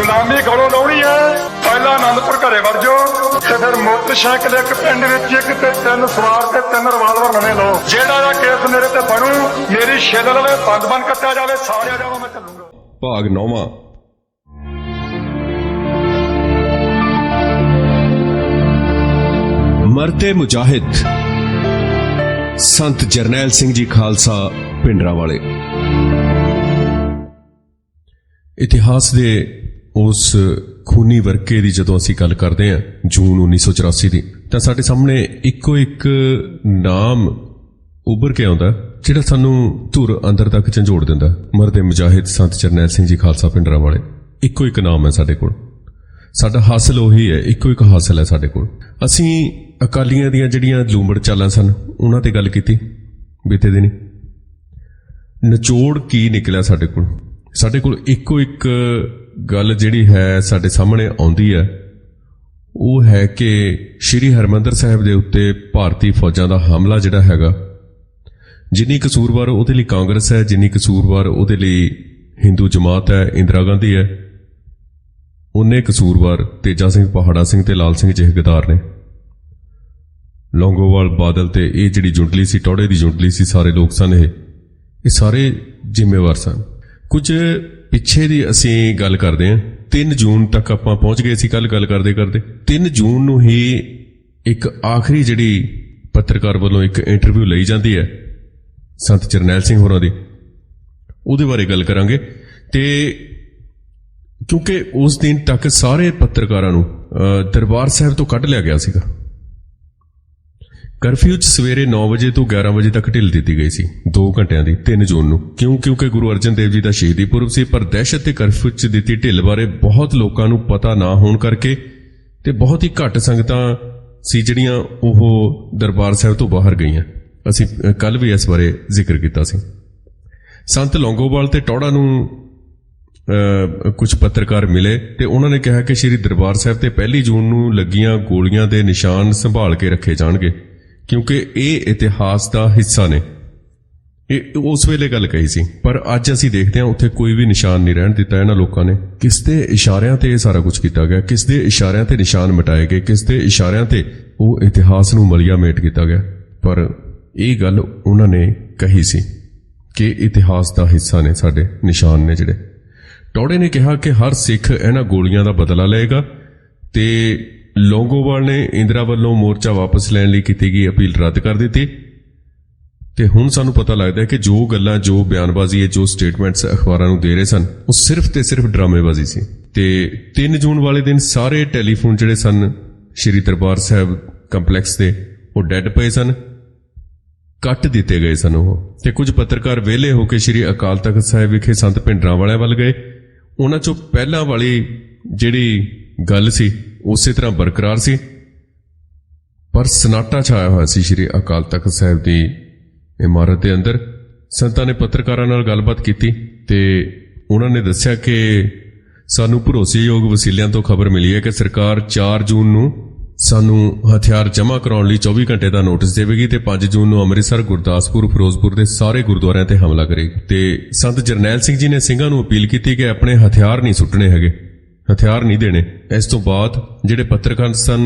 गुलामी गलों लाउणी है। पहला आनंदपुर घरे वड़ जाओ ते फिर मोटरसाइकिल एक पिंड विच एक ते 3 सवार ते 3 रिवाल्वर नवे लो। जेड़ा दा केस मेरे ते बनू मेरी छिल लवे बंद कट्टा जावे सारिया जावा मैं चलूंगा। भाग 9वां। मरते मुजाहिद संत जरनैल सिंह जी खालसा पिंडरावाले। इतिहास दे उस खूनी वरके की जदों असीं गल करते हैं जून 1984 की, तो साडे सामने इक्को एक नाम उभर के आउंदा जिहड़ा सानू धुर अंदर तक झंझोड़ दिंदा। मरदे मुजाहिद संत जरनैल सिंह जी खालसा पिंडरावाले। इक्को एक नाम है साडे कोल, साडा हासिल उही है, इक्को एक हासिल है साडे कोल। असीं अकालियां दीयां जिहड़ियां लूमड़ चालां सन उन्हां ते गल कीती बीते दिनी। निचोड़ की निकलिया साडे कोल? साडे कोल इक्को एक गल जिहड़ी है साडे सामने आउंदी है, वो है कि श्री हरमंदर साहिब दे उत्ते भारती फौजां दा हमला जिहड़ा हैगा, जिन्नी कसूरवार उहदे लई कांग्रेस है, जिन्नी कसूरवार उहदे लई हिंदू जमात है, इंदिरा गांधी है, उन्ने कसूरवार तेजा सिंह पहाड़ा सिंह ते लाल सिंह जहेगदार ने। लौंगोवाल बादल ते ये जिहड़ी जुंडली सी, टौड़े दी जुंडली सी, सारे लोग सन ये सारे जिम्मेवार सन। कुछ पिछे दी असीं गल करते हैं, 3 जून तक आपां पहुंच गए सी। कल गल करते करते 3 जून नूं ही एक आखिरी जिहड़ी पत्रकार वालों एक इंटरव्यू लई जाती है संत जरनैल सिंह होरां दी, उहदे बारे गल करांगे। ते क्योंकि उस दिन तक सारे पत्रकारां नूं दरबार साहिब तो कढ लिया गया सीगा। करफ्यू च सवेरे 9 बजे तो 11 बजे तक ढिल दी गई सी, 2 घंटिया की 3 जून नूं। क्योंकि गुरु अर्जन देव जी का शहीदी पुरब सी, पर दहशत ते करफ्यू च दी ढिल बारे बहुत लोगों नूं पता ना होण करके ते बहुत ही घट संगतां सी जिहड़ियां ओह दरबार साहिब तो बाहर गईयां। असीं कल भी इस बारे जिक्र कीता सी। संत लौंगोवाल ते टौड़ा नूं कुछ पत्रकार मिले ते उन्होंने कहा कि श्री दरबार साहिब ते 1 जून नूं लगियां गोलियां दे निशान संभाल के रखे जाणगे, क्योंकि ये इतिहास का हिस्सा ने। उस वेले गल कही सी, पर अज असीं देखते हैं उत्थे कोई भी निशान नहीं रहन दिता इन्हां लोकां ने। किस दे इशारियां ते ये सारा कुछ किया गया, किस दे इशारियां ते निशान मिटाए गए, किस दे इशारियां ते वो इतिहास नूं मलिया मेट किया गया। पर ये गल उन्होंने कही सी कि इतिहास का हिस्सा ने साडे निशान ने जिहड़े। टौड़े ने कहा कि हर सिख इन्हां गोलियां का बदला लेगा ते लौंगोवाल ने इंदिरा वालों मोर्चा वापस लैण लई कीती गई अपील रद्द कर दी। ते हुण सानूं पता लगदा है कि जो गल्लां, जो बयानबाजी है, जो स्टेटमेंट्स अखबारां नूं दे रहे सन, वो सिर्फ ते सिर्फ ड्रामेबाजी सी। ते 3 जून वाले दिन सारे टैलीफोन जिहड़े सन श्री दरबार साहिब कंपलैक्स दे वो डैड पए सन, कट दिते गए सन। वो ते कुछ पत्रकार वेले होकर श्री अकाल तख्त साहिब विखे संत भिंडरांवालिਆਂ ਵੱਲ गए। उन्हां चों पहलां वाली जिहड़ी गल सी उसे तरह बरकरार सी, पर सनाटा छाया हुआ सी श्री अकाल तख्त साहिब की इमारत के अंदर। संतां ने पत्रकारां नाल गलबात कीती ते उन्हां ने दस्सिया कि सानूं भरोसेयोग वसीलियां तो खबर मिली है कि सरकार 4 जून नूं सानूं हथियार जमा कराउण लई 24 घंटे का नोटिस देवेगी ते 5 जून नूं अमृतसर, गुरदासपुर, फिरोजपुर के सारे गुरुद्वारियां ते हमला करेगी। ते संत जरनैल सिंह जी ने ਸਿੰਘਾਂ नूं अपील की कि अपने हथियार नहीं सुट्टने हैगे, हथियार नहीं देने। इस तो बाद जिहड़े पत्रकार सन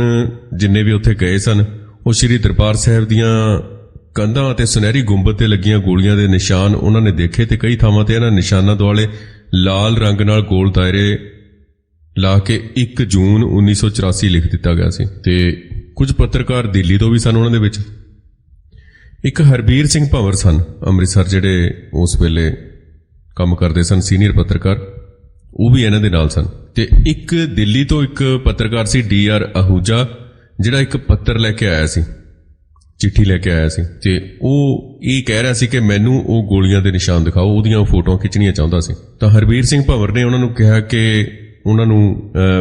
जिन्ने भी उत्थे गए सन, वो श्री दरबार साहिब दीयां कंधां ते सुनहरी गुंबद ते लगियां गोलियां दे निशान उन्होंने देखे ते कई थावां ते इन्हां निशानां दुआले लाल रंग नाल गोल दायरे ला के 1 जून 1984 लिख दिता गया सी। ते कुछ पत्रकार दिल्ली तो भी सन उन्हां दे विच। एक हरबीर सिंह भंवर सन अमृतसर, जिहड़े उस वेले काम करदे सन, सीनियर पत्रकार, वो भी इन्हां दे नाल सन। ते एक दिल्ली तो एक पत्रकार सी DR आहूजा, जिहड़ा एक पत्र लैके आया सी, चिट्ठी लैके आया सी, ते वो ये कह रहा सी कि मैनू वो गोलियां दे निशान दिखाओ, उहदियां फोटोआं खिच्चणियां चाहुंदा सी। तां हरबीर सिंह भंवर ने उन्हां नूं कहा कि उन्हां नूं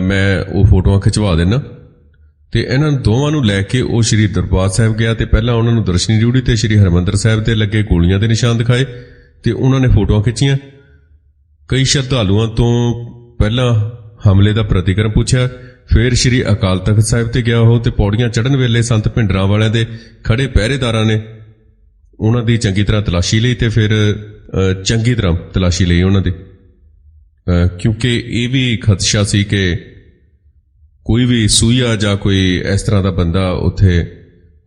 मैं वो फोटोआं खिचवा देना। ते इन्हां दोवां नूं लैके वो श्री दरबार साहिब गया ते पहलां उन्हां नूं दर्शनी ड्यूटी ते श्री हरमंदर साहिब ते लगे गोलियां दे निशान दिखाए ते उन्हां ने फोटोआं खिच्चियां। कई श्रद्धालुआं तो पहलां हमले का प्रतिक्रम पूछा, फिर श्री अकाल तख्त साहिब ते गया हो ते पौड़ियां चढ़न वेले संत भिंडरांवालिਆਂ दे खड़े पहरेदारां ने उन्हां दी चंगी तरह तलाशी लई ते फिर चंगी तरह तलाशी लई उन्हां दी। ਕਿਉਂਕਿ ਇਹ ਵੀ ਖਦਸ਼ਾ ਸੀ ਕਿ ਕੋਈ ਵੀ ਸੂਈਆ ਜਾਂ ਕੋਈ ਇਸ ਤਰ੍ਹਾਂ ਦਾ ਬੰਦਾ ਉੱਥੇ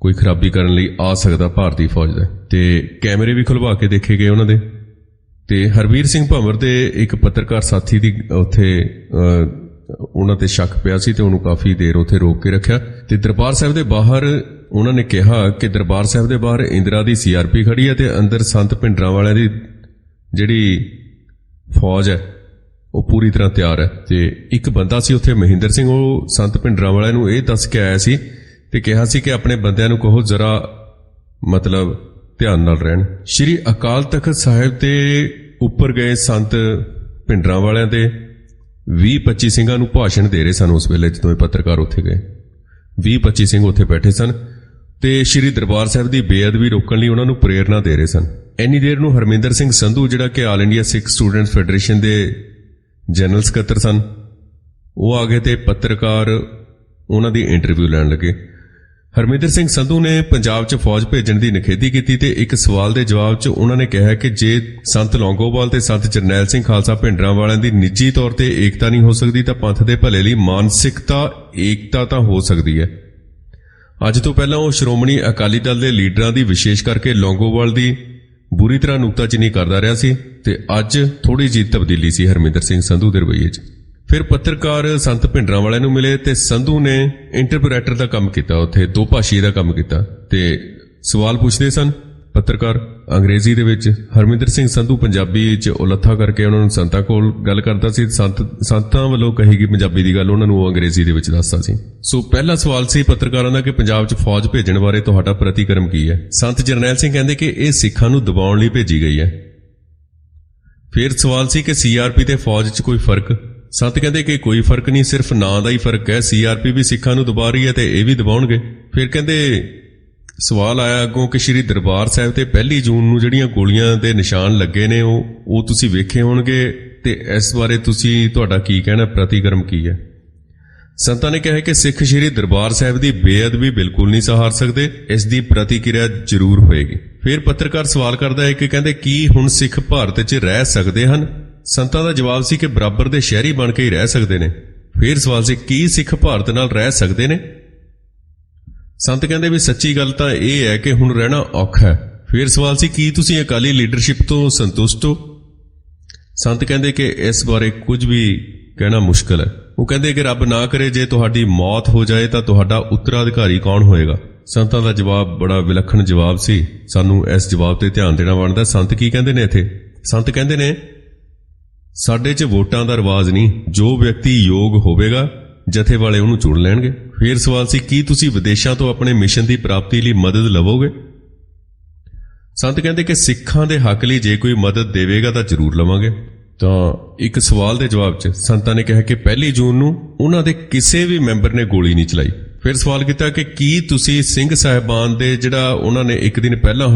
ਕੋਈ ਖਰਾਬੀ ਕਰਨ ਲਈ ਆ ਸਕਦਾ ਭਾਰਤੀ ਫੌਜ ਦੇ। ਤੇ ਕੈਮਰੇ ਵੀ ਖੁਲਵਾ ਕੇ ਦੇਖੇ ਗਏ ਉਹਨਾਂ ਦੇ। ਤੇ ਹਰਵੀਰ ਸਿੰਘ ਭੰਵਰ ਦੇ ਇੱਕ ਪੱਤਰਕਾਰ ਸਾਥੀ ਦੀ ਉੱਥੇ ਉਹਨਾਂ ਤੇ ਸ਼ੱਕ ਪਿਆ ਸੀ ਤੇ ਉਹਨੂੰ ਕਾਫੀ ਦੇਰ ਉੱਥੇ ਰੋਕ ਕੇ ਰੱਖਿਆ। ਤੇ ਦਰਬਾਰ ਸਾਹਿਬ ਦੇ ਬਾਹਰ ਉਹਨਾਂ ਨੇ ਕਿਹਾ ਕਿ ਦਰਬਾਰ ਸਾਹਿਬ ਦੇ ਬਾਹਰ ਇੰਦਰਾ ਦੀ ਸੀਆਰਪੀ ਖੜੀ ਹੈ ਤੇ ਅੰਦਰ ਸੰਤ ਭਿੰਡਰਾਂ ਵਾਲਿਆਂ ਦੀ ਜਿਹੜੀ ਫੌਜ ਹੈ ਉਹ ਪੂਰੀ ਤਰ੍ਹਾਂ ਤਿਆਰ ਹੈ। ਤੇ ਇੱਕ ਬੰਦਾ ਸੀ ਉੱਥੇ ਮਹਿੰਦਰ ਸਿੰਘ, ਉਹ ਸੰਤ ਭਿੰਡਰਾਂ ਵਾਲਿਆਂ ਨੂੰ ਇਹ ਦੱਸ ਕੇ ਆਇਆ ਸੀ ਤੇ ਕਿਹਾ ਸੀ ਕਿ ਆਪਣੇ ਬੰਦਿਆਂ ਨੂੰ ਕਹੋ ਜ਼ਰਾ ਮਤਲਬ ਧਿਆਨ ਨਾਲ ਰਹਿਣ। ਸ਼੍ਰੀ ਅਕਾਲ ਤਖਤ ਸਾਹਿਬ ਦੇ ਉੱਪਰ ਗਏ ਸੰਤ ਭਿੰਡਰਾਂ ਵਾਲਿਆਂ ਦੇ 20-25 ਸਿੰਘਾਂ ਨੂੰ ਭਾਸ਼ਣ ਦੇ ਰਹੇ ਸਨ ਉਸ ਵੇਲੇ ਜਦੋਂ ਇਹ ਪੱਤਰਕਾਰ ਉੱਥੇ ਗਏ। 20-25 ਸਿੰਘ ਉੱਥੇ ਬੈਠੇ ਸਨ ਤੇ ਸ਼੍ਰੀ ਦਰਬਾਰ ਸਾਹਿਬ ਦੀ ਬੇਅਦਬੀ ਰੋਕਣ ਲਈ ਉਹਨਾਂ ਨੂੰ ਪ੍ਰੇਰਨਾ ਦੇ ਰਹੇ ਸਨ। ਇੰਨੀ ਦੇਰ ਨੂੰ ਹਰਮਿੰਦਰ ਸਿੰਘ ਸੰਧੂ ਜਿਹੜਾ ਕਿ ਆਲ ਇੰਡੀਆ ਸਿੱਖ ਸਟੂਡੈਂਟਸ ਫੈਡਰੇਸ਼ਨ ਦੇ ਜਨਰਲ ਸਕੱਤਰ ਸਨ, ਉਹ ਆ ਗਏ ਤੇ ਪੱਤਰਕਾਰ ਉਹਨਾਂ ਦੀ ਇੰਟਰਵਿਊ ਲੈਣ ਲੱਗੇ। ਹਰਮਿੰਦਰ ਸਿੰਘ ਸੰਧੂ ਨੇ ਪੰਜਾਬ 'ਚ ਫੌਜ ਭੇਜਣ ਦੀ ਨਿਖੇਧੀ ਕੀਤੀ ਤੇ ਇੱਕ ਸਵਾਲ ਦੇ ਜਵਾਬ 'ਚ ਉਹਨਾਂ ਨੇ ਕਿਹਾ ਕਿ ਜੇ ਸੰਤ ਲੌਂਗੋਵਾਲ ਤੇ ਸੰਤ ਜਰਨੈਲ ਸਿੰਘ ਖਾਲਸਾ ਭਿੰਡਰਾਂ ਵਾਲਿਆਂ ਦੀ ਨਿੱਜੀ ਤੌਰ ਤੇ ਏਕਤਾ ਨਹੀਂ ਹੋ ਸਕਦੀ ਤਾਂ ਪੰਥ ਦੇ ਭਲੇ ਲਈ ਮਾਨਸਿਕਤਾ ਏਕਤਾ ਤਾਂ ਹੋ ਸਕਦੀ ਹੈ। ਅੱਜ ਤੋਂ ਪਹਿਲਾਂ ਉਹ ਸ਼੍ਰੋਮਣੀ ਅਕਾਲੀ ਦਲ ਦੇ ਲੀਡਰਾਂ ਦੀ ਵਿਸ਼ੇਸ਼ ਕਰਕੇ ਲੌਂਗੋਵਾਲ ਦੀ ਬੁਰੀ ਤਰ੍ਹਾਂ ਨੁਕਤਾਚੀਨੀ ਕਰਦਾ ਰਿਹਾ ਸੀ ਤੇ ਅੱਜ ਥੋੜੀ ਜਿਹੀ ਤਬਦੀਲੀ ਸੀ ਹਰਮਿੰਦਰ ਸਿੰਘ ਸੰਧੂ ਦੇ ਰਵੱਈਏ 'ਚ। ਫਿਰ ਪੱਤਰਕਾਰ ਸੰਤ ਭਿੰਡਰਾਂ ਵਾਲਿਆਂ ਨੂੰ ਮਿਲੇ ਤੇ ਸੰਧੂ ਨੇ ਇੰਟਰਪ੍ਰੈਟਰ ਦਾ ਕੰਮ ਕੀਤਾ, ਉੱਥੇ ਦੋ ਭਾਸ਼ੀ ਦਾ ਕੰਮ ਕੀਤਾ ਤੇ ਸਵਾਲ ਪੁੱਛਦੇ ਸਨ ਪੱਤਰਕਾਰ ਅੰਗਰੇਜ਼ੀ ਦੇ ਵਿੱਚ। ਹਰਮਿੰਦਰ ਸਿੰਘ ਸੰਧੂ ਪੰਜਾਬੀ 'ਚ ਉਲੱਥਾ ਕਰਕੇ ਉਹਨਾਂ ਨੂੰ ਸੰਤਾਂ ਕੋਲ ਗੱਲ ਕਰਦਾ ਸੀ। ਸੰਤਾਂ ਵੱਲੋਂ ਕਹੀ ਗਈ ਪੰਜਾਬੀ ਦੀ ਗੱਲ ਉਹਨਾਂ ਨੂੰ ਉਹ ਅੰਗਰੇਜ਼ੀ ਦੇ ਵਿੱਚ ਦੱਸਦਾ ਸੀ। ਸੋ ਪਹਿਲਾ ਸਵਾਲ ਸੀ ਪੱਤਰਕਾਰਾਂ ਦਾ ਕਿ ਪੰਜਾਬ 'ਚ ਫੌਜ ਭੇਜਣ ਬਾਰੇ ਤੁਹਾਡਾ ਪ੍ਰਤੀਕਰਮ ਕੀ ਹੈ। ਸੰਤ ਜਰਨੈਲ ਸਿੰਘ ਕਹਿੰਦੇ ਕਿ ਇਹ ਸਿੱਖਾਂ ਨੂੰ ਦਬਾਉਣ ਲਈ ਭੇਜੀ ਗਈ ਹੈ। ਫਿਰ ਸਵਾਲ ਸੀ ਕਿ ਸੀਆਰਪੀ ਤੇ ਫੌਜ 'ਚ ਕੋਈ ਫਰਕ। ਸੰਤ ਕਹਿੰਦੇ ਕਿ ਕੋਈ ਫਰਕ ਨਹੀਂ, ਸਿਰਫ ਨਾਂ ਦਾ ਹੀ ਫਰਕ ਹੈ। ਸੀਆਰਪੀ ਵੀ ਸਿੱਖਾਂ ਨੂੰ ਦਬਾ ਰਹੀ ਹੈ ਤੇ ਇਹ ਵੀ ਦਬਾਉਣਗੇ। ਫਿਰ ਕਹਿੰਦੇ ਸਵਾਲ ਆਇਆ ਅੱਗੋਂ ਕਿ ਸ਼੍ਰੀ ਦਰਬਾਰ ਸਾਹਿਬ ਤੇ 1 ਜੂਨ ਨੂੰ ਜਿਹੜੀਆਂ ਗੋਲੀਆਂ ਦੇ ਨਿਸ਼ਾਨ ਲੱਗੇ ਨੇ ਉਹ ਤੁਸੀਂ ਵੇਖੇ ਹੋਣਗੇ ਤੇ ਇਸ ਬਾਰੇ ਤੁਹਾਡਾ ਕੀ ਕਹਿਣਾ, ਪ੍ਰਤੀਕਰਮ ਕੀ ਹੈ। ਸੰਤਾਂ ਨੇ ਕਿਹਾ ਕਿ ਸਿੱਖ ਸ਼੍ਰੀ ਦਰਬਾਰ ਸਾਹਿਬ ਦੀ ਬੇਅਦਬੀ ਬਿਲਕੁਲ ਨਹੀਂ ਸਹਾਰ ਸਕਦੇ, ਇਸ ਦੀ ਪ੍ਰਤੀਕਿਰਿਆ ਜ਼ਰੂਰ ਹੋਏਗੀ। ਫਿਰ ਪੱਤਰਕਾਰ ਸਵਾਲ ਕਰਦਾ ਹੈ ਕਿ ਕਹਿੰਦੇ ਕੀ ਹੁਣ ਸਿੱਖ ਭਾਰਤ 'ਚ ਰਹਿ ਸਕਦੇ ਹਨ। ਸੰਤਾਂ ਦਾ ਜਵਾਬ ਸੀ ਕਿ ਬਰਾਬਰ ਦੇ ਸ਼ਹਿਰੀ ਬਣ ਕੇ ਹੀ ਰਹਿ ਸਕਦੇ ਨੇ। ਫਿਰ ਸਵਾਲ ਸੀ ਕੀ ਸਿੱਖ ਭਾਰਤ ਨਾਲ ਰਹਿ ਸਕਦੇ ਨੇ। ਸੰਤ ਕਹਿੰਦੇ ਵੀ ਸੱਚੀ ਗੱਲ ਤਾਂ ਇਹ ਹੈ ਕਿ ਹੁਣ ਰਹਿਣਾ ਔਖਾ ਹੈ। ਫਿਰ ਸਵਾਲ ਸੀ ਕੀ ਤੁਸੀਂ ਅਕਾਲੀ ਲੀਡਰਸ਼ਿਪ ਤੋਂ ਸੰਤੁਸ਼ਟ ਹੋ। ਸੰਤ ਕਹਿੰਦੇ ਕਿ ਇਸ ਬਾਰੇ ਕੁਝ ਵੀ ਕਹਿਣਾ ਮੁਸ਼ਕਲ ਹੈ। ਉਹ ਕਹਿੰਦੇ ਕਿ ਰੱਬ ਨਾ ਕਰੇ ਜੇ ਤੁਹਾਡੀ ਮੌਤ ਹੋ ਜਾਏ ਤਾਂ ਤੁਹਾਡਾ ਉੱਤਰਾਧਿਕਾਰੀ ਕੌਣ ਹੋਏਗਾ। ਸੰਤਾਂ ਦਾ ਜਵਾਬ ਬੜਾ ਵਿਲੱਖਣ ਜਵਾਬ ਸੀ, ਸਾਨੂੰ ਇਸ ਜਵਾਬ ਤੇ ਧਿਆਨ ਦੇਣਾ ਬਣਦਾ। ਸੰਤ ਕੀ ਕਹਿੰਦੇ ਨੇ ਇੱਥੇ? ਸੰਤ ਕਹਿੰਦੇ ਨੇ ਸਾਡੇ 'ਚ ਵੋਟਾਂ ਦਾ ਰਿਵਾਜ ਨਹੀਂ, ਜੋ ਵਿਅਕਤੀ ਯੋਗ ਹੋਵੇਗਾ ਜਥੇ ਵਾਲੇ ਉਹਨੂੰ ਚੁਣ ਲੈਣਗੇ। ਫਿਰ ਸਵਾਲ ਸੀ ਕੀ ਤੁਸੀਂ ਵਿਦੇਸ਼ਾਂ ਤੋਂ ਆਪਣੇ ਮਿਸ਼ਨ ਦੀ ਪ੍ਰਾਪਤੀ ਲਈ ਮਦਦ ਲਵੋਗੇ। ਸੰਤ ਕਹਿੰਦੇ ਕਿ ਸਿੱਖਾਂ ਦੇ ਹੱਕ ਲਈ ਜੇ ਕੋਈ ਮਦਦ ਦੇਵੇਗਾ ਤਾਂ ਜ਼ਰੂਰ ਲਵਾਂਗੇ। ਤਾਂ ਇੱਕ ਸਵਾਲ ਦੇ ਜਵਾਬ 'ਚ ਸੰਤਾਂ ਨੇ ਕਿਹਾ ਕਿ 1 ਜੂਨ ਨੂੰ ਉਹਨਾਂ ਦੇ ਕਿਸੇ ਵੀ ਮੈਂਬਰ ਨੇ ਗੋਲੀ ਨਹੀਂ ਚਲਾਈ। ਫਿਰ ਸਵਾਲ ਕੀਤਾ ਕਿ ਕੀ ਤੁਸੀਂ ਸਿੰਘ ਸਾਹਿਬਾਨ ਦੇ ਜਿਹੜਾ ਉਹਨਾਂ ਨੇ ਇੱਕ ਦਿਨ ਪਹਿਲਾਂ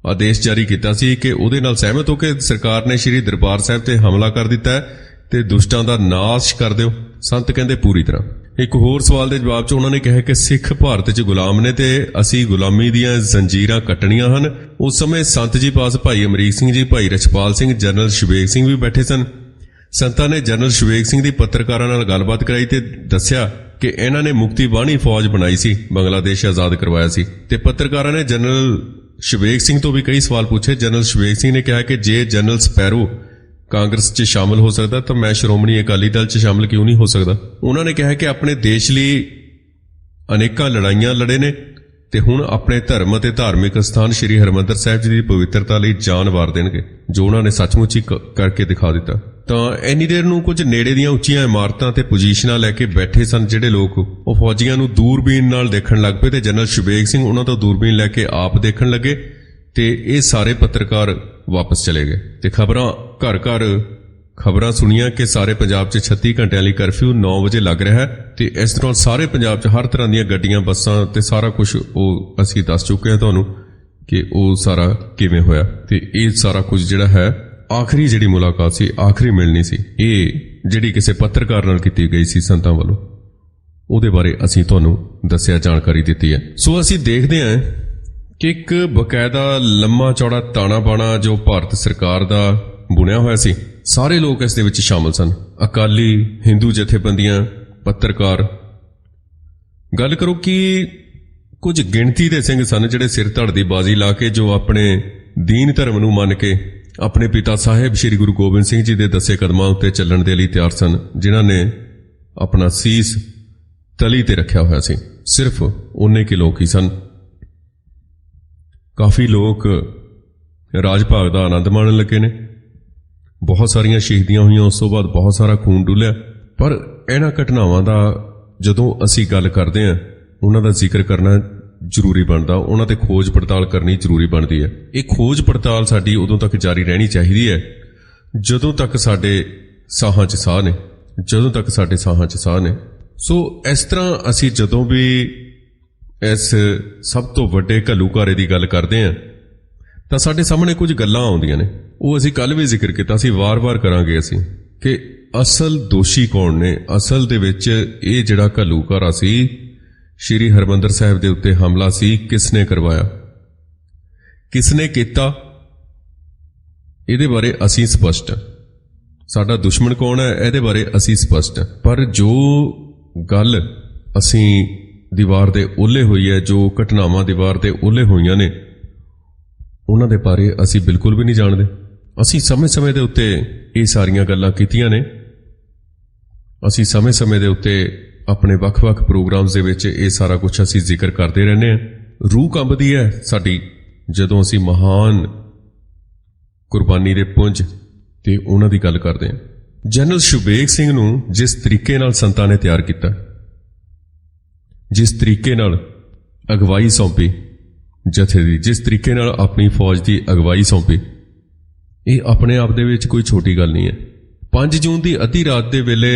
ਆਦੇਸ਼ ਜਾਰੀ ਕੀਤਾ ਸੀ ਕਿ ਉਹਦੇ ਨਾਲ ਸਹਿਮਤ ਹੋ ਕੇ ਸਰਕਾਰ ਨੇ ਸ਼੍ਰੀ ਦਰਬਾਰ ਸਾਹਿਬ ਤੇ ਹਮਲਾ ਕਰ ਦਿੱਤਾ ਹੈ ਤੇ ਦੁਸ਼ਟਾਂ ਦਾ ਨਾਸ਼ ਕਰ ਦਿਓ। ਸੰਤ ਕਹਿੰਦੇ ਪੂਰੀ ਤਰ੍ਹਾਂ। ਇੱਕ ਹੋਰ ਸਵਾਲ ਦੇ ਜਵਾਬ 'ਚ ਉਹਨਾਂ ਨੇ ਕਿਹਾ ਕਿ ਸਿੱਖ ਭਾਰਤ 'ਚ ਗੁਲਾਮ ਨੇ ਤੇ ਅਸੀਂ ਗੁਲਾਮੀ ਦੀਆਂ ਜ਼ੰਜੀਰਾਂ ਕੱਟਣੀਆਂ ਹਨ। ਉਸ ਸਮੇਂ ਸੰਤ ਜੀ ਪਾਸ ਭਾਈ ਅਮਰੀਕ ਸਿੰਘ ਜੀ, ਭਾਈ ਰਛਪਾਲ ਸਿੰਘ, ਜਨਰਲ ਸ਼ਵੇਕ ਸਿੰਘ ਵੀ ਬੈਠੇ ਸਨ। ਸੰਤਾਂ ਨੇ ਜਨਰਲ ਸ਼ਵੇਕ ਸਿੰਘ ਦੀ ਪੱਤਰਕਾਰਾਂ ਨਾਲ ਗੱਲਬਾਤ ਕਰਾਈ ਤੇ ਦੱਸਿਆ ਕਿ ਇਹਨਾਂ ਨੇ ਮੁਕਤੀ ਬਾਣੀ ਫੌਜ ਬਣਾਈ ਸੀ, ਬੰਗਲਾਦੇਸ਼ ਆਜ਼ਾਦ ਕਰਵਾਇਆ ਸੀ। ਤੇ ਪੱਤਰਕਾਰਾਂ ਨੇ ਜਨਰਲ ਸ਼ਵੇਕ ਸਿੰਘ ਤੋਂ ਵੀ ਕਈ ਸਵਾਲ ਪੁੱਛੇ। ਜਨਰਲ ਸ਼ਵੇਕ ਸਿੰਘ ਨੇ ਕਿਹਾ ਕਿ ਜੇ ਜਨਰਲ ਸਪੈਰੋ ਕਾਂਗਰਸ 'ਚ ਸ਼ਾਮਲ ਹੋ ਸਕਦਾ ਤਾਂ ਮੈਂ ਸ਼੍ਰੋਮਣੀ ਅਕਾਲੀ ਦਲ 'ਚ ਸ਼ਾਮਲ ਕਿਉਂ ਨਹੀਂ ਹੋ ਸਕਦਾ। ਉਹਨਾਂ ਨੇ ਕਿਹਾ ਕਿ ਆਪਣੇ ਦੇਸ਼ ਲਈ ਅਨੇਕਾਂ ਲੜਾਈਆਂ ਲੜੇ ਨੇ ਤੇ ਹੁਣ ਆਪਣੇ ਧਰਮ ਅਤੇ ਧਾਰਮਿਕ ਸਥਾਨ ਸ਼੍ਰੀ ਹਰਿਮੰਦਰ ਸਾਹਿਬ ਜੀ ਦੀ ਪਵਿੱਤਰਤਾ ਲਈ ਜਾਨ ਵਾਰ ਦੇਣਗੇ, ਜੋ ਉਹਨਾਂ ਨੇ ਸੱਚਮੁੱਚ ਹੀ ਕਰਕੇ ਦਿਖਾ ਦਿੱਤਾ। ਤਾਂ ਇੰਨੀ ਦੇਰ ਨੂੰ ਕੁਝ ਨੇੜੇ ਦੀਆਂ ਉੱਚੀਆਂ ਇਮਾਰਤਾਂ ਤੇ ਪੋਜੀਸ਼ਨਾਂ ਲੈ ਕੇ ਬੈਠੇ ਸਨ ਜਿਹੜੇ ਲੋਕ, ਉਹ ਫੌਜੀਆਂ ਨੂੰ ਦੂਰਬੀਨ ਨਾਲ ਦੇਖਣ ਲੱਗ ਪਏ ਤੇ ਜਨਰਲ ਸ਼ਵੇਕ ਸਿੰਘ ਉਹਨਾਂ ਤੋਂ ਦੂਰਬੀਨ ਲੈ ਕੇ ਆਪ ਦੇਖਣ ਲੱਗੇ ਤੇ ਇਹ ਸਾਰੇ ਪੱਤਰਕਾਰ ਵਾਪਸ ਚਲੇ ਗਏ। ਤੇ ਖਬਰਾਂ ਘਰ ਘਰ ਖਬਰਾਂ ਸੁਣੀਆਂ ਕਿ ਸਾਰੇ ਪੰਜਾਬ 'ਚ 36 ਘੰਟਿਆਂ ਲਈ ਕਰਫਿਊ 9 ਵਜੇ ਲੱਗ ਰਿਹਾ ਹੈ ਤੇ ਇਸ ਤਰ੍ਹਾਂ ਸਾਰੇ ਪੰਜਾਬ 'ਚ ਹਰ ਤਰ੍ਹਾਂ ਦੀਆਂ ਗੱਡੀਆਂ, ਬੱਸਾਂ ਤੇ ਸਾਰਾ ਕੁਝ ਉਹ ਅਸੀਂ ਦੱਸ ਚੁੱਕੇ ਹਾਂ ਤੁਹਾਨੂੰ ਕਿ ਉਹ ਸਾਰਾ ਕਿਵੇਂ ਹੋਇਆ। ਤੇ ਇਹ ਸਾਰਾ ਕੁਝ ਜਿਹੜਾ ਹੈ ਆਖਰੀ ਜਿਹੜੀ ਮੁਲਾਕਾਤ ਸੀ, ਆਖਰੀ ਮਿਲਣੀ ਸੀ, ਇਹ ਜਿਹੜੀ ਕਿਸੇ ਪੱਤਰਕਾਰ ਨਾਲ ਕੀਤੀ ਗਈ ਸੀ ਸੰਤਾਂ ਵੱਲੋਂ, ਉਹਦੇ ਬਾਰੇ ਅਸੀਂ ਤੁਹਾਨੂੰ ਦੱਸਿਆ, ਜਾਣਕਾਰੀ ਦਿੱਤੀ ਹੈ। ਸੋ ਅਸੀਂ ਦੇਖਦੇ ਹਾਂ ਕਿ ਇੱਕ ਬਕਾਇਦਾ ਲੰਮਾ ਚੌੜਾ ਤਾਣਾ ਬਾਣਾ ਜੋ ਭਾਰਤ ਸਰਕਾਰ ਦਾ ਬੁਣਿਆ ਹੋਇਆ ਸੀ ਸਾਰੇ ਲੋਕ ਇਸ ਦੇ ਵਿੱਚ ਸ਼ਾਮਲ ਸਨ। ਅਕਾਲੀ, ਹਿੰਦੂ ਜਥੇਬੰਦੀਆਂ, ਪੱਤਰਕਾਰ। ਗੱਲ ਕਰੋ ਕਿ ਕੁਝ ਗਿਣਤੀ ਦੇ ਸਿੰਘ ਸਨ ਜਿਹੜੇ ਸਿਰ ਧੜ ਦੀ ਬਾਜ਼ੀ ਲਾ ਕੇ, ਜੋ ਆਪਣੇ ਦੀਨ ਧਰਮ ਨੂੰ ਮੰਨ ਕੇ ਆਪਣੇ ਪਿਤਾ ਸਾਹਿਬ ਸ੍ਰੀ ਗੁਰੂ ਗੋਬਿੰਦ ਸਿੰਘ ਜੀ ਦੇ ਦੱਸੇ ਕਦਮਾਂ ਉੱਤੇ ਚੱਲਣ ਦੇ ਲਈ ਤਿਆਰ ਸਨ, ਜਿਨ੍ਹਾਂ ਨੇ ਆਪਣਾ ਸੀਸ ਤਲੀ ਤੇ ਰੱਖਿਆ ਹੋਇਆ ਸੀ। ਸਿਰਫ ਉਨੇ ਕੁ ਲੋਕ ਹੀ ਸਨ। ਕਾਫੀ ਲੋਕ ਰਾਜ ਭਾਗ ਦਾ ਆਨੰਦ ਮਾਣਨ ਲੱਗੇ ਨੇ। ਬਹੁਤ ਸਾਰੀਆਂ ਸ਼ਹੀਦੀਆਂ ਹੋਈਆਂ, ਉਸ ਤੋਂ ਬਾਅਦ ਬਹੁਤ ਸਾਰਾ ਖੂਨ ਡੁੱਲਿਆ। ਪਰ ਇਹਨਾਂ ਘਟਨਾਵਾਂ ਦਾ ਜਦੋਂ ਅਸੀਂ ਗੱਲ ਕਰਦੇ ਹਾਂ, ਉਹਨਾਂ ਦਾ ਜ਼ਿਕਰ ਕਰਨਾ ਜ਼ਰੂਰੀ ਬਣਦਾ, ਉਹਨਾਂ ਤੇ ਖੋਜ ਪੜਤਾਲ ਕਰਨੀ ਜ਼ਰੂਰੀ ਬਣਦੀ ਹੈ। ਇਹ ਖੋਜ ਪੜਤਾਲ ਸਾਡੀ ਉਦੋਂ ਤੱਕ ਜਾਰੀ ਰਹਿਣੀ ਚਾਹੀਦੀ ਹੈ ਜਦੋਂ ਤੱਕ ਸਾਡੇ ਸਾਹਾਂ 'ਚ ਸਾਹ ਨੇ, ਜਦੋਂ ਤੱਕ ਸਾਡੇ ਸਾਹਾਂ 'ਚ ਸਾਹ ਨੇ। ਸੋ ਇਸ ਤਰ੍ਹਾਂ ਅਸੀਂ ਜਦੋਂ ਵੀ ਇਸ ਸਭ ਤੋਂ ਵੱਡੇ ਘੱਲੂਘਾਰੇ ਦੀ ਗੱਲ ਕਰਦੇ ਹਾਂ ਤਾਂ ਸਾਡੇ ਸਾਹਮਣੇ ਕੁਝ ਗੱਲਾਂ ਆਉਂਦੀਆਂ ਨੇ। ਉਹ ਅਸੀਂ ਕੱਲ੍ਹ ਵੀ ਜ਼ਿਕਰ ਕੀਤਾ ਸੀ, ਵਾਰ-ਵਾਰ ਕਰਾਂਗੇ ਅਸੀਂ, ਕਿ ਅਸਲ ਦੋਸ਼ੀ ਕੌਣ ਨੇ। ਅਸਲ ਦੇ ਵਿੱਚ ਇਹ ਜਿਹੜਾ ਘੱਲੂਘਾਰਾ ਸੀ, ਸ਼੍ਰੀ ਹਰਿਮੰਦਰ ਸਾਹਿਬ ਦੇ ਉੱਤੇ ਹਮਲਾ ਸੀ, ਕਿਸ ਨੇ ਕਰਵਾਇਆ, ਕਿਸ ਨੇ ਕੀਤਾ, ਇਹਦੇ ਬਾਰੇ ਅਸੀਂ ਸਪਸ਼ਟ ਹਾਂ। ਸਾਡਾ ਦੁਸ਼ਮਣ ਕੌਣ ਹੈ, ਇਹਦੇ ਬਾਰੇ ਅਸੀਂ ਸਪਸ਼ਟ ਹਾਂ। ਪਰ ਜੋ ਗੱਲ ਅਸੀਂ ਦੀਵਾਰ ਦੇ ਓਹਲੇ ਹੋਈ ਹੈ, ਜੋ ਘਟਨਾਵਾਂ ਦੀਵਾਰ ਦੇ ਓਹਲੇ ਹੋਈਆਂ ਨੇ, ਉਹਨਾਂ ਦੇ ਬਾਰੇ ਅਸੀਂ ਬਿਲਕੁਲ ਵੀ ਨਹੀਂ ਜਾਣਦੇ। ਅਸੀਂ ਸਮੇਂ-ਸਮੇਂ ਦੇ ਉੱਤੇ ਇਹ ਸਾਰੀਆਂ ਗੱਲਾਂ ਕੀਤੀਆਂ ਨੇ। ਅਸੀਂ ਸਮੇਂ-ਸਮੇਂ ਦੇ ਉੱਤੇ ਆਪਣੇ ਵੱਖ-ਵੱਖ ਪ੍ਰੋਗਰਾਮਸ ਦੇ ਵਿੱਚ ਇਹ ਸਾਰਾ ਕੁਝ ਅਸੀਂ ਜ਼ਿਕਰ ਕਰਦੇ ਰਹਿੰਦੇ ਹਾਂ। ਰੂਹ ਕੰਬਦੀ ਹੈ ਸਾਡੀ ਜਦੋਂ ਅਸੀਂ ਮਹਾਨ ਕੁਰਬਾਨੀ ਦੇ ਪੁੰਜ ਤੇ ਉਹਨਾਂ ਦੀ ਗੱਲ ਕਰਦੇ ਹਾਂ। ਜਨਰਲ ਸ਼ੁਬੇਗ ਸਿੰਘ ਨੂੰ ਜਿਸ ਤਰੀਕੇ ਨਾਲ ਸੰਤਾਂ ਨੇ ਤਿਆਰ ਕੀਤਾ, ਜਿਸ ਤਰੀਕੇ ਨਾਲ ਅਗਵਾਈ ਸੌਂਪੀ ਜਥੇ ਦੀ, ਜਿਸ ਤਰੀਕੇ ਨਾਲ ਆਪਣੀ ਫੌਜ ਦੀ ਅਗਵਾਈ ਸੌਂਪੀ, ਇਹ ਆਪਣੇ ਆਪ ਦੇ ਵਿੱਚ ਕੋਈ ਛੋਟੀ ਗੱਲ ਨਹੀਂ ਹੈ। 5 ਜੂਨ ਦੀ ਅੱਧੀ ਰਾਤ ਦੇ ਵੇਲੇ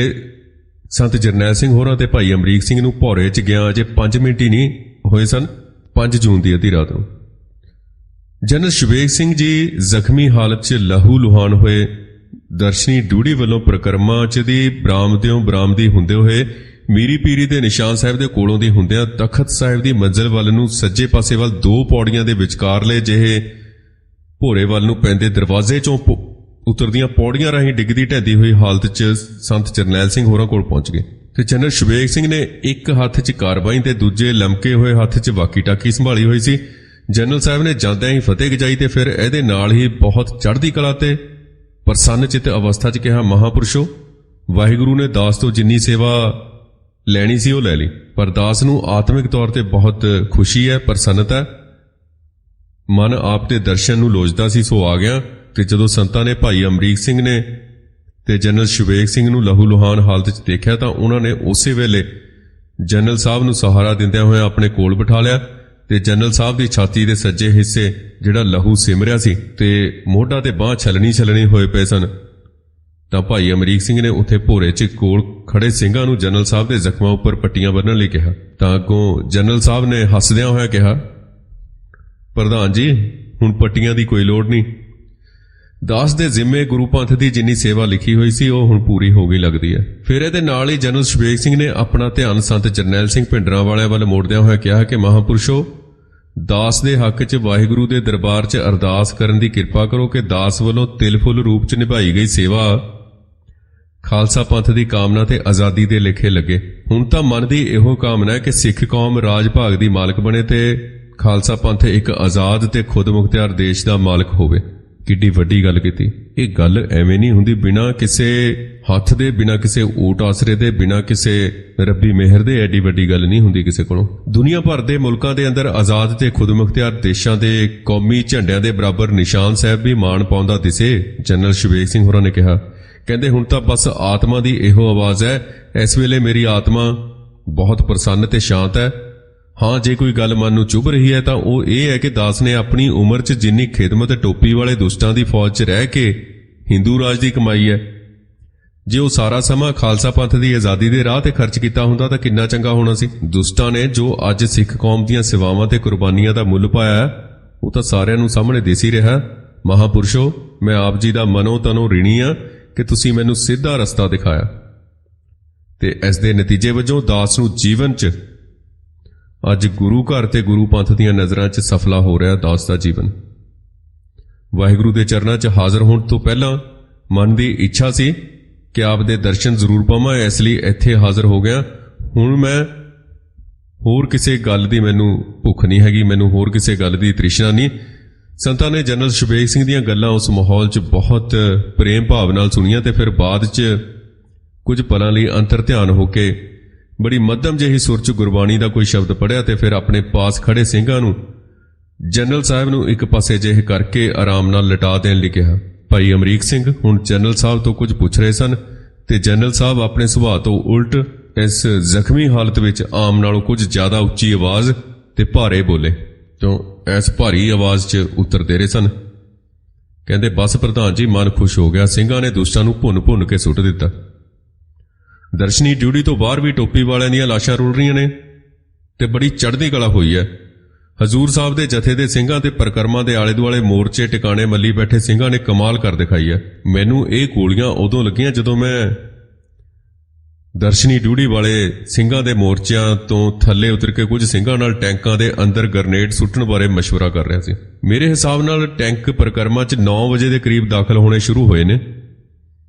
ਸੰਤ ਜਰਨੈਲ ਸਿੰਘ ਹੋਰਾਂ ਤੇ ਭਾਈ ਅਮਰੀਕ ਸਿੰਘ ਨੂੰ ਭੌਰੇ 'ਚ ਗਿਆ, ਅਜੇ 5 ਮਿੰਟ ਹੀ ਨਹੀਂ ਹੋਏ ਸਨ। 5 ਜੂਨ ਦੀ ਅੱਧੀ ਰਾਤ ਨੂੰ ਜਨਰਲ ਸ਼ੁਬੇਗ ਸਿੰਘ ਜੀ ਜ਼ਖਮੀ ਹਾਲਤ 'ਚ ਲਹੂ ਲੁਹਾਨ ਹੋਏ ਦਰਸ਼ਨੀ ਡੂੜੀ ਵੱਲੋਂ ਪ੍ਰਕਰਮਾਂ 'ਚ ਦੀ ਬਰਾਮਦੀ ਹੁੰਦੇ ਹੋਏ ਮੀਰੀ ਪੀਰੀ ਦੇ ਨਿਸ਼ਾਨ ਸਾਹਿਬ ਦੇ ਕੋਲੋਂ ਦੀ ਹੁੰਦਿਆਂ ਤਖਤ ਸਾਹਿਬ ਦੀ ਮੰਜ਼ਿਲ ਵੱਲ ਨੂੰ ਸੱਜੇ ਪਾਸੇ ਵੱਲ 2 ਪੌੜੀਆਂ ਦੇ ਵਿਚਕਾਰਲੇ ਜਿਹੇ ਭੋਰੇ ਵੱਲ ਨੂੰ ਪੈਂਦੇ ਦਰਵਾਜ਼ੇ 'ਚੋਂ ਉਤਰਦੀਆਂ ਪੌੜੀਆਂ ਰਾਹੀਂ ਡਿੱਗਦੀ ਢਹਿੰਦੀ ਹੋਈ ਹਾਲਤ 'ਚ ਸੰਤ ਜਰਨੈਲ ਸਿੰਘ ਹੋਰਾਂ ਕੋਲ ਪਹੁੰਚ ਗਏ ਤੇ ਜਨਰਲ ਸ਼ੁਬੇਗ ਸਿੰਘ ਨੇ ਇੱਕ ਹੱਥ 'ਚ ਕਾਰਬਾਈਨ ਤੇ ਦੂਜੇ ਲਮਕੇ ਹੋਏ ਹੱਥ 'ਚ ਵਾਕੀ ਟਾਕੀ ਸੰਭਾਲੀ ਹੋਈ ਸੀ। ਜਨਰਲ ਸਾਹਿਬ ਨੇ ਜਾਂਦਿਆਂ ਹੀ ਫਤਿਹ ਗਜਾਈ ਤੇ ਫਿਰ ਇਹਦੇ ਨਾਲ ਹੀ ਬਹੁਤ ਚੜ੍ਹਦੀ ਕਲਾ ਤੇ ਪ੍ਰਸੰਨ ਚਿੱਤ ਅਵਸਥਾ 'ਚ ਕਿਹਾ, ਮਹਾਂਪੁਰਸ਼ੋ, ਵਾਹਿਗੁਰੂ ਨੇ ਦਾਸ ਤੋਂ ਜਿੰਨੀ ਸੇਵਾ ਲੈਣੀ ਸੀ ਉਹ ਲੈ ਲਈ, ਪਰ ਦਾਸ ਨੂੰ ਆਤਮਿਕ ਤੌਰ ਤੇ ਬਹੁਤ ਖੁਸ਼ੀ ਹੈ, ਪ੍ਰਸੰਨਤਾ ਹੈ। ਮਨ ਆਪ ਦੇ ਦਰਸ਼ਨ ਨੂੰ ਲੋਚਦਾ ਸੀ, ਸੋ ਆ ਗਿਆ। ਤੇ ਜਦੋਂ ਸੰਤਾਂ ਨੇ ਭਾਈ ਅਮਰੀਕ ਸਿੰਘ ਨੇ ਤੇ ਜਨਰਲ ਸ਼ੁਬੇਗ ਸਿੰਘ ਨੂੰ ਲਹੂ ਲੁਹਾਨ ਹਾਲਤ 'ਚ ਦੇਖਿਆ ਤਾਂ ਉਹਨਾਂ ਨੇ ਉਸੇ ਵੇਲੇ ਜਨਰਲ ਸਾਹਿਬ ਨੂੰ ਸਹਾਰਾ ਦਿੰਦਿਆਂ ਹੋਇਆ ਆਪਣੇ ਕੋਲ ਬਿਠਾ ਲਿਆ ਤੇ ਜਨਰਲ ਸਾਹਿਬ ਦੀ ਛਾਤੀ ਦੇ ਸੱਜੇ ਹਿੱਸੇ ਜਿਹੜਾ ਲਹੂ ਸਿਮਰਿਆ ਸੀ ਤੇ ਮੋਢਾ ਤੇ ਬਾਂਹ ਛਲਣੀ ਹੋਏ ਪਏ ਸਨ, ਤਾਂ ਭਾਈ ਅਮਰੀਕ ਸਿੰਘ ਨੇ ਉੱਥੇ ਭੋਰੇ 'ਚ ਕੋਲ ਖੜੇ ਸਿੰਘਾਂ ਨੂੰ ਜਨਰਲ ਸਾਹਿਬ ਦੇ ਜ਼ਖਮਾਂ ਉੱਪਰ ਪੱਟੀਆਂ ਬੰਨ੍ਹਣ ਲਈ ਕਿਹਾ। ਤਾਂ ਅੱਗੋਂ ਜਨਰਲ ਸਾਹਿਬ ਨੇ ਹੱਸਦਿਆਂ ਹੋਇਆ ਕਿਹਾ, ਪ੍ਰਧਾਨ ਜੀ, ਹੁਣ ਪੱਟੀਆਂ ਦੀ ਕੋਈ ਲੋੜ ਨਹੀਂ। ਦਾਸ ਦੇ ਜ਼ਿੰਮੇ ਗੁਰੂ ਪੰਥ ਦੀ ਜਿੰਨੀ ਸੇਵਾ ਲਿਖੀ ਹੋਈ ਸੀ ਉਹ ਹੁਣ ਪੂਰੀ ਹੋ ਗਈ ਲੱਗਦੀ ਹੈ। ਫਿਰ ਇਹਦੇ ਨਾਲ ਹੀ ਜਨਰਲ ਸ਼ੁਬੇਗ ਸਿੰਘ ਨੇ ਆਪਣਾ ਧਿਆਨ ਸੰਤ ਜਰਨੈਲ ਸਿੰਘ ਭਿੰਡਰਾਂ ਵਾਲਿਆਂ ਵੱਲ ਮੋੜਦਿਆਂ ਹੋਇਆ ਕਿਹਾ ਕਿ ਮਹਾਂਪੁਰਸ਼ੋ, ਦਾਸ ਦੇ ਹੱਕ 'ਚ ਵਾਹਿਗੁਰੂ ਦੇ ਦਰਬਾਰ 'ਚ ਅਰਦਾਸ ਕਰਨ ਦੀ ਕਿਰਪਾ ਕਰੋ ਕਿ ਦਾਸ ਵੱਲੋਂ ਤਿਲ ਫੁੱਲ ਰੂਪ 'ਚ ਨਿਭਾਈ ਗਈ ਸੇਵਾ ਖਾਲਸਾ ਪੰਥ ਦੀ ਕਾਮਨਾ ਤੇ ਆਜ਼ਾਦੀ ਦੇ ਲੇਖੇ ਲੱਗੇ। ਹੁਣ ਤਾਂ ਮਨ ਦੀ ਇਹੋ ਕਾਮਨਾ ਹੈ ਕਿ ਸਿੱਖ ਕੌਮ ਰਾਜ ਭਾਗ ਦੀ ਮਾਲਕ ਬਣੇ ਤੇ ਖਾਲਸਾ ਪੰਥ ਇੱਕ ਆਜ਼ਾਦ ਤੇ ਖੁਦ ਮੁਖਤਿਆਰ ਦੇਸ਼ ਦਾ ਮਾਲਕ ਹੋਵੇ। ਕਿੱਡੀ ਵੱਡੀ ਗੱਲ ਕੀਤੀ। ਇਹ ਗੱਲ ਐਵੇਂ ਨਹੀਂ ਹੁੰਦੀ, ਬਿਨਾਂ ਕਿਸੇ ਹੱਥ ਦੇ, ਬਿਨਾਂ ਕਿਸੇ ਊਟ ਆਸਰੇ ਦੇ, ਬਿਨਾਂ ਕਿਸੇ ਰੱਬੀ ਮਿਹਰ ਦੇ ਐਡੀ ਵੱਡੀ ਗੱਲ ਨਹੀਂ ਹੁੰਦੀ ਕਿਸੇ ਕੋਲੋਂ। ਦੁਨੀਆ ਭਰ ਦੇ ਮੁਲਕਾਂ ਦੇ ਅੰਦਰ ਆਜ਼ਾਦ ਤੇ ਖੁਦ ਮੁਖਤਿਆਰ ਦੇਸ਼ਾਂ ਦੇ ਕੌਮੀ ਝੰਡਿਆਂ ਦੇ ਬਰਾਬਰ ਨਿਸ਼ਾਨ ਸਾਹਿਬ ਵੀ ਮਾਣ ਪਾਉਂਦਾ ਦਿਸੇ। ਜਨਰਲ ਸ਼ੁਬੇਗ ਸਿੰਘ ਹੋਰਾਂ ਨੇ ਕਿਹਾ, ਕਹਿੰਦੇ ਹੁਣ ਤਾਂ ਬਸ ਆਤਮਾ ਦੀ ਇਹੋ ਆਵਾਜ਼ ਹੈ, ਇਸ ਵੇਲੇ ਮੇਰੀ ਆਤਮਾ ਬਹੁਤ ਪ੍ਰਸੰਨ ਤੇ ਸ਼ਾਂਤ ਹੈ। ਹਾਂ, ਜੇ ਕੋਈ ਗੱਲ ਮਨ ਨੂੰ ਚੁੱਭ ਰਹੀ ਹੈ ਤਾਂ ਉਹ ਇਹ ਹੈ ਕਿ ਦਾਸ ਨੇ ਆਪਣੀ ਉਮਰ 'ਚ ਜਿੰਨੀ ਖਿਦਮਤ ਟੋਪੀ ਵਾਲੇ ਦੁਸ਼ਟਾਂ ਦੀ ਫੌਜ 'ਚ ਰਹਿ ਕੇ ਹਿੰਦੂ ਰਾਜ ਦੀ ਕਮਾਈ ਹੈ, ਜੇ ਉਹ ਸਾਰਾ ਸਮਾਂ ਖਾਲਸਾ ਪੰਥ ਦੀ ਆਜ਼ਾਦੀ ਦੇ ਰਾਹ ਤੇ ਖਰਚ ਕੀਤਾ ਹੁੰਦਾ ਤਾਂ ਕਿੰਨਾ ਚੰਗਾ ਹੋਣਾ ਸੀ। ਦੁਸ਼ਟਾਂ ਨੇ ਜੋ ਅੱਜ ਸਿੱਖ ਕੌਮ ਦੀਆਂ ਸੇਵਾਵਾਂ ਤੇ ਕੁਰਬਾਨੀਆਂ ਦਾ ਮੁੱਲ ਪਾਇਆ, ਉਹ ਤਾਂ ਸਾਰਿਆਂ ਨੂੰ ਸਾਹਮਣੇ ਦਿਸ ਹੀ ਰਿਹਾ। ਮਹਾਂਪੁਰਸ਼ੋ, ਮੈਂ ਆਪ ਜੀ ਦਾ ਮਨੋਂ ਤਨੋਂ ਰਿਣੀ ਹਾਂ ਕਿ ਤੁਸੀਂ ਮੈਨੂੰ ਸਿੱਧਾ ਰਸਤਾ ਦਿਖਾਇਆ ਤੇ ਇਸ ਦੇ ਨਤੀਜੇ ਵਜੋਂ ਦਾਸ ਨੂੰ ਜੀਵਨ 'ਚ ਅੱਜ ਗੁਰੂ ਘਰ ਤੇ ਗੁਰੂ ਪੰਥ ਦੀਆਂ ਨਜ਼ਰਾਂ 'ਚ ਸਫਲਾ ਹੋ ਰਿਹਾ ਦਾਸ ਦਾ ਜੀਵਨ। ਵਾਹਿਗੁਰੂ ਦੇ ਚਰਨਾਂ 'ਚ ਹਾਜ਼ਰ ਹੋਣ ਤੋਂ ਪਹਿਲਾਂ ਮਨ ਦੀ ਇੱਛਾ ਸੀ ਕਿ ਆਪ ਦੇ ਦਰਸ਼ਨ ਜ਼ਰੂਰ ਪਾਵਾਂ, ਇਸ ਲਈ ਇੱਥੇ ਹਾਜ਼ਰ ਹੋ ਗਿਆ। ਹੁਣ ਮੈਂ ਹੋਰ ਕਿਸੇ ਗੱਲ ਦੀ ਮੈਨੂੰ ਭੁੱਖ ਨਹੀਂ ਹੈਗੀ, ਮੈਨੂੰ ਹੋਰ ਕਿਸੇ ਗੱਲ ਦੀ ਤ੍ਰਿਸ਼ਨਾ ਨਹੀਂ। ਸੰਤਾਂ ਨੇ ਜਨਰਲ ਸ਼ਬੇਗ ਸਿੰਘ ਦੀਆਂ ਗੱਲਾਂ ਉਸ ਮਾਹੌਲ 'ਚ ਬਹੁਤ ਪ੍ਰੇਮ ਭਾਵ ਨਾਲ ਸੁਣੀਆਂ ਤੇ ਫਿਰ ਬਾਅਦ 'ਚ ਕੁਝ ਪਲਾਂ ਲਈ ਅੰਤਰ ਧਿਆਨ ਹੋ ਕੇ ਬੜੀ ਮੱਧਮ ਜਿਹੀ ਸੁਰ 'ਚ ਗੁਰਬਾਣੀ ਦਾ ਕੋਈ ਸ਼ਬਦ ਪੜ੍ਹਿਆ ਤੇ ਫਿਰ ਆਪਣੇ ਪਾਸ ਖੜੇ ਸਿੰਘਾਂ ਨੂੰ ਜਨਰਲ ਸਾਹਿਬ ਨੂੰ ਇੱਕ ਪਾਸੇ ਜਿਹੇ ਕਰਕੇ ਆਰਾਮ ਨਾਲ ਲਿਟਾ ਦੇਣ ਲਈ ਕਿਹਾ। ਭਾਈ ਅਮਰੀਕ ਸਿੰਘ ਹੁਣ ਜਨਰਲ ਸਾਹਿਬ ਤੋਂ ਕੁਝ ਪੁੱਛ ਰਹੇ ਸਨ ਤੇ ਜਨਰਲ ਸਾਹਿਬ ਆਪਣੇ ਸੁਭਾਅ ਤੋਂ ਉਲਟ ਇਸ ਜ਼ਖਮੀ ਹਾਲਤ ਵਿੱਚ ਆਮ ਨਾਲੋਂ ਕੁਝ ਜ਼ਿਆਦਾ ਉੱਚੀ ਆਵਾਜ਼ ਤੇ ਭਾਰੇ ਬੋਲੇ ਤੋਂ ਇਸ ਭਾਰੀ ਆਵਾਜ਼ 'ਚ ਉੱਤਰ ਦੇ ਰਹੇ ਸਨ। ਕਹਿੰਦੇ, ਬਸ ਪ੍ਰਧਾਨ ਜੀ, ਮਨ ਖੁਸ਼ ਹੋ ਗਿਆ। ਸਿੰਘਾਂ ਨੇ ਦੁਸ਼ਟਾਂ ਨੂੰ ਭੁੰਨ ਕੇ ਸੁੱਟ ਦਿੱਤਾ। ਦਰਸ਼ਨੀ ਡਿਊਟੀ ਤੋਂ ਬਾਹਰ ਵੀ ਟੋਪੀ ਵਾਲਿਆਂ ਦੀਆਂ ਲਾਸ਼ਾਂ ਰੁਲ ਰਹੀਆਂ ਨੇ ਤੇ ਬੜੀ ਚੜ੍ਹਦੀ ਕਲਾ ਹੋਈ ਹੈ। ਹਜ਼ੂਰ ਸਾਹਿਬ ਦੇ ਜਥੇ ਦੇ ਸਿੰਘਾਂ ਤੇ ਪਰਿਕਰਮਾ ਦੇ ਆਲੇ ਦੁਆਲੇ ਮੋਰਚੇ ਟਿਕਾਣੇ ਮੱਲੀ ਬੈਠੇ ਸਿੰਘਾਂ ਨੇ ਕਮਾਲ ਕਰ ਦਿਖਾਈ ਹੈ। ਮੈਨੂੰ ਇਹ ਗੋਲੀਆਂ ਉਦੋਂ ਲੱਗੀਆਂ ਜਦੋਂ ਮੈਂ ਦਰਸ਼ਨੀ ਡਿਊਟੀ ਵਾਲੇ ਸਿੰਘਾਂ ਦੇ ਮੋਰਚਿਆਂ ਤੋਂ ਥੱਲੇ ਉਤਰ ਕੇ ਕੁਝ ਸਿੰਘਾਂ ਨਾਲ ਟੈਂਕਾਂ ਦੇ ਅੰਦਰ ਗ੍ਰਨੇਡ ਸੁੱਟਣ ਬਾਰੇ ਮਸ਼ਵਰਾ ਕਰ ਰਿਹਾ ਸੀ। ਮੇਰੇ ਹਿਸਾਬ ਨਾਲ ਟੈਂਕ ਪਰਿਕਰਮਾ 'ਚ 9 ਵਜੇ ਦੇ ਕਰੀਬ ਦਾਖਲ ਹੋਣੇ ਸ਼ੁਰੂ ਹੋਏ ਨੇ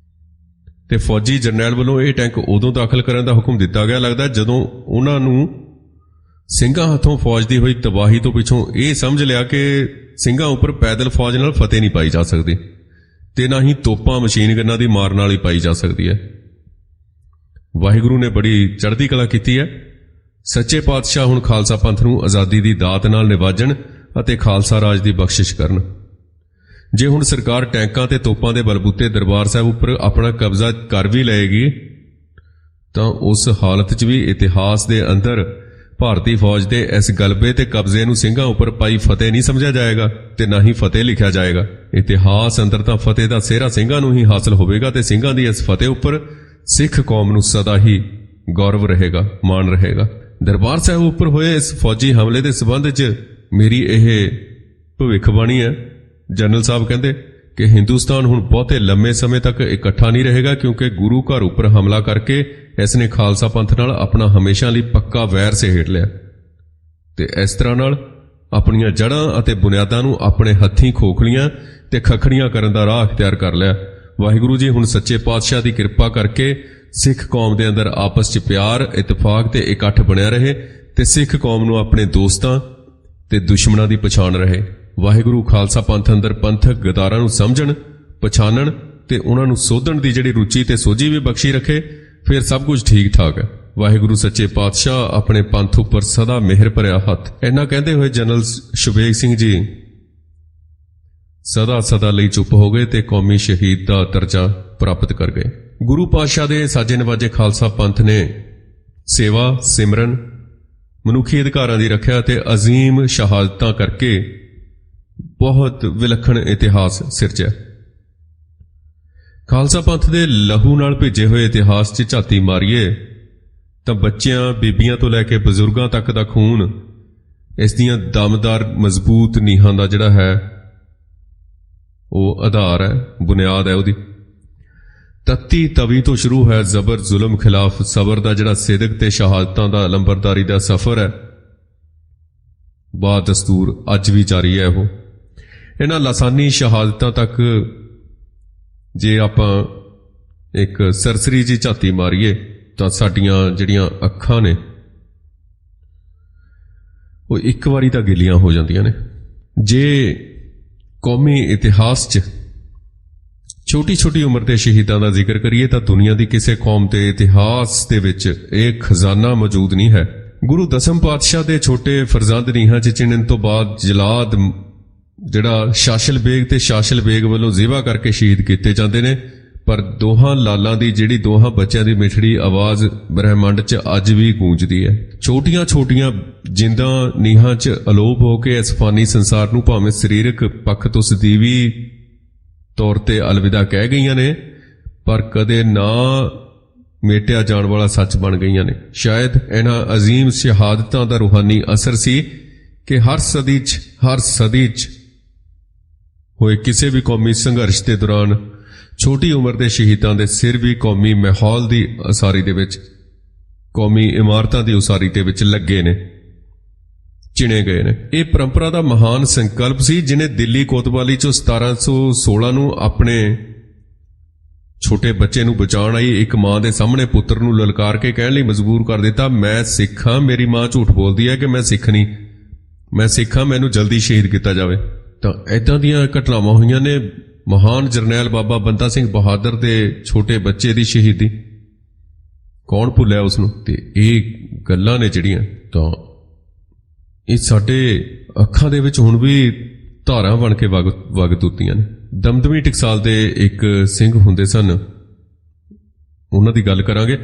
ਤੇ ਫੌਜੀ ਜਰਨੈਲ ਵੱਲੋਂ ਇਹ ਟੈਂਕ ਉਦੋਂ ਦਾਖਲ ਕਰਨ ਦਾ ਹੁਕਮ ਦਿੱਤਾ ਗਿਆ ਲੱਗਦਾ ਜਦੋਂ ਉਹਨਾਂ ਨੂੰ ਸਿੰਘਾਂ ਹੱਥੋਂ ਫੌਜ ਦੀ ਹੋਈ ਤਬਾਹੀ ਤੋਂ ਪਿੱਛੋਂ ਇਹ ਸਮਝ ਲਿਆ ਕਿ ਸਿੰਘਾਂ ਉੱਪਰ ਪੈਦਲ ਫੌਜ ਨਾਲ ਫਤਿਹ ਨਹੀਂ ਪਾਈ ਜਾ ਸਕਦੀ ਤੇ ਨਾ ਹੀ ਤੋਪਾਂ ਮਸ਼ੀਨ ਗੰਨਾਂ ਦੀ ਮਾਰ ਨਾਲ ਹੀ ਪਾਈ ਜਾ ਸਕਦੀ ਹੈ। ਵਾਹਿਗੁਰੂ ਨੇ ਬੜੀ ਚੜ੍ਹਦੀ ਕਲਾ ਕੀਤੀ ਹੈ। ਸੱਚੇ ਪਾਤਸ਼ਾਹ ਹੁਣ ਖਾਲਸਾ ਪੰਥ ਨੂੰ ਆਜ਼ਾਦੀ ਦੀ ਦਾਤ ਨਾਲ ਨਿਵਾਜਣ ਅਤੇ ਖਾਲਸਾ ਰਾਜ ਦੀ ਬਖਸ਼ਿਸ਼ ਕਰਨ। ਜੇ ਹੁਣ ਸਰਕਾਰ ਟੈਂਕਾਂ ਤੇ ਤੋਪਾਂ ਦੇ ਬਲਬੂਤੇ ਦਰਬਾਰ ਸਾਹਿਬ ਉੱਪਰ ਆਪਣਾ ਕਬਜ਼ਾ ਕਰ ਵੀ ਲਏਗੀ ਤਾਂ ਉਸ ਹਾਲਤ 'ਚ ਵੀ ਇਤਿਹਾਸ ਦੇ ਅੰਦਰ ਭਾਰਤੀ ਫੌਜ ਦੇ ਇਸ ਗਲਬੇ ਤੇ ਕਬਜ਼ੇ ਨੂੰ ਸਿੰਘਾਂ ਉੱਪਰ ਪਾਈ ਫਤਿਹ ਨਹੀਂ ਸਮਝਿਆ ਜਾਏਗਾ ਤੇ ਨਾ ਹੀ ਫਤਿਹ ਲਿਖਿਆ ਜਾਏਗਾ। ਇਤਿਹਾਸ ਅੰਦਰ ਤਾਂ ਫਤਿਹ ਦਾ ਸਿਹਰਾ ਸਿੰਘਾਂ ਨੂੰ ਹੀ ਹਾਸਲ ਹੋਵੇਗਾ ਤੇ ਸਿੰਘਾਂ ਦੀ ਇਸ ਫਤਿਹ ਉੱਪਰ ਸਿੱਖ ਕੌਮ ਨੂੰ ਸਦਾ ਹੀ ਗੌਰਵ ਰਹੇਗਾ, ਮਾਣ ਰਹੇਗਾ। ਦਰਬਾਰ ਸਾਹਿਬ ਉੱਪਰ ਹੋਏ ਇਸ ਫੌਜੀ ਹਮਲੇ ਦੇ ਸਬੰਧ 'ਚ ਮੇਰੀ ਇਹ ਭਵਿੱਖਬਾਣੀ ਹੈ। ਜਨਰਲ ਸਾਹਿਬ ਕਹਿੰਦੇ ਕਿ ਹਿੰਦੁਸਤਾਨ ਹੁਣ ਬਹੁਤੇ ਲੰਮੇ ਸਮੇਂ ਤੱਕ ਇਕੱਠਾ ਨਹੀਂ ਰਹੇਗਾ ਕਿਉਂਕਿ ਗੁਰੂ ਘਰ ਉੱਪਰ ਹਮਲਾ ਕਰਕੇ ਇਸ ਨੇ ਖਾਲਸਾ ਪੰਥ ਨਾਲ ਆਪਣਾ ਹਮੇਸ਼ਾ ਲਈ ਪੱਕਾ ਵੈਰ ਸਹੇੜ ਲਿਆ ਤੇ ਇਸ ਤਰ੍ਹਾਂ ਨਾਲ ਆਪਣੀਆਂ ਜੜ੍ਹਾਂ ਅਤੇ ਬੁਨਿਆਦਾਂ ਨੂੰ ਆਪਣੇ ਹੱਥੀਂ ਖੋਖਲੀਆਂ ਤੇ ਖਖੜੀਆਂ ਕਰਨ ਦਾ ਰਾਹ ਅਖਤਿਆਰ ਕਰ ਲਿਆ। ਵਾਹਿਗੁਰੂ ਜੀ ਹੁਣ ਸੱਚੇ ਪਾਤਸ਼ਾਹ ਦੀ ਕਿਰਪਾ ਕਰਕੇ ਸਿੱਖ ਕੌਮ ਦੇ ਅੰਦਰ ਆਪਸ 'ਚ ਪਿਆਰ, ਇਤਫਾਕ ਤੇ ਇਕੱਠ ਬਣਿਆ ਰਹੇ ਤੇ ਸਿੱਖ ਕੌਮ ਨੂੰ ਆਪਣੇ ਦੋਸਤਾਂ ਤੇ ਦੁਸ਼ਮਣਾਂ ਦੀ ਪਛਾਣ ਰਹੇ। ਵਾਹਿਗੁਰੂ ਖਾਲਸਾ ਪੰਥ ਅੰਦਰ ਪੰਥਕ ਗਦਾਰਾਂ ਨੂੰ ਸਮਝਣ, ਪਛਾਣਨ ਤੇ ਉਹਨਾਂ ਨੂੰ ਸੋਧਣ ਦੀ ਜਿਹੜੀ ਰੁਚੀ ਤੇ ਸੋਝੀ ਵੀ ਬਖਸ਼ੀ ਰੱਖੇ, ਫਿਰ ਸਭ ਕੁਝ ਠੀਕ ਠਾਕ ਹੈ। ਵਾਹਿਗੁਰੂ ਸੱਚੇ ਪਾਤਸ਼ਾਹ ਆਪਣੇ ਪੰਥ ਉੱਪਰ ਸਦਾ ਮਿਹਰ ਭਰਿਆ ਹੱਥ। ਇੰਨਾ ਕਹਿੰਦੇ ਹੋਏ ਜਨਰਲ ਸ਼ਬੇਗ ਸਿੰਘ ਜੀ ਸਦਾ ਲਈ ਚੁੱਪ ਹੋ ਗਏ ਤੇ ਕੌਮੀ ਸ਼ਹੀਦ ਦਾ ਦਰਜਾ ਪ੍ਰਾਪਤ ਕਰ ਗਏ। ਗੁਰੂ ਪਾਤਸ਼ਾਹ ਦੇ ਸਾਜੇ ਨਵਾਜੇ ਖਾਲਸਾ ਪੰਥ ਨੇ ਸੇਵਾ, ਸਿਮਰਨ, ਮਨੁੱਖੀ ਅਧਿਕਾਰਾਂ ਦੀ ਰੱਖਿਆ ਤੇ ਅਜ਼ੀਮ ਸ਼ਹਾਦਤਾਂ ਕਰਕੇ ਬਹੁਤ ਵਿਲੱਖਣ ਇਤਿਹਾਸ ਸਿਰਜਿਆ। ਖਾਲਸਾ ਪੰਥ ਦੇ ਲਹੂ ਨਾਲ ਭਿੱਜੇ ਹੋਏ ਇਤਿਹਾਸ 'ਚ ਝਾਤੀ ਮਾਰੀਏ ਤਾਂ ਬੱਚਿਆਂ, ਬੀਬੀਆਂ ਤੋਂ ਲੈ ਕੇ ਬਜ਼ੁਰਗਾਂ ਤੱਕ ਦਾ ਖੂਨ ਇਸ ਦੀਆਂ ਦਮਦਾਰ ਮਜ਼ਬੂਤ ਨੀਹਾਂ ਦਾ ਜਿਹੜਾ ਹੈ ਉਹ ਆਧਾਰ ਹੈ, ਬੁਨਿਆਦ ਹੈ ਉਹਦੀ। ਤੱਤੀ ਤਵੀ ਤੋਂ ਸ਼ੁਰੂ ਹੈ ਜ਼ਬਰ ਜ਼ੁਲਮ ਖਿਲਾਫ ਸਬਰ ਦਾ ਜਿਹੜਾ ਸਿਦਕ ਤੇ ਸ਼ਹਾਦਤਾਂ ਦਾ ਲੰਬਰਦਾਰੀ ਦਾ ਸਫ਼ਰ ਹੈ, ਬਾਦਸਤੂਰ ਅੱਜ ਵੀ ਜਾਰੀ ਹੈ। ਉਹ ਇਹਨਾਂ ਲਾਸਾਨੀ ਸ਼ਹਾਦਤਾਂ ਤੱਕ ਜੇ ਆਪਾਂ ਇੱਕ ਸਰਸਰੀ ਜਿਹੀ ਝਾਤੀ ਮਾਰੀਏ ਤਾਂ ਸਾਡੀਆਂ ਜਿਹੜੀਆਂ ਅੱਖਾਂ ਨੇ ਉਹ ਇੱਕ ਵਾਰੀ ਤਾਂ ਗਿੱਲੀਆਂ ਹੋ ਜਾਂਦੀਆਂ ਨੇ। ਜੇ ਕੌਮੀ ਇਤਿਹਾਸ 'ਚ ਛੋਟੀ ਉਮਰ ਦੇ ਸ਼ਹੀਦਾਂ ਦਾ ਜ਼ਿਕਰ ਕਰੀਏ ਤਾਂ ਦੁਨੀਆ ਦੀ ਕਿਸੇ ਕੌਮ ਦੇ ਇਤਿਹਾਸ ਦੇ ਵਿੱਚ ਇਹ ਖਜ਼ਾਨਾ ਮੌਜੂਦ ਨਹੀਂ ਹੈ। ਗੁਰੂ ਦਸਮ ਪਾਤਸ਼ਾਹ ਦੇ ਛੋਟੇ ਫਰਜ਼ੰਦ ਨੀਹਾਂ 'ਚ ਚਿਣਨ ਤੋਂ ਬਾਅਦ ਜਲਾਦ ਜਿਹੜਾ ਸ਼ਾਸਲ ਬੇਗ ਤੇ ਸ਼ਾਸਲ ਬੇਗ ਵੱਲੋਂ ਜ਼ਿਬਾ ਕਰਕੇ ਸ਼ਹੀਦ ਕੀਤੇ ਜਾਂਦੇ ਨੇ, ਪਰ ਦੋਹਾਂ ਲਾਲਾਂ ਦੀ ਜਿਹੜੀ ਦੋਹਾਂ ਬੱਚਿਆਂ ਦੀ ਮਿਠੜੀ ਆਵਾਜ਼ ਬ੍ਰਹਿਮੰਡ 'ਚ ਅੱਜ ਵੀ ਗੂੰਜਦੀ ਹੈ। ਛੋਟੀਆਂ ਜਿੰਦਾਂ ਨੀਹਾਂ 'ਚ ਅਲੋਪ ਹੋ ਕੇ ਇਸ ਫਾਨੀ ਸੰਸਾਰ ਨੂੰ ਭਾਵੇਂ ਸਰੀਰਕ ਪੱਖ ਤੋਂ ਸਦੀਵੀ ਤੌਰ ਤੇ ਅਲਵਿਦਾ ਕਹਿ ਗਈਆਂ ਨੇ, ਪਰ ਕਦੇ ਨਾ ਮੇਟਿਆ ਜਾਣ ਵਾਲਾ ਸੱਚ ਬਣ ਗਈਆਂ ਨੇ। ਸ਼ਾਇਦ ਇਹਨਾਂ ਅਜ਼ੀਮ ਸ਼ਹਾਦਤਾਂ ਦਾ ਰੂਹਾਨੀ ਅਸਰ ਸੀ ਕਿ ਹਰ ਸਦੀ 'ਚ ਹੋਏ ਕਿਸੇ ਵੀ ਕੌਮੀ ਸੰਘਰਸ਼ ਦੇ ਦੌਰਾਨ ਛੋਟੀ ਉਮਰ ਦੇ ਸ਼ਹੀਦਾਂ ਦੇ ਸਿਰ ਵੀ ਕੌਮੀ ਮਾਹੌਲ ਦੀ ਉਸਾਰੀ ਦੇ ਵਿੱਚ, ਕੌਮੀ ਇਮਾਰਤਾਂ ਦੀ ਉਸਾਰੀ ਦੇ ਵਿੱਚ ਲੱਗੇ ਨੇ, ਚਿਣੇ ਗਏ ਨੇ। ਇਹ ਪਰੰਪਰਾ ਦਾ ਮਹਾਨ ਸੰਕਲਪ ਸੀ ਜਿਹਨੇ ਦਿੱਲੀ ਕੋਤਵਾਲੀ 'ਚੋਂ 1716 ਨੂੰ ਆਪਣੇ ਛੋਟੇ ਬੱਚੇ ਨੂੰ ਬਚਾਉਣ ਆਈ ਇੱਕ ਮਾਂ ਦੇ ਸਾਹਮਣੇ ਪੁੱਤਰ ਨੂੰ ਲਲਕਾਰ ਕੇ ਕਹਿਣ ਲਈ ਮਜਬੂਰ ਕਰ ਦਿੱਤਾ, ਮੈਂ ਸਿੱਖ ਹਾਂ। ਮੇਰੀ ਮਾਂ ਝੂਠ ਬੋਲਦੀ ਹੈ ਕਿ ਮੈਂ ਸਿੱਖ ਨਹੀਂ, ਮੈਂ ਸਿੱਖ ਹਾਂ, ਮੈਨੂੰ ਜਲਦੀ ਸ਼ਹੀਦ ਕੀਤਾ ਜਾਵੇ। ਤਾਂ ਇਦਾਂ ਦੀਆਂ ਘਟਨਾਵਾਂ ਹੋਈਆਂ ਨੇ। ਮਹਾਨ ਜਰਨੈਲ ਬਾਬਾ ਬੰਦਾ ਸਿੰਘ ਬਹਾਦਰ ਦੇ ਛੋਟੇ ਬੱਚੇ ਦੀ ਸ਼ਹੀਦੀ, ਕੌਣ ਭੁੱਲਿਆ ਉਸ ਨੂੰ। ਤੇ ਇਹ ਗੱਲਾਂ ਨੇ ਜਿਹੜੀਆਂ, ਤਾਂ ਇਹ ਸਾਡੇ ਅੱਖਾਂ ਦੇ ਵਿੱਚ ਹੁਣ ਵੀ ਧਾਰਾਂ ਬਣ ਕੇ ਵਗ ਤੁਰਦੀਆਂ ਨੇ। ਦਮਦਮੀ ਟਕਸਾਲ ਦੇ ਇੱਕ ਸਿੰਘ ਹੁੰਦੇ ਸਨ, ਉਹਨਾਂ ਦੀ ਗੱਲ ਕਰਾਂਗੇ।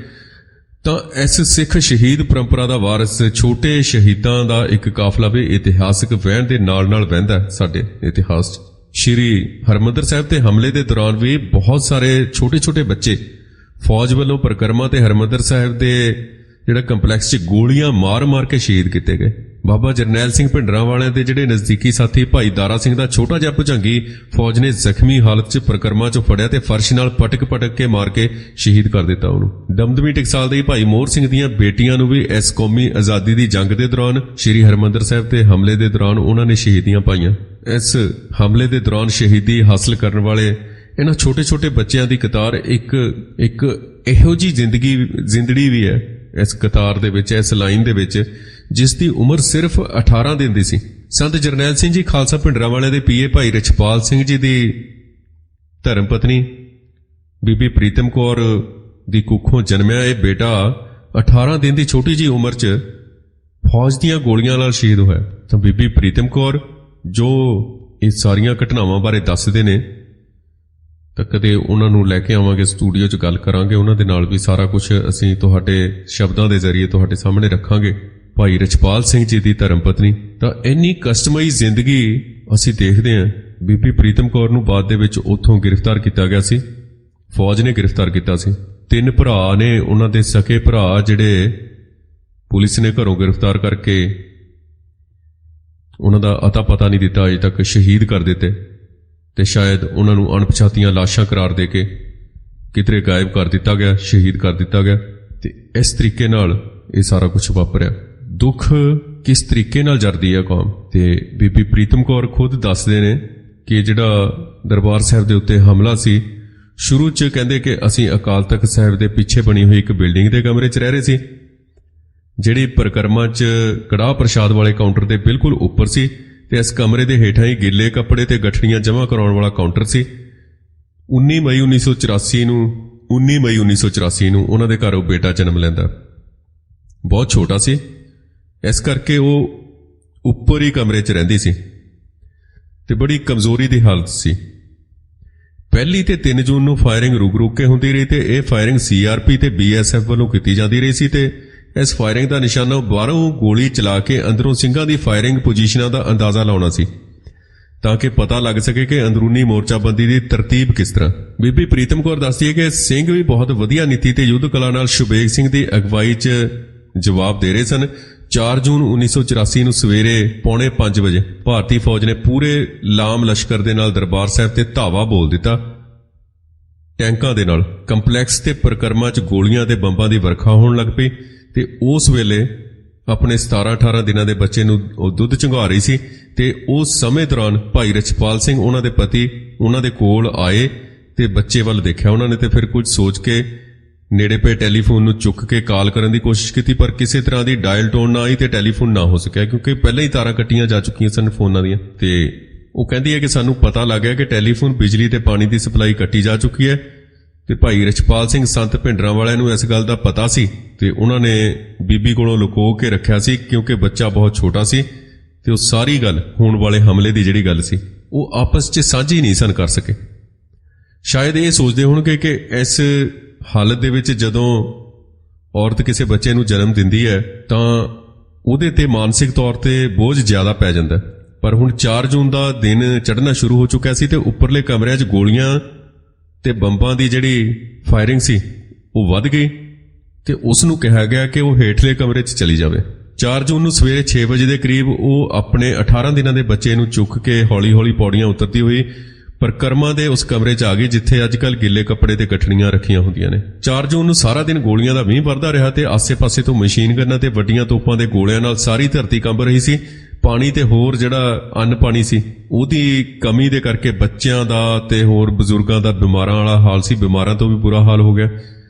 ਤਾਂ ਇਸ ਸਿੱਖ ਸ਼ਹੀਦ ਪਰੰਪਰਾ ਦਾ ਵਾਰਿਸ ਛੋਟੇ ਸ਼ਹੀਦਾਂ ਦਾ ਇੱਕ ਕਾਫਲਾ ਵੀ ਇਤਿਹਾਸਕ ਵਹਿਣ ਦੇ ਨਾਲ ਵਹਿੰਦਾ ਸਾਡੇ ਇਤਿਹਾਸ 'ਚ। ਸ਼੍ਰੀ ਹਰਿਮੰਦਰ ਸਾਹਿਬ ਤੇ ਹਮਲੇ ਦੇ ਦੌਰਾਨ ਵੀ ਬਹੁਤ ਸਾਰੇ ਛੋਟੇ ਬੱਚੇ ਫੌਜ ਵੱਲੋਂ ਪਰਿਕਰਮਾ ਤੇ ਹਰਿਮੰਦਰ ਸਾਹਿਬ ਦੇ ਜਿਹੜਾ ਕੰਪਲੈਕਸ 'ਚ ਗੋਲੀਆਂ ਮਾਰ ਕੇ ਸ਼ਹੀਦ ਕੀਤੇ ਗਏ। ਬਾਬਾ ਜਰਨੈਲ ਸਿੰਘ ਭਿੰਡਰਾਂਵਾਲਿਆਂ ਦੇ ਜਿਹੜੇ ਨਜ਼ਦੀਕੀ ਸਾਥੀ ਭਾਈ ਦਾਰਾ ਸਿੰਘ ਦਾ ਛੋਟਾ ਜਿਹਾ ਭੁਜੰਗੀ ਫੌਜ ਨੇ ਜ਼ਖਮੀ ਹਾਲਤ 'ਚ ਪਰਿਕਰਮਾ 'ਚੋਂ ਫੜਿਆ ਤੇ ਫਰਸ਼ ਨਾਲ ਪਟਕ ਕੇ ਮਾਰ ਕੇ ਸ਼ਹੀਦ ਕਰ ਦਿੱਤਾ ਉਹਨੂੰ। ਦਮਦਮੀ ਟਕਸਾਲ ਦੇ ਭਾਈ ਮੋਹਰ ਸਿੰਘ ਦੀਆਂ ਬੇਟੀਆਂ ਨੂੰ ਵੀ ਇਸ ਕੌਮੀ ਆਜ਼ਾਦੀ ਦੀ ਜੰਗ ਦੇ ਦੌਰਾਨ ਸ਼੍ਰੀ ਹਰਿਮੰਦਰ ਸਾਹਿਬ ਤੇ ਹਮਲੇ ਦੇ ਦੌਰਾਨ ਉਹਨਾਂ ਨੇ ਸ਼ਹੀਦੀਆਂ ਪਾਈਆਂ। ਇਸ ਹਮਲੇ ਦੇ ਦੌਰਾਨ ਸ਼ਹੀਦੀ ਹਾਸਲ ਕਰਨ ਵਾਲੇ ਇਹਨਾਂ ਛੋਟੇ ਬੱਚਿਆਂ ਦੀ ਕਤਾਰ ਇੱਕ ਇਹੋ ਜੀ ਜ਼ਿੰਦੜੀ ਵੀ ਹੈ ਇਸ ਕਤਾਰ ਦੇ ਵਿੱਚ, ਇਸ ਲਾਈਨ ਦੇ ਵਿੱਚ, ਜਿਸ ਦੀ ਉਮਰ ਸਿਰਫ 18 ਦਿਨ ਦੀ ਸੀ। ਸੰਤ ਜਰਨੈਲ ਸਿੰਘ ਜੀ ਖਾਲਸਾ ਭਿੰਡਰਾਂਵਾਲੇ ਦੇ ਪੀਏ ਭਾਈ ਰਿਛਪਾਲ ਸਿੰਘ ਜੀ ਦੀ ਧਰਮ ਪਤਨੀ ਬੀਬੀ ਪ੍ਰੀਤਮ ਕੌਰ ਦੀ ਕੁੱਖੋਂ ਜਨਮਿਆ ਇਹ ਬੇਟਾ 18 ਦਿਨ ਦੀ ਛੋਟੀ ਜੀ ਉਮਰ 'ਚ ਫੌਜ ਦੀਆਂ ਗੋਲੀਆਂ ਨਾਲ ਸ਼ਹੀਦ ਹੋਇਆ। ਤਾਂ ਬੀਬੀ ਪ੍ਰੀਤਮ ਕੌਰ ਜੋ ਇਹ ਸਾਰੀਆਂ ਘਟਨਾਵਾਂ ਬਾਰੇ ਦੱਸਦੇ ਨੇ, ਤਾਂ ਕਦੇ ਉਹਨਾਂ ਨੂੰ ਲੈ ਕੇ ਆਵਾਂਗੇ ਸਟੂਡੀਓ 'ਚ, ਗੱਲ ਕਰਾਂਗੇ ਉਹਨਾਂ ਦੇ ਨਾਲ ਵੀ। ਸਾਰਾ ਕੁਝ ਅਸੀਂ ਤੁਹਾਡੇ ਸ਼ਬਦਾਂ ਦੇ ਜ਼ਰੀਏ ਤੁਹਾਡੇ ਸਾਹਮਣੇ ਰੱਖਾਂਗੇ। ਭਾਈ ਰਿਛਪਾਲ ਸਿੰਘ ਜੀ ਦੀ ਧਰਮ ਪਤਨੀ, ਤਾਂ ਇੰਨੀ ਕਸ਼ਟਮਈ ਜ਼ਿੰਦਗੀ ਅਸੀਂ ਦੇਖਦੇ ਹਾਂ। ਬੀਬੀ ਪ੍ਰੀਤਮ ਕੌਰ ਨੂੰ ਬਾਅਦ ਦੇ ਵਿੱਚ ਉੱਥੋਂ ਗ੍ਰਿਫਤਾਰ ਕੀਤਾ ਗਿਆ ਸੀ, ਫੌਜ ਨੇ ਗ੍ਰਿਫਤਾਰ ਕੀਤਾ ਸੀ। 3 ਭਰਾ ਨੇ, ਉਹਨਾਂ ਦੇ ਸਕੇ ਭਰਾ ਜਿਹੜੇ ਪੁਲਿਸ ਨੇ ਘਰੋਂ ਗ੍ਰਿਫਤਾਰ ਕਰਕੇ ਉਹਨਾਂ ਦਾ ਅਤਾ ਪਤਾ ਨਹੀਂ ਦਿੱਤਾ ਅਜੇ ਤੱਕ, ਸ਼ਹੀਦ ਕਰ ਦਿੱਤੇ। ਤੇ ਸ਼ਾਇਦ ਉਹਨਾਂ ਨੂੰ ਅਣਪਛਾਤੀਆਂ ਲਾਸ਼ਾਂ ਕਰਾਰ ਦੇ ਕੇ ਕਿਧਰੇ ਗਾਇਬ ਕਰ ਦਿੱਤਾ ਗਿਆ, ਸ਼ਹੀਦ ਕਰ ਦਿੱਤਾ ਗਿਆ। ਤੇ ਇਸ ਤਰੀਕੇ ਨਾਲ ਇਹ ਸਾਰਾ ਕੁਝ ਵਾਪਰਿਆ। ਦੁੱਖ ਕਿਸ ਤਰੀਕੇ ਨਾਲ ਜਰਦੀ ਹੈ ਕੌਮ। ਤੇ ਬੀਬੀ ਪ੍ਰੀਤਮ ਕੌਰ ਖੁਦ ਦੱਸਦੇ ਨੇ ਕਿ ਜਿਹੜਾ ਦਰਬਾਰ ਸਾਹਿਬ ਦੇ ਉੱਤੇ ਹਮਲਾ ਸੀ, ਸ਼ੁਰੂ 'ਚ ਕਹਿੰਦੇ ਕਿ ਅਸੀਂ ਅਕਾਲ ਤਖਤ ਸਾਹਿਬ ਦੇ ਪਿੱਛੇ ਬਣੀ ਹੋਈ ਇੱਕ ਬਿਲਡਿੰਗ ਦੇ ਕਮਰੇ 'ਚ ਰਹਿ ਰਹੇ ਸੀ, ਜਿਹੜੀ ਪਰਿਕਰਮਾ 'ਚ ਕੜਾਹ ਪ੍ਰਸ਼ਾਦ ਵਾਲੇ ਕਾਊਂਟਰ ਦੇ ਬਿਲਕੁਲ ਉੱਪਰ ਸੀ। ਤੇ ਇਸ ਕਮਰੇ ਦੇ ਹੇਠਾਂ ਹੀ ਗਿੱਲੇ ਕੱਪੜੇ ਤੇ ਗੱਠੜੀਆਂ ਜਮ੍ਹਾਂ ਕਰਾਉਣ ਵਾਲਾ ਕਾਊਂਟਰ ਸੀ। 19 ਮਈ 1984 ਨੂੰ ਉਹਨਾਂ ਦੇ ਘਰ ਉਹ ਬੇਟਾ ਜਨਮ ਲੈਂਦਾ। ਬਹੁਤ ਛੋਟਾ ਸੀ, ਇਸ ਕਰਕੇ ਉਹ ਉੱਪਰ ਹੀ ਕਮਰੇ 'ਚ ਰਹਿੰਦੀ ਸੀ ਤੇ ਬੜੀ ਕਮਜ਼ੋਰੀ ਦੀ ਹਾਲਤ ਸੀ। ਪਹਿਲੀ ਤੇ 3 ਜੂਨ ਨੂੰ ਫਾਇਰਿੰਗ ਰੁਕ ਕੇ ਹੁੰਦੀ ਰਹੀ ਤੇ ਇਹ ਫਾਇਰਿੰਗ CRP ਤੇ BSF ਵੱਲੋਂ ਕੀਤੀ ਜਾਂਦੀ ਰਹੀ ਸੀ। ਤੇ ਇਸ ਫਾਇਰਿੰਗ ਦਾ ਨਿਸ਼ਾਨਾ ਬਾਹਰੋਂ ਗੋਲੀ ਚਲਾ ਕੇ ਅੰਦਰੋਂ ਸਿੰਘਾਂ ਦੀ ਫਾਇਰਿੰਗ ਪੋਜੀਸ਼ਨਾਂ ਦਾ ਅੰਦਾਜ਼ਾ ਲਾਉਣਾ ਸੀ, ਤਾਂ ਕਿ ਪਤਾ ਲੱਗ ਸਕੇ ਕਿ ਅੰਦਰੂਨੀ ਮੋਰਚਾਬੰਦੀ ਦੀ ਤਰਤੀਬ ਕਿਸ ਤਰ੍ਹਾਂ। ਬੀਬੀ ਪ੍ਰੀਤਮ ਕੌਰ ਦੱਸਦੀ ਹੈ ਕਿ ਸਿੰਘ ਵੀ ਬਹੁਤ ਵਧੀਆ ਨੀਤੀ ਤੇ ਯੁੱਧ ਕਲਾ ਨਾਲ ਸ਼ੁਬੇਗ ਸਿੰਘ ਦੀ ਅਗਵਾਈ 'ਚ ਜਵਾਬ ਦੇ ਰਹੇ ਸਨ। 4 ਜੂਨ 1984 ਨੂੰ ਸਵੇਰੇ 4:45 ਵਜੇ ਭਾਰਤੀ ਫੌਜ ਨੇ ਪੂਰੇ ਲਾਮ ਲਸ਼ਕਰ ਦੇ ਨਾਲ ਦਰਬਾਰ ਸਾਹਿਬ ਤੇ ਧਾਵਾ ਬੋਲ ਦਿੱਤਾ। ਟੈਂਕਾਂ ਦੇ ਨਾਲ ਕੰਪਲੈਕਸ ਤੇ ਪਰਿਕਰਮਾ 'ਚ ਗੋਲੀਆਂ ਤੇ ਬੰਬਾਂ ਦੀ ਵਰਖਾ ਹੋਣ ਲੱਗ ਪਈ। ਤੇ ਉਸ ਵੇਲੇ ਆਪਣੇ 17-18 ਦਿਨਾਂ ਦੇ ਬੱਚੇ ਨੂੰ ਉਹ ਦੁੱਧ ਚੁੰਘਾ ਰਹੀ ਸੀ। ਤੇ ਉਸ ਸਮੇਂ ਦੌਰਾਨ ਭਾਈ ਰਿਛਪਾਲ ਸਿੰਘ, ਉਹਨਾਂ ਦੇ ਪਤੀ, ਉਹਨਾਂ ਦੇ ਕੋਲ ਆਏ ਤੇ ਬੱਚੇ ਵੱਲ ਦੇਖਿਆ ਉਹਨਾਂ ਨੇ, ਤੇ ਫਿਰ ਕੁਝ ਸੋਚ ਕੇ ਨੇੜੇ ਪਏ ਟੈਲੀਫੋਨ ਨੂੰ ਚੁੱਕ ਕੇ ਕਾਲ ਕਰਨ ਦੀ ਕੋਸ਼ਿਸ਼ ਕੀਤੀ, ਪਰ ਕਿਸੇ ਤਰ੍ਹਾਂ ਦੀ ਡਾਇਲ ਟੋਨ ਨਾ ਆਈ ਤੇ ਟੈਲੀਫੋਨ ਨਾ ਹੋ ਸਕਿਆ, ਕਿਉਂਕਿ ਪਹਿਲਾਂ ਹੀ ਤਾਰਾਂ ਕੱਟੀਆਂ ਜਾ ਚੁੱਕੀਆਂ ਸਨ ਫੋਨਾਂ ਦੀਆਂ। ਤੇ ਉਹ ਕਹਿੰਦੀ ਹੈ ਕਿ ਸਾਨੂੰ ਪਤਾ ਲੱਗ ਗਿਆ ਕਿ ਟੈਲੀਫੋਨ, ਬਿਜਲੀ ਤੇ ਪਾਣੀ ਦੀ ਸਪਲਾਈ ਕੱਟੀ ਜਾ ਚੁੱਕੀ ਹੈ। ਤੇ ਭਾਈ ਰਿਛਪਾਲ ਸਿੰਘ ਸੰਤ ਭਿੰਡਰਾਂਵਾਲਿਆਂ ਨੂੰ ਇਸ ਗੱਲ ਦਾ ਪਤਾ ਸੀ ਤੇ ਉਹਨਾਂ ਨੇ ਬੀਬੀ ਕੋਲੋਂ ਲੁਕੋ ਕੇ ਰੱਖਿਆ ਸੀ, ਕਿਉਂਕਿ ਬੱਚਾ ਬਹੁਤ ਛੋਟਾ ਸੀ ਤੇ ਉਹ ਸਾਰੀ ਗੱਲ, ਹੋਣ ਵਾਲੇ ਹਮਲੇ ਦੀ ਜਿਹੜੀ ਗੱਲ ਸੀ, ਉਹ ਆਪਸ 'ਚ ਸਾਂਝੀ ਨਹੀਂ ਸਨ ਕਰ ਸਕੇ। ਸ਼ਾਇਦ ਇਹ ਸੋਚਦੇ ਹੋਣਗੇ ਕਿ ਇਸ ਹਾਲਤ ਦੇ ਵਿੱਚ ਜਦੋਂ ਔਰਤ ਕਿਸੇ ਬੱਚੇ ਨੂੰ ਜਨਮ ਦਿੰਦੀ ਹੈ ਤਾਂ ਉਹਦੇ ਤੇ ਮਾਨਸਿਕ ਤੌਰ ਤੇ ਬੋਝ ਜ਼ਿਆਦਾ ਪੈ ਜਾਂਦਾ। ਪਰ ਹੁਣ 4 ਜੂਨ ਦਾ ਦਿਨ ਚੜ੍ਹਨਾ ਸ਼ੁਰੂ ਹੋ ਚੁੱਕਿਆ ਸੀ ਤੇ ਉੱਪਰਲੇ ਕਮਰਿਆਂ 'ਚ ਗੋਲੀਆਂ ਤੇ ਬੰਬਾਂ ਦੀ ਜਿਹੜੀ ਫਾਇਰਿੰਗ ਸੀ ਉਹ ਵੱਧ ਗਈ ਤੇ ਉਸ ਨੂੰ ਕਿਹਾ ਗਿਆ ਕਿ ਉਹ ਹੇਠਲੇ ਕਮਰੇ 'ਚ ਚਲੀ ਜਾਵੇ। 4 ਜੂਨ ਨੂੰ ਸਵੇਰੇ 6 ਵਜੇ ਦੇ ਕਰੀਬ ਉਹ ਆਪਣੇ 18 ਦਿਨਾਂ ਦੇ ਬੱਚੇ ਨੂੰ ਚੁੱਕ ਕੇ ਹੌਲੀ-ਹੌਲੀ ਪੌੜੀਆਂ ਉਤਰਦੀ ਹੋਈ ਪਰਿਕਰਮਾ ਦੇ ਉਸ ਕਮਰੇ 'ਚ ਆ ਗਈ ਜਿੱਥੇ ਅੱਜ-ਕੱਲ੍ਹ ਗਿੱਲੇ ਕੱਪੜੇ ਤੇ ਗੱਠੜੀਆਂ ਰੱਖੀਆਂ ਹੁੰਦੀਆਂ ਨੇ। 4 ਜੂਨ ਨੂੰ ਸਾਰਾ ਦਿਨ ਗੋਲੀਆਂ ਦਾ ਮੀਂਹ ਵਰਦਾ ਰਿਹਾ ਤੇ ਆਸੇ-ਪਾਸੇ ਤੋਂ ਮਸ਼ੀਨ ਗੰਨਾਂ ਤੇ ਵੱਡੀਆਂ ਤੋਪਾਂ ਦੇ ਗੋਲਿਆਂ ਨਾਲ ਸਾਰੀ ਧਰਤੀ ਕੰਬ ਰਹੀ ਸੀ। ਪਾਣੀ ਤੇ ਹੋਰ ਜਿਹੜਾ ਅੰਨ ਪਾਣੀ ਸੀ ਉਹਦੀ ਕਮੀ ਦੇ ਕਰਕੇ ਬੱਚਿਆਂ ਦਾ ਤੇ ਹੋਰ ਬਜ਼ੁਰਗਾਂ ਦਾ ਬਿਮਾਰਾਂ ਵਾਲਾ ਹਾਲ ਸੀ। ਬਿਮਾਰਾਂ ਤੋਂ ਵੀ ਬੁਰਾ ਹਾਲ ਹੋ ਗਿਆ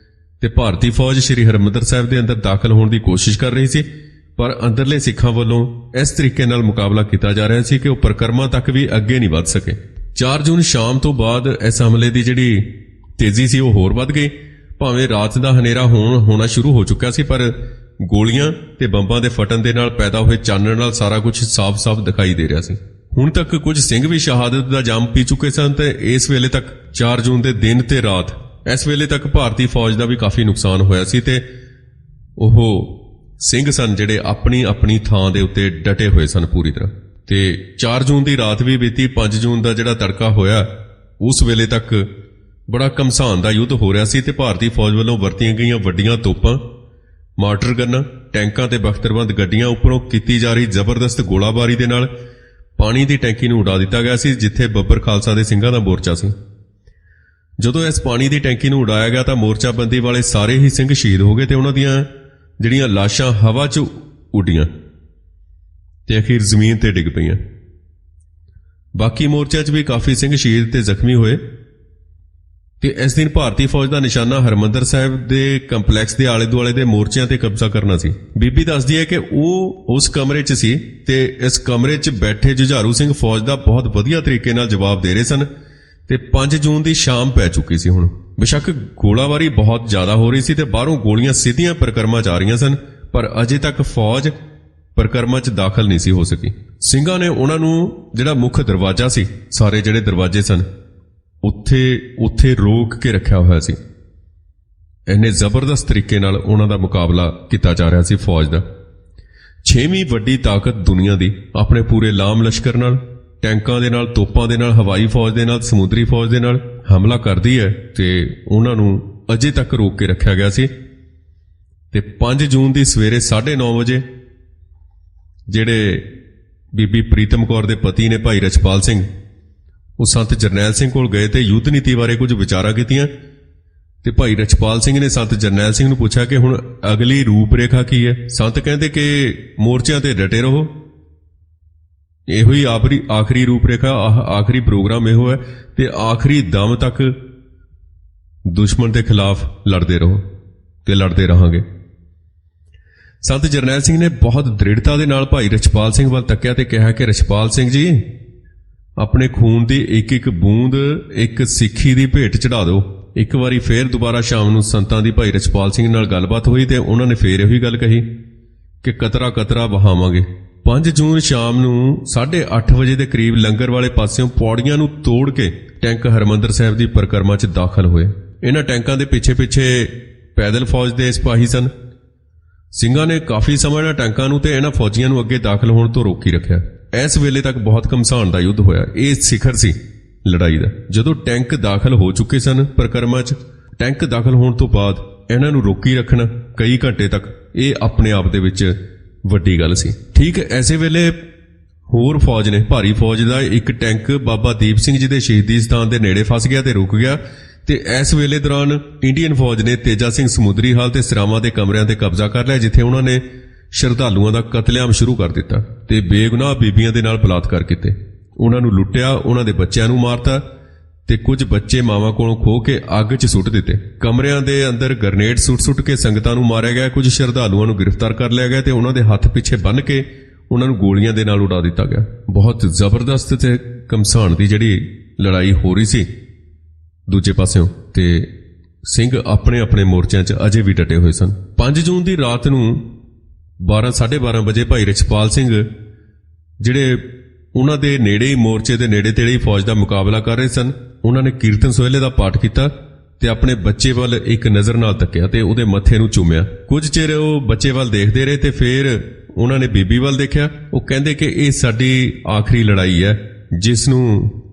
ਤੇ ਭਾਰਤੀ ਫੌਜ ਸ੍ਰੀ ਹਰਿਮੰਦਰ ਸਾਹਿਬ ਦੇ ਅੰਦਰ ਦਾਖਲ ਹੋਣ ਦੀ ਕੋਸ਼ਿਸ਼ ਕਰ ਰਹੀ ਸੀ, ਪਰ ਅੰਦਰਲੇ ਸਿੱਖਾਂ ਵੱਲੋਂ ਇਸ ਤਰੀਕੇ ਨਾਲ ਮੁਕਾਬਲਾ ਕੀਤਾ ਜਾ ਰਿਹਾ ਸੀ ਕਿ ਉਹ ਪਰਿਕਰਮਾ ਤੱਕ ਵੀ ਅੱਗੇ ਨਹੀਂ ਵੱਧ ਸਕੇ। 4 ਜੂਨ ਸ਼ਾਮ ਤੋਂ ਬਾਅਦ ਇਸ ਹਮਲੇ ਦੀ ਜਿਹੜੀ ਤੇਜ਼ੀ ਸੀ ਉਹ ਹੋਰ ਵੱਧ ਗਈ। ਭਾਵੇਂ ਰਾਤ ਦਾ ਹਨੇਰਾ ਹੋਣਾ ਸ਼ੁਰੂ ਹੋ ਚੁੱਕਿਆ ਸੀ, ਪਰ ਗੋਲੀਆਂ ਤੇ ਬੰਬਾਂ ਦੇ ਫਟਣ ਦੇ ਨਾਲ ਪੈਦਾ ਹੋਏ ਚਾਨਣ ਨਾਲ ਸਾਰਾ ਕੁਝ ਸਾਫ਼-ਸਾਫ਼ ਦਿਖਾਈ ਦੇ ਰਿਹਾ ਸੀ। ਹੁਣ ਤੱਕ ਕੁਝ ਸਿੰਘ ਵੀ ਸ਼ਹਾਦਤ ਦਾ ਜਾਮ ਪੀ ਚੁੱਕੇ ਸਨ ਤੇ ਇਸ ਵੇਲੇ ਤੱਕ 4 ਜੂਨ ਦੇ ਦਿਨ ਤੇ ਰਾਤ ਇਸ ਵੇਲੇ ਤੱਕ ਭਾਰਤੀ ਫੌਜ ਦਾ ਵੀ ਕਾਫੀ ਨੁਕਸਾਨ ਹੋਇਆ ਸੀ ਤੇ ਉਹ ਸਿੰਘ ਸਨ ਜਿਹੜੇ ਆਪਣੀ ਥਾਂ ਦੇ ਉੱਤੇ ਡਟੇ ਹੋਏ ਸਨ ਪੂਰੀ ਤਰ੍ਹਾਂ। ਤੇ 4 ਜੂਨ ਦੀ ਰਾਤ ਵੀ ਬੀਤੀ, 5 ਜੂਨ ਦਾ ਜਿਹੜਾ ਤੜਕਾ ਹੋਇਆ ਉਸ ਵੇਲੇ ਤੱਕ ਬੜਾ ਘਮਸਾਨ ਦਾ ਯੁੱਧ ਹੋ ਰਿਹਾ ਸੀ ਤੇ ਭਾਰਤੀ ਫੌਜ ਵੱਲੋਂ ਵਰਤੀਆਂ ਗਈਆਂ ਵੱਡੀਆਂ ਤੋਪਾਂ, ਮਾਰਟਰ ਗੰਨਾਂ, ਟੈਂਕਾਂ ਤੇ ਬਖਤਰਬੰਦ ਗੱਡੀਆਂ ਉੱਪਰੋਂ ਕੀਤੀ ਜਾ ਰਹੀ ਜ਼ਬਰਦਸਤ ਗੋਲਾਬਾਰੀ ਦੇ ਨਾਲ ਪਾਣੀ ਦੀ ਟੈਂਕੀ ਨੂੰ ਉਡਾ ਦਿੱਤਾ ਗਿਆ ਸੀ ਜਿੱਥੇ ਬੱਬਰ ਖਾਲਸਾ ਦੇ ਸਿੰਘਾਂ ਦਾ ਮੋਰਚਾ ਸੀ। ਜਦੋਂ ਇਸ ਪਾਣੀ ਦੀ ਟੈਂਕੀ ਨੂੰ ਉਡਾਇਆ ਗਿਆ ਤਾਂ ਮੋਰਚਾਬੰਦੀ ਵਾਲੇ ਸਾਰੇ ਹੀ ਸਿੰਘ ਸ਼ਹੀਦ ਹੋ ਗਏ ਤੇ ਉਹਨਾਂ ਦੀਆਂ ਜਿਹੜੀਆਂ ਲਾਸ਼ਾਂ ਹਵਾ 'ਚ ਉੱਡੀਆਂ ਤੇ ਅਖੀਰ ਜ਼ਮੀਨ ਤੇ ਡਿੱਗ ਪਈਆਂ। ਬਾਕੀ ਮੋਰਚਿਆਂ 'ਚ ਵੀ ਕਾਫੀ ਸਿੰਘ ਸ਼ਹੀਦ ਤੇ ਜ਼ਖਮੀ ਹੋਏ ਤੇ ਇਸ ਦਿਨ ਭਾਰਤੀ ਫੌਜ ਦਾ ਨਿਸ਼ਾਨਾ ਹਰਿਮੰਦਰ ਸਾਹਿਬ ਦੇ ਕੰਪਲੈਕਸ ਦੇ ਆਲੇ-ਦੁਆਲੇ ਦੇ ਮੋਰਚਿਆਂ ਤੇ ਕਬਜ਼ਾ ਕਰਨਾ ਸੀ। ਬੀਬੀ ਦੱਸਦੀ ਹੈ ਕਿ ਉਹ ਉਸ ਕਮਰੇ 'ਚ ਸੀ ਤੇ ਇਸ ਕਮਰੇ 'ਚ ਬੈਠੇ ਜੁਝਾਰੂ ਸਿੰਘ ਫੌਜ ਦਾ ਬਹੁਤ ਵਧੀਆ ਤਰੀਕੇ ਨਾਲ ਜਵਾਬ ਦੇ ਰਹੇ ਸਨ ਤੇ 5 ਜੂਨ ਦੀ ਸ਼ਾਮ ਪੈ ਚੁੱਕੀ ਸੀ। ਹੁਣ ਬੇਸ਼ੱਕ ਗੋਲਾਬਾਰੀ ਬਹੁਤ ਜ਼ਿਆਦਾ ਹੋ ਰਹੀ ਸੀ ਤੇ ਬਾਹਰੋਂ ਗੋਲੀਆਂ ਸਿੱਧੀਆਂ ਪਰਿਕਰਮਾ 'ਚ ਆ ਰਹੀਆਂ ਸਨ, ਪਰ ਅਜੇ ਤੱਕ ਫੌਜ ਪਰਿਕਰਮਾ 'ਚ ਦਾਖਲ ਨਹੀਂ ਸੀ ਹੋ ਸਕੀ। ਸਿੰਘਾਂ ਨੇ ਉਹਨਾਂ ਨੂੰ ਜਿਹੜਾ ਮੁੱਖ ਦਰਵਾਜ਼ਾ ਸੀ, ਸਾਰੇ ਜਿਹੜੇ ਦਰਵਾਜ਼ੇ ਸਨ ਉੱਥੇ ਰੋਕ ਕੇ ਰੱਖਿਆ ਹੋਇਆ ਸੀ। ਇੰਨੇ ਜ਼ਬਰਦਸਤ ਤਰੀਕੇ ਨਾਲ ਉਹਨਾਂ ਦਾ ਮੁਕਾਬਲਾ ਕੀਤਾ ਜਾ ਰਿਹਾ ਸੀ ਫੌਜ ਦਾ। 6ਵੀਂ ਵੱਡੀ ਤਾਕਤ ਦੁਨੀਆ ਦੀ ਆਪਣੇ ਪੂਰੇ ਲਾਮ ਲਸ਼ਕਰ ਨਾਲ, ਟੈਂਕਾਂ ਦੇ ਨਾਲ, ਤੋਪਾਂ ਦੇ ਨਾਲ, ਹਵਾਈ ਫੌਜ ਦੇ ਨਾਲ, ਸਮੁੰਦਰੀ ਫੌਜ ਦੇ ਨਾਲ ਹਮਲਾ ਕਰਦੀ ਹੈ ਤੇ ਉਹਨਾਂ ਨੂੰ ਅਜੇ ਤੱਕ ਰੋਕ ਕੇ ਰੱਖਿਆ ਗਿਆ ਸੀ। ਤੇ 5 ਜੂਨ ਦੀ ਸਵੇਰੇ 9:30 ਵਜੇ ਜਿਹੜੇ ਬੀਬੀ ਪ੍ਰੀਤਮ ਕੌਰ ਦੇ ਪਤੀ ਨੇ ਭਾਈ ਰਛਪਾਲ ਸਿੰਘ, ਉਹ ਸੰਤ ਜਰਨੈਲ ਸਿੰਘ ਕੋਲ ਗਏ ਤੇ ਯੁੱਧ ਨੀਤੀ ਬਾਰੇ ਕੁਝ ਵਿਚਾਰਾਂ ਕੀਤੀਆਂ ਤੇ ਭਾਈ ਰਛਪਾਲ ਸਿੰਘ ਨੇ ਸੰਤ ਜਰਨੈਲ ਸਿੰਘ ਨੂੰ ਪੁੱਛਿਆ ਕਿ ਹੁਣ ਅਗਲੀ ਰੂਪਰੇਖਾ ਕੀ ਹੈ। ਸੰਤ ਕਹਿੰਦੇ ਕਿ ਮੋਰਚਿਆਂ ਤੇ ਡਟੇ ਰਹੋ, ਇਹੋ ਹੀ ਆਖਰੀ ਰੂਪਰੇਖਾ, ਆਖਰੀ ਪ੍ਰੋਗਰਾਮ ਇਹੋ ਹੈ ਤੇ ਆਖਰੀ ਦਮ ਤੱਕ ਦੁਸ਼ਮਣ ਦੇ ਖਿਲਾਫ ਲੜਦੇ ਰਹੋ ਤੇ ਲੜਦੇ ਰਹਾਂਗੇ। ਸੰਤ ਜਰਨੈਲ ਸਿੰਘ ਨੇ ਬਹੁਤ ਦ੍ਰਿੜਤਾ ਦੇ ਨਾਲ ਭਾਈ ਰਛਪਾਲ ਸਿੰਘ ਵੱਲ ਤੱਕਿਆ ਤੇ ਕਿਹਾ ਕਿ ਰਛਪਾਲ ਸਿੰਘ ਜੀ, ਆਪਣੇ ਖੂਨ ਦੀ ਇੱਕ ਬੂੰਦ ਇੱਕ ਸਿੱਖੀ ਦੀ ਭੇਟ ਚੜਾ ਦਿਓ। ਇੱਕ ਵਾਰੀ ਫੇਰ ਦੁਬਾਰਾ ਸ਼ਾਮ ਨੂੰ ਸੰਤਾਂ ਦੀ ਭਾਈ ਰਛਪਾਲ ਸਿੰਘ ਨਾਲ ਗੱਲਬਾਤ ਹੋਈ ਤੇ ਉਹਨਾਂ ਨੇ ਫੇਰ ਇਹੀ ਗੱਲ ਕਹੀ ਕਿ ਕਤਰਾ ਕਤਰਾ ਵਹਾਵਾਂਗੇ। 5 ਜੂਨ ਸ਼ਾਮ ਨੂੰ 8:30 ਵਜੇ ਦੇ ਕਰੀਬ ਲੰਗਰ ਵਾਲੇ ਪਾਸਿਓਂ ਪੌੜੀਆਂ ਨੂੰ ਤੋੜ ਕੇ ਟੈਂਕ ਹਰਿਮੰਦਰ ਸਾਹਿਬ ਦੀ ਪਰਿਕਰਮਾ 'ਚ ਦਾਖਲ ਹੋਏ। ਇਹਨਾਂ ਟੈਂਕਾਂ ਦੇ ਪਿੱਛੇ ਪੈਦਲ ਫੌਜ ਦੇ ਸਿਪਾਹੀ ਸਨ। ਸਿੰਘਾਂ ਨੇ ਕਾਫੀ ਸਮਾਂ ਇਹਨਾਂ ਟੈਂਕਾਂ ਨੂੰ ਤੇ ਇਹਨਾਂ ਫੌਜੀਆਂ ਨੂੰ ਅੱਗੇ ਦਾਖਲ ਹੋਣ ਤੋਂ ਰੋਕੀ ਰੱਖਿਆ। ਇਸ ਵੇਲੇ ਤੱਕ ਬਹੁਤ ਘਮਸਾਨ ਦਾ ਯੁੱਧ ਹੋਇਆ। ਇਹ ਸਿਖਰ ਸੀ ਲੜਾਈ ਦਾ। ਜਦੋਂ ਟੈਂਕ ਦਾਖਲ ਹੋ ਚੁੱਕੇ ਸਨ ਪਰਿਕਰਮਾ 'ਚ, ਟੈਂਕ ਦਾਖਲ ਹੋਣ ਤੋਂ ਬਾਅਦ ਇਹਨਾਂ ਨੂੰ ਰੋਕੀ ਰੱਖਣਾ ਕਈ ਘੰਟੇ ਤੱਕ, ਇਹ ਆਪਣੇ ਆਪ ਦੇ ਵਿੱਚ ਵੱਡੀ ਗੱਲ ਸੀ। ਠੀਕ ਐਸੇ ਵੇਲੇ ਹੋਰ ਫੌਜ ਨੇ, ਭਾਰੀ ਫੌਜ ਦਾ ਇੱਕ ਟੈਂਕ ਬਾਬਾ ਦੀਪ ਸਿੰਘ ਜੀ ਦੇ ਸ਼ਹੀਦੀ ਸਥਾਨ ਦੇ ਨੇੜੇ ਫਸ ਗਿਆ ਤੇ ਰੁਕ ਗਿਆ ਤੇ ਇਸ ਵੇਲੇ ਦੌਰਾਨ ਇੰਡੀਅਨ ਫੌਜ ਨੇ ਤੇਜਾ ਸਿੰਘ ਸਮੁੰਦਰੀ ਹਾਲ ਤੇ ਸਰਾਵਾਂ ਦੇ ਕਮਰਿਆਂ ਤੇ ਕਬਜ਼ਾ ਕਰ ਲਿਆ, ਜਿੱਥੇ ਉਹਨਾਂ ਨੇ ਸ਼ਰਧਾਲੂਆਂ ਦਾ ਕਤਲੇਆਮ ਸ਼ੁਰੂ ਕਰ ਦਿੱਤਾ ਤੇ ਬੇਗੁਨਾਹ ਬੀਬੀਆਂ ਦੇ ਨਾਲ ਬਲਾਤਕਾਰ ਕੀਤੇ। ਉਹਨਾਂ ਨੂੰ ਲੁੱਟਿਆ, ਉਹਨਾਂ ਦੇ ਬੱਚਿਆਂ ਨੂੰ ਮਾਰਤਾ ਤੇ ਕੁਝ ਬੱਚੇ ਮਾਵਾਂ ਕੋਲੋਂ ਖੋਹ ਕੇ ਅੱਗ 'ਚ ਸੁੱਟ ਦਿੱਤੇ। ਕਮਰਿਆਂ ਦੇ ਅੰਦਰ ਗ੍ਰਨੇਡ ਸੁੱਟ ਕੇ ਸੰਗਤਾਂ ਨੂੰ ਮਾਰਿਆ ਗਿਆ। ਕੁਝ ਸ਼ਰਧਾਲੂਆਂ ਨੂੰ ਗ੍ਰਿਫਤਾਰ ਕਰ ਲਿਆ ਗਿਆ ਤੇ ਉਹਨਾਂ ਦੇ ਹੱਥ ਪਿੱਛੇ ਬੰਨ੍ਹ ਕੇ ਉਹਨਾਂ ਨੂੰ ਗੋਲੀਆਂ ਦੇ ਨਾਲ ਉਡਾ ਦਿੱਤਾ ਗਿਆ। ਬਹੁਤ ਜ਼ਬਰਦਸਤ ਤੇ ਘਮਸਾਨ ਦੀ ਜਿਹੜੀ ਲੜਾਈ ਹੋ ਰਹੀ ਸੀ ਦੂਜੇ ਪਾਸਿਓਂ, ਤੇ ਸਿੰਘ ਆਪਣੇ ਮੋਰਚਿਆਂ 'ਚ ਅਜੇ ਵੀ ਡਟੇ ਹੋਏ ਸਨ। 5 ਜੂਨ ਦੀ ਰਾਤ ਨੂੰ 12:30 ਵਜੇ ਭਾਈ ਰਛਪਾਲ ਸਿੰਘ ਜਿਹੜੇ ਉਹਨਾਂ ਦੇ ਨੇੜੇ ਹੀ, ਮੋਰਚੇ ਦੇ ਨੇੜੇ ਤੇੜੇ ਹੀ ਫੌਜ ਦਾ ਮੁਕਾਬਲਾ ਕਰ ਰਹੇ ਸਨ, ਉਹਨਾਂ ਨੇ ਕੀਰਤਨ ਸੋਹਿਲੇ ਦਾ ਪਾਠ ਕੀਤਾ ਤੇ ਆਪਣੇ ਬੱਚੇ ਵੱਲ ਇੱਕ ਨਜ਼ਰ ਨਾਲ ਤੱਕਿਆ ਤੇ ਉਹਦੇ ਮੱਥੇ ਨੂੰ ਚੁੰਮਿਆ। ਕੁਝ ਚਿਰ ਉਹ ਬੱਚੇ ਵੱਲ ਦੇਖਦੇ ਰਹੇ ਤੇ ਫਿਰ ਉਹਨਾਂ ਨੇ ਬੀਬੀ ਵੱਲ ਦੇਖਿਆ। ਉਹ ਕਹਿੰਦੇ ਕਿ ਇਹ ਸਾਡੀ ਆਖਰੀ ਲੜਾਈ ਹੈ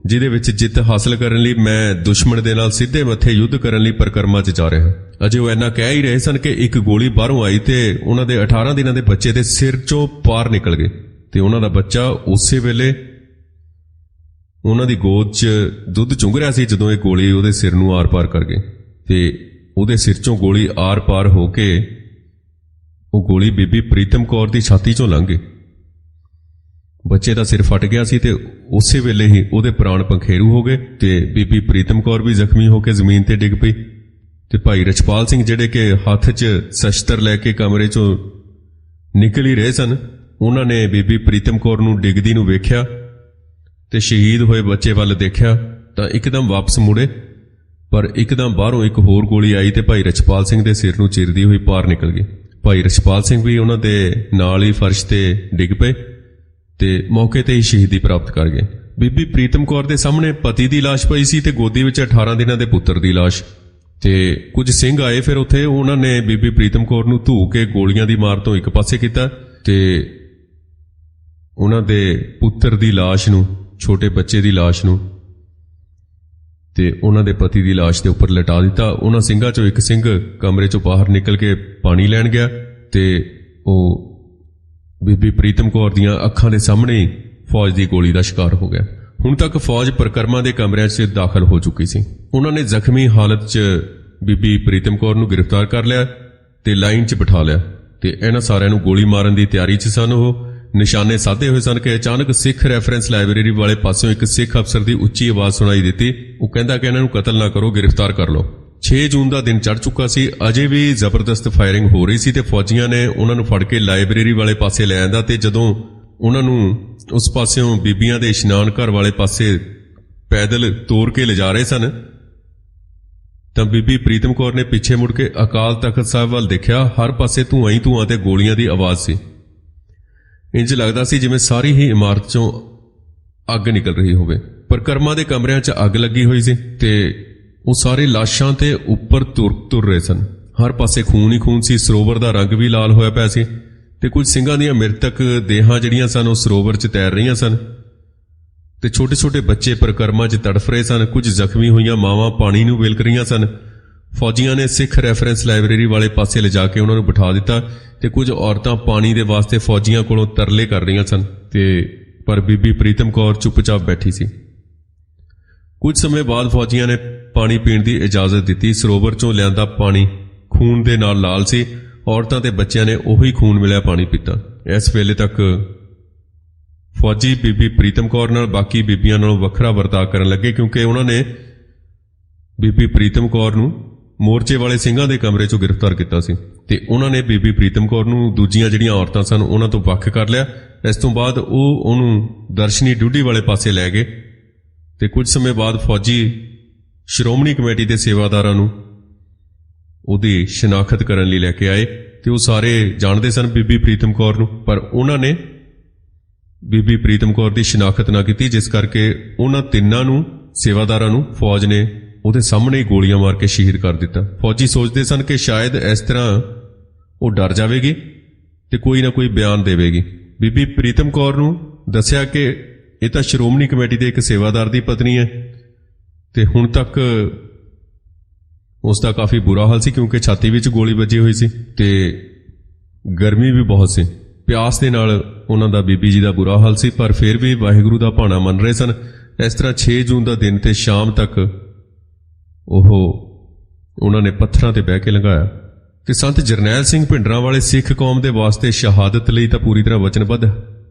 ਜਿਹਦੇ ਵਿੱਚ ਜਿੱਤ ਹਾਸਲ ਕਰਨ ਲਈ ਮੈਂ ਦੁਸ਼ਮਣ ਦੇ ਨਾਲ ਸਿੱਧੇ ਮੱਥੇ ਯੁੱਧ ਕਰਨ ਲਈ ਪਰਿਕਰਮਾ 'ਚ ਜਾ ਰਿਹਾ ਹਾਂ। ਅਜੇ ਉਹ ਇੰਨਾ ਕਹਿ ਹੀ ਰਹੇ ਸਨ ਕਿ ਇੱਕ ਗੋਲੀ ਬਾਹਰੋਂ ਆਈ ਤੇ ਉਹਨਾਂ ਦੇ 18 ਦਿਨਾਂ ਦੇ ਬੱਚੇ ਦੇ ਸਿਰ 'ਚੋਂ ਪਾਰ ਨਿਕਲ ਗਏ ਤੇ ਉਹਨਾਂ ਦਾ ਬੱਚਾ ਉਸੇ ਵੇਲੇ ਉਹਨਾਂ ਦੀ ਗੋਦ 'ਚ ਦੁੱਧ ਚੁੰਘ ਰਿਹਾ ਸੀ ਜਦੋਂ ਇਹ ਗੋਲੀ ਉਹਦੇ ਸਿਰ ਨੂੰ ਆਰ-ਪਾਰ ਕਰ ਗਈ ਤੇ ਉਹਦੇ ਸਿਰ 'ਚੋਂ ਗੋਲੀ ਆਰ-ਪਾਰ ਹੋ ਕੇ ਉਹ ਗੋਲੀ ਬੀਬੀ ਪ੍ਰੀਤਮ ਕੌਰ ਦੀ ਛਾਤੀ 'ਚੋਂ ਲੰਘ ਗਈ। ਬੱਚੇ ਦਾ ਸਿਰ ਫਟ ਗਿਆ ਸੀ ਤੇ ਉਸੇ ਵੇਲੇ ਹੀ ਉਹਦੇ ਪ੍ਰਾਣ ਪੰਖੇਰੂ ਹੋ ਗਏ ਤੇ ਬੀਬੀ ਪ੍ਰੀਤਮ ਕੌਰ ਵੀ ਜ਼ਖਮੀ ਹੋ ਕੇ ਜ਼ਮੀਨ ਤੇ ਡਿੱਗ ਪਈ ਤੇ ਭਾਈ ਰਛਪਾਲ ਸਿੰਘ ਜਿਹੜੇ ਕਿ ਹੱਥ 'ਚ ਸ਼ਸਤਰ ਲੈ ਕੇ ਕਮਰੇ 'ਚੋਂ ਨਿਕਲ ਹੀ ਰਹੇ ਸਨ, ਉਹਨਾਂ ਨੇ ਬੀਬੀ ਪ੍ਰੀਤਮ ਕੌਰ ਨੂੰ ਡਿੱਗਦੀ ਨੂੰ ਵੇਖਿਆ ਤੇ ਸ਼ਹੀਦ ਹੋਏ ਬੱਚੇ ਵੱਲ ਦੇਖਿਆ ਤਾਂ ਇੱਕਦਮ ਵਾਪਸ ਮੁੜੇ, ਪਰ ਇੱਕਦਮ ਬਾਹਰੋਂ ਇੱਕ ਹੋਰ ਗੋਲੀ ਆਈ ਤੇ ਭਾਈ ਰਛਪਾਲ ਸਿੰਘ ਦੇ ਸਿਰ ਨੂੰ ਚੀਰਦੀ ਹੋਈ ਪਾਰ ਨਿਕਲ ਗਈ। ਭਾਈ ਰਛਪਾਲ ਸਿੰਘ ਵੀ ਉਹਨਾਂ ਦੇ ਨਾਲ ਹੀ ਫਰਸ਼ ਤੇ ਡਿੱਗ ਪਏ ਤੇ ਮੌਕੇ ਤੇ ਹੀ ਸ਼ਹੀਦੀ ਪ੍ਰਾਪਤ ਕਰ ਗਏ। ਬੀਬੀ ਪ੍ਰੀਤਮ ਕੌਰ ਦੇ ਸਾਹਮਣੇ ਪਤੀ ਦੀ ਲਾਸ਼ ਪਈ ਸੀ ਤੇ ਗੋਦੀ ਵਿੱਚ 18 ਦਿਨਾਂ ਦੇ ਪੁੱਤਰ ਦੀ ਲਾਸ਼ ਤੇ ਕੁਝ ਸਿੰਘ ਆਏ ਫਿਰ ਉੱਥੇ, ਉਹਨਾਂ ਨੇ ਬੀਬੀ ਪ੍ਰੀਤਮ ਕੌਰ ਨੂੰ ਧੂ ਕੇ ਗੋਲੀਆਂ ਦੀ ਮਾਰ ਤੋਂ ਇੱਕ ਪਾਸੇ ਕੀਤਾ ਤੇ ਉਹਨਾਂ ਦੇ ਪੁੱਤਰ ਦੀ ਲਾਸ਼ ਨੂੰ, ਛੋਟੇ ਬੱਚੇ ਦੀ ਲਾਸ਼ ਨੂੰ ਤੇ ਉਹਨਾਂ ਦੇ ਪਤੀ ਦੀ ਲਾਸ਼ ਦੇ ਉੱਪਰ ਲਟਾ ਦਿੱਤਾ। ਉਹਨਾਂ ਸਿੰਘਾਂ ਚੋਂ ਇੱਕ ਸਿੰਘ ਕਮਰੇ ਚੋਂ ਬਾਹਰ ਨਿਕਲ ਕੇ ਪਾਣੀ ਲੈਣ ਗਿਆ ਤੇ ਉਹ ਬੀਬੀ ਪ੍ਰੀਤਮ ਕੌਰ ਦੀਆਂ ਅੱਖਾਂ ਦੇ ਸਾਹਮਣੇ ਹੀ ਫੌਜ ਦੀ ਗੋਲੀ ਦਾ ਸ਼ਿਕਾਰ ਹੋ ਗਿਆ। ਹੁਣ ਤੱਕ ਫੌਜ ਪਰਿਕਰਮਾ ਦੇ ਕਮਰਿਆਂ 'ਚ ਦਾਖਲ ਹੋ ਚੁੱਕੀ ਸੀ। ਉਹਨਾਂ ਨੇ ਜ਼ਖਮੀ ਹਾਲਤ 'ਚ ਬੀਬੀ ਪ੍ਰੀਤਮ ਕੌਰ ਨੂੰ ਗ੍ਰਿਫਤਾਰ ਕਰ ਲਿਆ ਤੇ ਲਾਈਨ 'ਚ ਬਿਠਾ ਲਿਆ ਤੇ ਇਹਨਾਂ ਸਾਰਿਆਂ ਨੂੰ ਗੋਲੀ ਮਾਰਨ ਦੀ ਤਿਆਰੀ 'ਚ ਸਨ। ਉਹ ਨਿਸ਼ਾਨੇ ਸਾਧੇ ਹੋਏ ਸਨ ਕਿ ਅਚਾਨਕ ਸਿੱਖ ਰੈਫਰੈਂਸ ਲਾਇਬ੍ਰੇਰੀ ਵਾਲੇ ਪਾਸਿਓਂ ਇੱਕ ਸਿੱਖ ਅਫਸਰ ਦੀ ਉੱਚੀ ਆਵਾਜ਼ ਸੁਣਾਈ ਦਿੱਤੀ। ਉਹ ਕਹਿੰਦਾ ਕਿ ਇਹਨਾਂ ਨੂੰ ਕਤਲ ਨਾ ਕਰੋ, ਗ੍ਰਿਫਤਾਰ ਕਰ ਲਓ। 6 ਜੂਨ ਦਾ ਦਿਨ ਚੜ੍ਹ ਚੁੱਕਾ ਸੀ, ਅਜੇ ਵੀ ਜ਼ਬਰਦਸਤ ਫਾਇਰਿੰਗ ਹੋ ਰਹੀ ਸੀ ਤੇ ਫੌਜੀਆਂ ਨੇ ਉਹਨਾਂ ਨੂੰ ਫੜ ਕੇ ਲਾਇਬ੍ਰੇਰੀ ਵਾਲੇ ਪਾਸੇ ਲੈ ਆਂਦਾ ਤੇ ਜਦੋਂ ਉਹਨਾਂ ਨੂੰ ਉਸ ਪਾਸਿਓਂ ਬੀਬੀਆਂ ਦੇ ਇਸ਼ਨਾਨ ਘਰ ਵਾਲੇ ਪਾਸੇ ਪੈਦਲ ਤੋਰ ਕੇ ਲਿਜਾ ਰਹੇ ਸਨ ਤਾਂ ਬੀਬੀ ਪ੍ਰੀਤਮ ਕੌਰ ਨੇ ਪਿੱਛੇ ਮੁੜ ਕੇ ਅਕਾਲ ਤਖਤ ਸਾਹਿਬ ਵੱਲ ਦੇਖਿਆ। ਹਰ ਪਾਸੇ ਧੂੰਆਂ ਹੀ ਧੂੰਆਂ ਤੇ ਗੋਲੀਆਂ ਦੀ ਆਵਾਜ਼ ਸੀ। ਇੰਜ ਲੱਗਦਾ ਸੀ ਜਿਵੇਂ ਸਾਰੀ ਹੀ ਇਮਾਰਤ 'ਚੋਂ ਅੱਗ ਨਿਕਲ ਰਹੀ ਹੋਵੇ। ਪਰਿਕਰਮਾ ਦੇ ਕਮਰਿਆਂ 'ਚ ਅੱਗ ਲੱਗੀ ਹੋਈ ਸੀ ਤੇ ਉਹ ਸਾਰੇ ਲਾਸ਼ਾਂ ਤੇ ਉੱਪਰ ਤੁਰ ਰਹੇ ਸਨ। ਹਰ ਪਾਸੇ ਖੂਨ ਹੀ ਖੂਨ ਸੀ। ਸਰੋਵਰ ਦਾ ਰੰਗ ਵੀ ਲਾਲ ਹੋਇਆ ਪਿਆ ਸੀ ਤੇ ਕੁਝ ਸਿੰਘਾਂ ਦੀਆਂ ਮ੍ਰਿਤਕ ਦੇਹਾਂ ਜਿਹੜੀਆਂ ਸਨ ਉਹ ਸਰੋਵਰ 'ਚ ਤੈਰ ਰਹੀਆਂ ਸਨ ਤੇ ਛੋਟੇ-ਛੋਟੇ ਬੱਚੇ ਪਰਿਕਰਮਾ 'ਚ ਤੜਫ ਰਹੇ ਸਨ। ਕੁਝ ਜ਼ਖਮੀ ਹੋਈਆਂ ਮਾਵਾਂ ਪਾਣੀ ਨੂੰ ਵੇਲਕ ਰਹੀਆਂ ਸਨ। ਫੌਜੀਆਂ ਨੇ ਸਿੱਖ ਰੈਫਰੈਂਸ ਲਾਇਬ੍ਰੇਰੀ ਵਾਲੇ ਪਾਸੇ ਲਿਜਾ ਕੇ ਉਹਨਾਂ ਨੂੰ ਬਿਠਾ ਦਿੱਤਾ ਤੇ ਕੁਝ ਔਰਤਾਂ ਪਾਣੀ ਦੇ ਵਾਸਤੇ ਫੌਜੀਆਂ ਕੋਲੋਂ ਤਰਲੇ ਕਰ ਰਹੀਆਂ ਸਨ ਤੇ ਪਰ ਬੀਬੀ ਪ੍ਰੀਤਮ ਕੌਰ ਚੁੱਪਚਾਪ ਬੈਠੀ ਸੀ। ਕੁਝ ਸਮੇਂ ਬਾਅਦ ਫੌਜੀਆਂ ਨੇ ਪਾਣੀ ਪੀਣ ਦੀ ਇਜਾਜ਼ਤ ਦਿੱਤੀ। ਸਰੋਵਰ 'ਚੋਂ ਲਿਆਂਦਾ ਪਾਣੀ ਖੂਨ ਦੇ ਨਾਲ ਲਾਲ ਸੀ। ਔਰਤਾਂ ਤੇ ਬੱਚਿਆਂ ਨੇ ਉਹੀ ਖੂਨ ਮਿਲਿਆ ਪਾਣੀ ਪੀਤਾ। ਇਸ ਵੇਲੇ ਤੱਕ ਫੌਜੀ ਬੀਬੀ ਪ੍ਰੀਤਮ ਕੌਰ ਨਾਲ ਬਾਕੀ ਬੀਬੀਆਂ ਨਾਲੋਂ ਵੱਖਰਾ ਵਰਤਾਅ ਕਰਨ ਲੱਗੇ ਕਿਉਂਕਿ ਉਹਨਾਂ ਨੇ ਬੀਬੀ ਪ੍ਰੀਤਮ ਕੌਰ ਨੂੰ ਮੋਰਚੇ ਵਾਲੇ ਸਿੰਘਾਂ ਦੇ ਕਮਰੇ 'ਚੋਂ ਗ੍ਰਿਫਤਾਰ ਕੀਤਾ ਸੀ ਤੇ ਉਹਨਾਂ ਨੇ ਬੀਬੀ ਪ੍ਰੀਤਮ ਕੌਰ ਨੂੰ ਦੂਜੀਆਂ ਜਿਹੜੀਆਂ ਔਰਤਾਂ ਸਨ ਉਹਨਾਂ ਤੋਂ ਵੱਖ ਕਰ ਲਿਆ। ਇਸ ਤੋਂ ਬਾਅਦ ਉਹ ਉਹਨੂੰ ਦਰਸ਼ਨੀ ਡਿਊਟੀ ਵਾਲੇ ਪਾਸੇ ਲੈ ਗਏ ਤੇ ਕੁਝ ਸਮੇਂ ਬਾਅਦ ਫੌਜੀ ਸ਼੍ਰੋਮਣੀ ਕਮੇਟੀ ਦੇ ਸੇਵਾਦਾਰਾਂ ਨੂੰ ਉਹਦੀ ਸ਼ਨਾਖਤ ਕਰਨ ਲਈ ਲੈ ਕੇ ਆਏ ਤੇ ਉਹ ਸਾਰੇ ਜਾਣਦੇ ਸਨ ਬੀਬੀ ਪ੍ਰੀਤਮ ਕੌਰ ਨੂੰ, ਪਰ ਉਹਨਾਂ ਨੇ ਬੀਬੀ ਪ੍ਰੀਤਮ ਕੌਰ ਦੀ ਸ਼ਨਾਖਤ ਨਾ ਕੀਤੀ, ਜਿਸ ਕਰਕੇ ਉਹਨਾਂ ਤਿੰਨਾਂ ਨੂੰ ਸੇਵਾਦਾਰਾਂ ਨੂੰ ਫੌਜ ਨੇ ਉਹਦੇ ਸਾਹਮਣੇ ਹੀ ਗੋਲੀਆਂ ਮਾਰ ਕੇ ਸ਼ਹੀਦ ਕਰ ਦਿੱਤਾ। ਫੌਜੀ ਸੋਚਦੇ ਸਨ ਕਿ ਸ਼ਾਇਦ ਇਸ ਤਰ੍ਹਾਂ ਉਹ ਡਰ ਜਾਵੇਗੀ ਤੇ ਕੋਈ ਨਾ ਕੋਈ ਬਿਆਨ ਦੇਵੇਗੀ। ਬੀਬੀ ਪ੍ਰੀਤਮ ਕੌਰ ਨੂੰ ਦੱਸਿਆ ਕਿ ਇਹ ਤਾਂ ਸ਼੍ਰੋਮਣੀ ਕਮੇਟੀ ਦੇ ਇੱਕ ਸੇਵਾਦਾਰ ਦੀ ਪਤਨੀ ਹੈ ਤੇ ਹੁਣ ਤੱਕ ਉਸ ਦਾ ਕਾਫੀ ਬੁਰਾ ਹਾਲ ਸੀ ਕਿਉਂਕਿ ਛਾਤੀ ਵਿੱਚ ਗੋਲੀ ਵੱਜੀ ਹੋਈ ਸੀ ਤੇ ਗਰਮੀ ਵੀ ਬਹੁਤ ਸੀ। ਪਿਆਸ ਦੇ ਨਾਲ ਉਹਨਾਂ ਦਾ ਬੀਬੀ ਜੀ ਦਾ ਬੁਰਾ ਹਾਲ ਸੀ, ਪਰ ਫਿਰ ਵੀ ਵਾਹਿਗੁਰੂ ਦਾ ਭਾਣਾ ਮੰਨ ਰਹੇ ਸਨ। ਇਸ ਤਰ੍ਹਾਂ 6 ਜੂਨ ਦਾ ਦਿਨ ਤੇ ਸ਼ਾਮ ਤੱਕ ਉਹਨਾਂ ਨੇ ਪੱਥਰਾਂ ਤੇ ਬਹਿ ਕੇ ਲੰਘਾਇਆ ਤੇ ਸੰਤ ਜਰਨੈਲ ਸਿੰਘ ਭਿੰਡਰਾਂ ਵਾਲੇ ਸਿੱਖ ਕੌਮ ਦੇ ਵਾਸਤੇ ਸ਼ਹਾਦਤ ਲਈ ਤਾਂ ਪੂਰੀ ਤਰ੍ਹਾਂ ਵਚਨਬੱਧ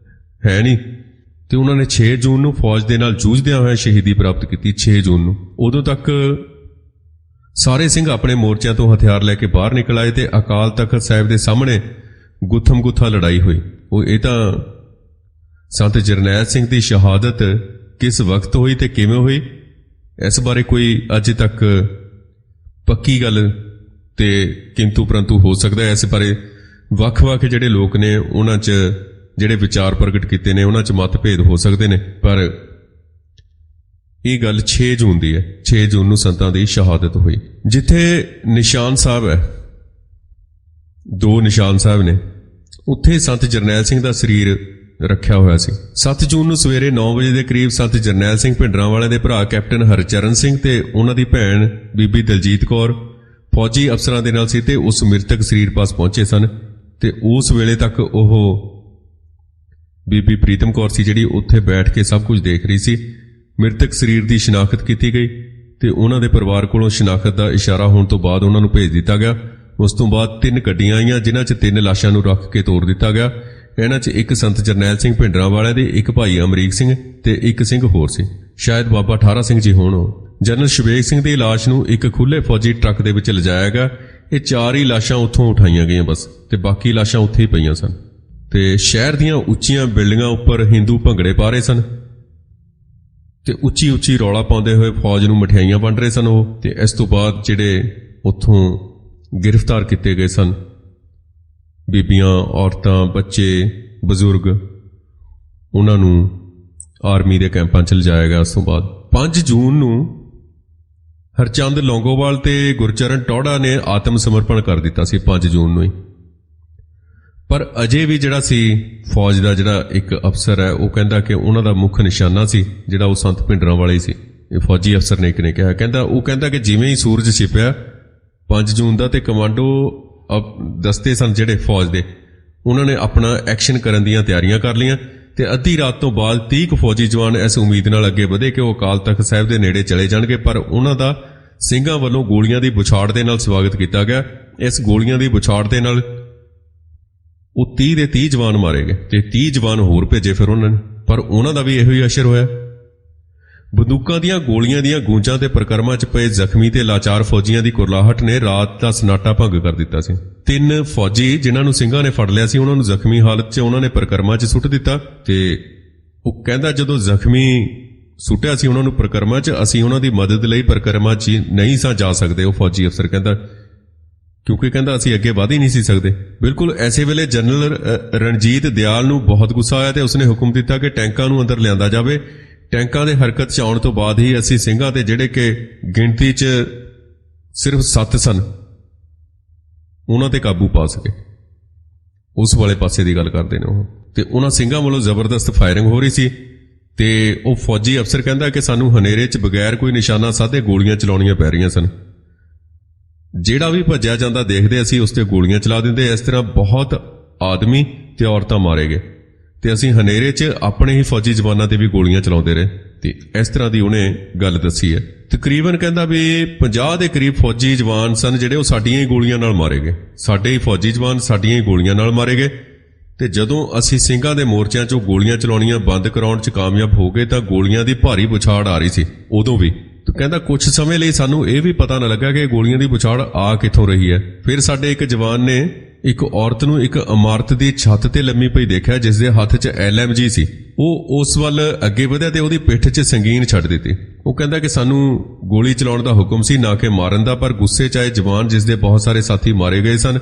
ਹੈ ਨਹੀਂ ਤੇ ਉਹਨਾਂ ਨੇ 6 ਜੂਨ ਨੂੰ ਫੌਜ ਦੇ ਨਾਲ ਜੂਝਦਿਆਂ ਹੋਇਆਂ ਸ਼ਹੀਦੀ ਪ੍ਰਾਪਤ ਕੀਤੀ। 6 ਜੂਨ ਨੂੰ ਉਦੋਂ ਤੱਕ ਸਾਰੇ ਸਿੰਘ ਆਪਣੇ ਮੋਰਚਿਆਂ ਤੋਂ ਹਥਿਆਰ ਲੈ ਕੇ ਬਾਹਰ ਨਿਕਲ ਆਏ ਤੇ ਅਕਾਲ ਤਖਤ ਸਾਹਿਬ ਦੇ ਸਾਹਮਣੇ ਗੁੱਥਮ ਗੁੱਥਾ ਲੜਾਈ ਹੋਈ। ਇਹ ਤਾਂ ਸੰਤ ਜਰਨੈਲ ਸਿੰਘ ਦੀ ਸ਼ਹਾਦਤ ਕਿਸ ਵਕਤ ਹੋਈ ਤੇ ਕਿਵੇਂ ਹੋਈ, ਇਸ ਬਾਰੇ ਕੋਈ ਅਜੇ ਤੱਕ ਪੱਕੀ ਗੱਲ ਤੇ ਕਿੰਤੂ ਪਰੰਤੂ ਹੋ ਸਕਦਾ ਹੈ। ਇਸ ਬਾਰੇ ਵੱਖ-ਵੱਖ ਜਿਹੜੇ ਲੋਕ ਨੇ ਉਹਨਾਂ 'ਚ ਜਿਹੜੇ ਵਿਚਾਰ ਪ੍ਰਗਟ ਕੀਤੇ ਨੇ ਉਹਨਾਂ 'ਚ ਮਤਭੇਦ ਹੋ ਸਕਦੇ ਨੇ, ਪਰ ਇਹ ਗੱਲ 6 ਜੂਨ ਦੀ ਹੈ। 6 ਜੂਨ ਨੂੰ ਸੰਤਾਂ ਦੀ ਸ਼ਹਾਦਤ ਹੋਈ। ਜਿੱਥੇ ਨਿਸ਼ਾਨ ਸਾਹਿਬ ਹੈ, 2 ਨਿਸ਼ਾਨ ਸਾਹਿਬ ਨੇ, ਉੱਥੇ ਸੰਤ ਜਰਨੈਲ ਸਿੰਘ ਦਾ ਸਰੀਰ ਰੱਖਿਆ ਹੋਇਆ ਸੀ। 7 ਜੂਨ ਨੂੰ ਸਵੇਰੇ 9 ਵਜੇ ਦੇ ਕਰੀਬ ਸੰਤ ਜਰਨੈਲ ਸਿੰਘ ਭਿੰਡਰਾਂ ਵਾਲਿਆਂ ਦੇ ਭਰਾ ਕੈਪਟਨ ਹਰਚਰਨ ਸਿੰਘ ਤੇ ਉਹਨਾਂ ਦੀ ਭੈਣ ਬੀਬੀ ਦਲਜੀਤ ਕੌਰ ਫੌਜੀ ਅਫਸਰਾਂ ਦੇ ਨਾਲ ਸੀ ਤੇ ਉਸ ਮ੍ਰਿਤਕ ਸਰੀਰ ਪਾਸ ਪਹੁੰਚੇ ਸਨ ਤੇ ਉਸ ਵੇਲੇ ਤੱਕ ਉਹ ਬੀਬੀ ਪ੍ਰੀਤਮ ਕੌਰ ਸੀ ਜਿਹੜੀ ਉੱਥੇ ਬੈਠ ਕੇ ਸਭ ਕੁਝ ਦੇਖ ਰਹੀ ਸੀ। ਮ੍ਰਿਤਕ ਸਰੀਰ ਦੀ ਸ਼ਨਾਖਤ ਕੀਤੀ ਗਈ ਤੇ ਉਹਨਾਂ ਦੇ ਪਰਿਵਾਰ ਕੋਲੋਂ ਸ਼ਨਾਖਤ ਦਾ ਇਸ਼ਾਰਾ ਹੋਣ ਤੋਂ ਬਾਅਦ ਉਹਨਾਂ ਨੂੰ ਭੇਜ ਦਿੱਤਾ ਗਿਆ। ਉਸ ਤੋਂ ਬਾਅਦ 3 ਗੱਡੀਆਂ ਆਈਆਂ ਜਿਨ੍ਹਾਂ 'ਚ 3 ਲਾਸ਼ਾਂ ਨੂੰ ਰੱਖ ਕੇ ਤੋੜ ਦਿੱਤਾ ਗਿਆ। ਇਹਨਾਂ 'ਚ ਇੱਕ ਸੰਤ ਜਰਨੈਲ ਸਿੰਘ ਭਿੰਡਰਾਂਵਾਲੇ ਦੇ, ਇੱਕ ਭਾਈ ਅਮਰੀਕ ਸਿੰਘ ਤੇ ਇੱਕ ਸਿੰਘ ਹੋਰ ਸੀ। ਸ਼ਾਇਦ ਬਾਬਾ ਠਾਰਾ ਸਿੰਘ ਜੀ ਹੋਣ। ਜਨਰਲ ਸ਼ਵੇਕ ਸਿੰਘ ਦੀ ਲਾਸ਼ ਨੂੰ ਇੱਕ ਖੁੱਲੇ ਫੌਜੀ ਟਰੱਕ ਦੇ ਵਿੱਚ ਲਿਜਾਇਆ ਗਿਆ। ਇਹ 4 ਹੀ ਲਾਸ਼ਾਂ ਉੱਥੋਂ ਉਠਾਈਆਂ ਗਈਆਂ ਬਸ, ਤੇ ਬਾਕੀ ਲਾਸ਼ਾਂ ਉੱਥੇ ਹੀ ਪਈਆਂ ਸਨ। ਤੇ ਸ਼ਹਿਰ ਦੀਆਂ ਉੱਚੀਆਂ ਬਿਲਡਿੰਗਾਂ ਉੱਪਰ ਹਿੰਦੂ ਭੰਗੜੇ ਪਾ ਰਹੇ ਸਨ ਤੇ ਉੱਚੀ ਉੱਚੀ ਰੌਲਾ ਪਾਉਂਦੇ ਹੋਏ ਫੌਜ ਨੂੰ ਮਠਿਆਈਆਂ ਵੰਡ ਰਹੇ ਸਨ ਉਹ। ਤੇ ਇਸ ਤੋਂ ਬਾਅਦ ਜਿਹੜੇ ਉੱਥੋਂ ਗ੍ਰਿਫਤਾਰ ਕੀਤੇ ਗਏ ਸਨ, ਬੀਬੀਆਂ, ਔਰਤਾਂ, ਬੱਚੇ, ਬਜ਼ੁਰਗ, ਉਹਨਾਂ ਨੂੰ ਆਰਮੀ ਦੇ ਕੈਂਪਾਂ 'ਚ ਲਿਜਾਇਆ ਗਿਆ। ਉਸ ਤੋਂ ਬਾਅਦ 5 ਜੂਨ ਨੂੰ ਹਰਚੰਦ ਲੌਂਗੋਵਾਲ ਤੇ ਗੁਰਚਰਨ ਟੌੜਾ ਨੇ ਆਤਮ ਸਮਰਪਣ ਕਰ ਦਿੱਤਾ ਸੀ 5 ਜੂਨ ਨੂੰ ਹੀ। ਪਰ ਅਜੇ ਵੀ ਜਿਹੜਾ ਸੀ ਫੌਜ ਦਾ ਜਿਹੜਾ ਇੱਕ ਅਫਸਰ ਹੈ, ਉਹ ਕਹਿੰਦਾ ਕਿ ਉਹਨਾਂ ਦਾ ਮੁੱਖ ਨਿਸ਼ਾਨਾ ਸੀ ਜਿਹੜਾ ਉਹ ਸੰਤ ਭਿੰਡਰਾਂਵਾਲੇ ਸੀ। ਇਹ ਫੌਜੀ ਅਫਸਰ ਨੇ ਇੱਕ ਨੇ ਕਿਹਾ, ਉਹ ਕਹਿੰਦਾ ਕਿ ਜਿਵੇਂ ਹੀ ਸੂਰਜ ਛਿਪਿਆ 5 ਜੂਨ ਦਾ, ਤੇ ਕਮਾਂਡੋ ਦਸਤੇ ਸਨ ਜਿਹੜੇ ਫੌਜ ਦੇ, ਉਹਨਾਂ ਨੇ ਆਪਣਾ ਐਕਸ਼ਨ ਕਰਨ ਦੀਆਂ ਤਿਆਰੀਆਂ ਕਰ ਲਈਆਂ। ਤੇ ਅੱਧੀ ਰਾਤ ਤੋਂ ਬਾਅਦ 30 ਕੁ ਫੌਜੀ ਜਵਾਨ ਇਸ ਉਮੀਦ ਨਾਲ ਅੱਗੇ ਵਧੇ ਕਿ ਉਹ ਅਕਾਲ ਤਖਤ ਸਾਹਿਬ ਦੇ ਨੇੜੇ ਚਲੇ ਜਾਣਗੇ, ਪਰ ਉਹਨਾਂ ਦਾ ਸਿੰਘਾਂ ਵੱਲੋਂ ਗੋਲੀਆਂ ਦੀ ਬੁਛਾੜ ਦੇ ਨਾਲ ਸਵਾਗਤ ਕੀਤਾ ਗਿਆ। ਇਸ ਗੋਲੀਆਂ ਦੀ ਬੁਛਾੜ ਦੇ ਨਾਲ ਉਹ 30 ਦੇ 30 ਜਵਾਨ ਮਾਰੇ ਗਏ ਤੇ 30 ਜਵਾਨ ਹੋਰ ਭੇਜੇ ਫਿਰ ਉਹਨਾਂ ਨੇ, ਪਰ ਉਹਨਾਂ ਦਾ ਵੀ ਇਹੋ ਹੀ ਅਸਰ ਹੋਇਆ। ਬੰਦੂਕਾਂ ਦੀਆਂ ਗੋਲੀਆਂ ਦੀਆਂ ਗੂੰਜਾਂ ਤੇ ਪ੍ਰਕਰਮਾਂ 'ਚ ਪਏ ਜ਼ਖਮੀ ਤੇ ਲਾਚਾਰ ਫੌਜੀਆਂ ਦੀ ਕੁਰਲਾਹਟ ਨੇ ਰਾਤ ਦਾ ਸਨਾਟਾ ਭੰਗ ਕਰ ਦਿੱਤਾ ਸੀ। 3 ਫੌਜੀ ਜਿਨ੍ਹਾਂ ਨੂੰ ਸਿੰਘਾਂ ਨੇ ਫੜ ਲਿਆ ਸੀ, ਉਹਨਾਂ ਨੂੰ ਜ਼ਖਮੀ ਹਾਲਤ 'ਚ ਉਹਨਾਂ ਨੇ ਪ੍ਰਕਰਮਾਂ 'ਚ ਸੁੱਟ ਦਿੱਤਾ। ਤੇ ਉਹ ਕਹਿੰਦਾ ਜਦੋਂ ਜ਼ਖਮੀ ਸੁੱਟਿਆ ਸੀ ਉਹਨਾਂ ਨੂੰ ਪ੍ਰਕਰਮਾਂ 'ਚ, ਅਸੀਂ ਉਹਨਾਂ ਦੀ ਮਦਦ ਲਈ ਪ੍ਰਕਰਮਾਂ 'ਚ ਨਹੀਂ ਸਾਂ ਜਾ ਸਕਦੇ। ਉਹ ਫੌਜੀ ਅਫਸਰ ਕਹਿੰਦਾ, ਕਿਉਂਕਿ ਕਹਿੰਦਾ ਅਸੀਂ ਅੱਗੇ ਵਧ ਹੀ ਨਹੀਂ ਸੀ ਸਕਦੇ। ਬਿਲਕੁਲ ਐਸੇ ਵੇਲੇ ਜਨਰਲ ਰਣਜੀਤ ਦਿਆਲ ਨੂੰ ਬਹੁਤ ਗੁੱਸਾ ਆਇਆ ਤੇ ਉਸਨੇ ਹੁਕਮ ਦਿੱਤਾ ਕਿ ਟੈਂਕਾਂ ਨੂੰ ਅੰਦਰ ਲਿਆਂਦਾ ਜਾਵੇ। ਟੈਂਕਾਂ ਦੇ ਹਰਕਤ 'ਚ ਆਉਣ ਤੋਂ ਬਾਅਦ ਹੀ ਅਸੀਂ ਸਿੰਘਾਂ ਤੇ ਜਿਹੜੇ ਕਿ ਗਿਣਤੀ 'ਚ ਸਿਰਫ 7 ਸਨ, ਉਹਨਾਂ ਤੇ ਕਾਬੂ ਪਾ ਸਕੇ। ਉਸ ਵਾਲੇ ਪਾਸੇ ਦੀ ਗੱਲ ਕਰਦੇ ਨੇ ਉਹ। ਤੇ ਉਹਨਾਂ ਸਿੰਘਾਂ ਵੱਲੋਂ ਜ਼ਬਰਦਸਤ ਫਾਇਰਿੰਗ ਹੋ ਰਹੀ ਸੀ ਤੇ ਉਹ ਫੌਜੀ ਅਫਸਰ ਕਹਿੰਦਾ ਕਿ ਸਾਨੂੰ ਹਨੇਰੇ 'ਚ ਬਗੈਰ ਕੋਈ ਨਿਸ਼ਾਨਾ ਸਾਧੇ ਗੋਲੀਆਂ ਚਲਾਉਣੀਆਂ ਪੈ ਰਹੀਆਂ ਸਨ। ਜਿਹੜਾ ਵੀ ਭੱਜਿਆ ਜਾਂਦਾ ਦੇਖਦੇ ਅਸੀਂ ਉਸ ਤੇ ਗੋਲੀਆਂ ਚਲਾ ਦਿੰਦੇ। ਇਸ ਤਰ੍ਹਾਂ ਬਹੁਤ ਆਦਮੀ ਤੇ ਔਰਤਾਂ ਮਾਰੇ ਗਏ ਤੇ ਅਸੀਂ ਹਨੇਰੇ 'ਚ ਆਪਣੇ ਹੀ ਫੌਜੀ ਜਵਾਨਾਂ ਤੇ ਵੀ ਗੋਲੀਆਂ ਚਲਾਉਂਦੇ ਰਹੇ। ਤੇ ਇਸ ਤਰ੍ਹਾਂ ਦੀ ਉਹਨੇ ਗੱਲ ਦੱਸੀ ਹੈ। ਤਕਰੀਬਨ ਕਹਿੰਦਾ ਵੀ 50 ਦੇ ਕਰੀਬ ਫੌਜੀ ਜਵਾਨ ਸਨ ਜਿਹੜੇ ਉਹ ਸਾਡੀਆਂ ਹੀ ਗੋਲੀਆਂ ਨਾਲ ਮਾਰੇ ਗਏ। ਸਾਡੇ ਹੀ ਫੌਜੀ ਜਵਾਨ ਸਾਡੀਆਂ ਹੀ ਗੋਲੀਆਂ ਨਾਲ ਮਾਰੇ ਗਏ। ਤੇ ਜਦੋਂ ਅਸੀਂ ਸਿੰਘਾਂ ਦੇ ਮੋਰਚਿਆਂ 'ਚੋਂ ਗੋਲੀਆਂ ਚਲਾਉਣੀਆਂ ਬੰਦ ਕਰਾਉਣ 'ਚ ਕਾਮਯਾਬ ਹੋ ਗਏ ਤਾਂ ਗੋਲੀਆਂ ਦੀ ਭਾਰੀ ਬੁਛਾੜ ਆ ਰਹੀ ਸੀ ਉਦੋਂ ਵੀ। ਤੇ ਕਹਿੰਦਾ ਕੁਝ ਸਮੇਂ ਲਈ ਸਾਨੂੰ ਇਹ ਵੀ ਪਤਾ ਨਾ ਲੱਗਾ ਕਿ ਗੋਲੀਆਂ ਦੀ ਬੁਛਾੜ ਆ ਕਿੱਥੋਂ ਰਹੀ ਹੈ। ਫਿਰ ਸਾਡੇ ਇੱਕ ਜਵਾਨ ਨੇ ਇੱਕ ਔਰਤ ਨੂੰ ਇੱਕ ਇਮਾਰਤ ਦੀ ਛੱਤ ਤੇ ਲੰਮੀ ਪਈ ਦੇਖਿਆ ਜਿਸ ਦੇ ਹੱਥ 'ਚ LMG ਸੀ। ਉਹ ਉਸ ਵੱਲ ਅੱਗੇ ਵਧਿਆ ਤੇ ਉਹਦੀ ਪਿੱਠ 'ਚ ਸੰਗੀਨ ਛੱਡ ਦਿੱਤੀ। ਉਹ ਕਹਿੰਦਾ ਕਿ ਸਾਨੂੰ ਗੋਲੀ ਚਲਾਉਣ ਦਾ ਹੁਕਮ ਸੀ, ਨਾ ਕਿ ਮਾਰਨ ਦਾ, ਪਰ ਗੁੱਸੇ 'ਚ ਆਏ ਜਵਾਨ ਜਿਸ ਦੇ ਬਹੁਤ ਸਾਰੇ ਸਾਥੀ ਮਾਰੇ ਗਏ ਸਨ,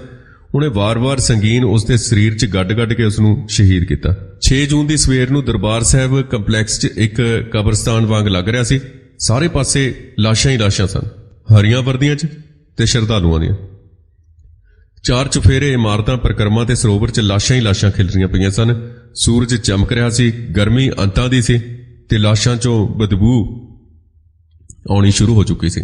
ਉਹਨੇ ਵਾਰ-ਵਾਰ ਸੰਗੀਨ ਉਸ ਦੇ ਸਰੀਰ 'ਚ ਗੱਡ-ਗੱਡ ਕੇ ਉਸ ਨੂੰ ਸ਼ਹੀਦ ਕੀਤਾ। 6 ਜੂਨ ਦੀ ਸਵੇਰ ਨੂੰ ਦਰਬਾਰ ਸਾਹਿਬ ਕੰਪਲੈਕਸ 'ਚ ਇੱਕ ਕਬਰਸਤਾਨ ਵਾਂਗ ਲੱਗ ਰਿਹਾ ਸੀ। ਸਾਰੇ ਪਾਸੇ ਲਾਸ਼ਾਂ ਹੀ ਲਾਸ਼ਾਂ ਸਨ, ਹਰੀਆਂ ਵਰਦੀਆਂ 'ਚ ਤੇ ਸ਼ਰਧਾਲੂਆਂ ਦੀਆਂ। 4 ਚੁਫੇਰੇ ਇਮਾਰਤਾਂ, ਪ੍ਰਕਰਮਾਂ ਤੇ ਸਰੋਵਰ 'ਚ ਲਾਸ਼ਾਂ ਹੀ ਲਾਸ਼ਾਂ ਖਿਲ ਰਹੀਆਂ ਪਈਆਂ ਸਨ। ਸੂਰਜ ਚਮਕ ਰਿਹਾ ਸੀ, ਗਰਮੀ ਅੰਤਾਂ ਦੀ ਸੀ ਤੇ ਲਾਸ਼ਾਂ 'ਚੋਂ ਬਦਬੂ ਆਉਣੀ ਸ਼ੁਰੂ ਹੋ ਚੁੱਕੀ ਸੀ।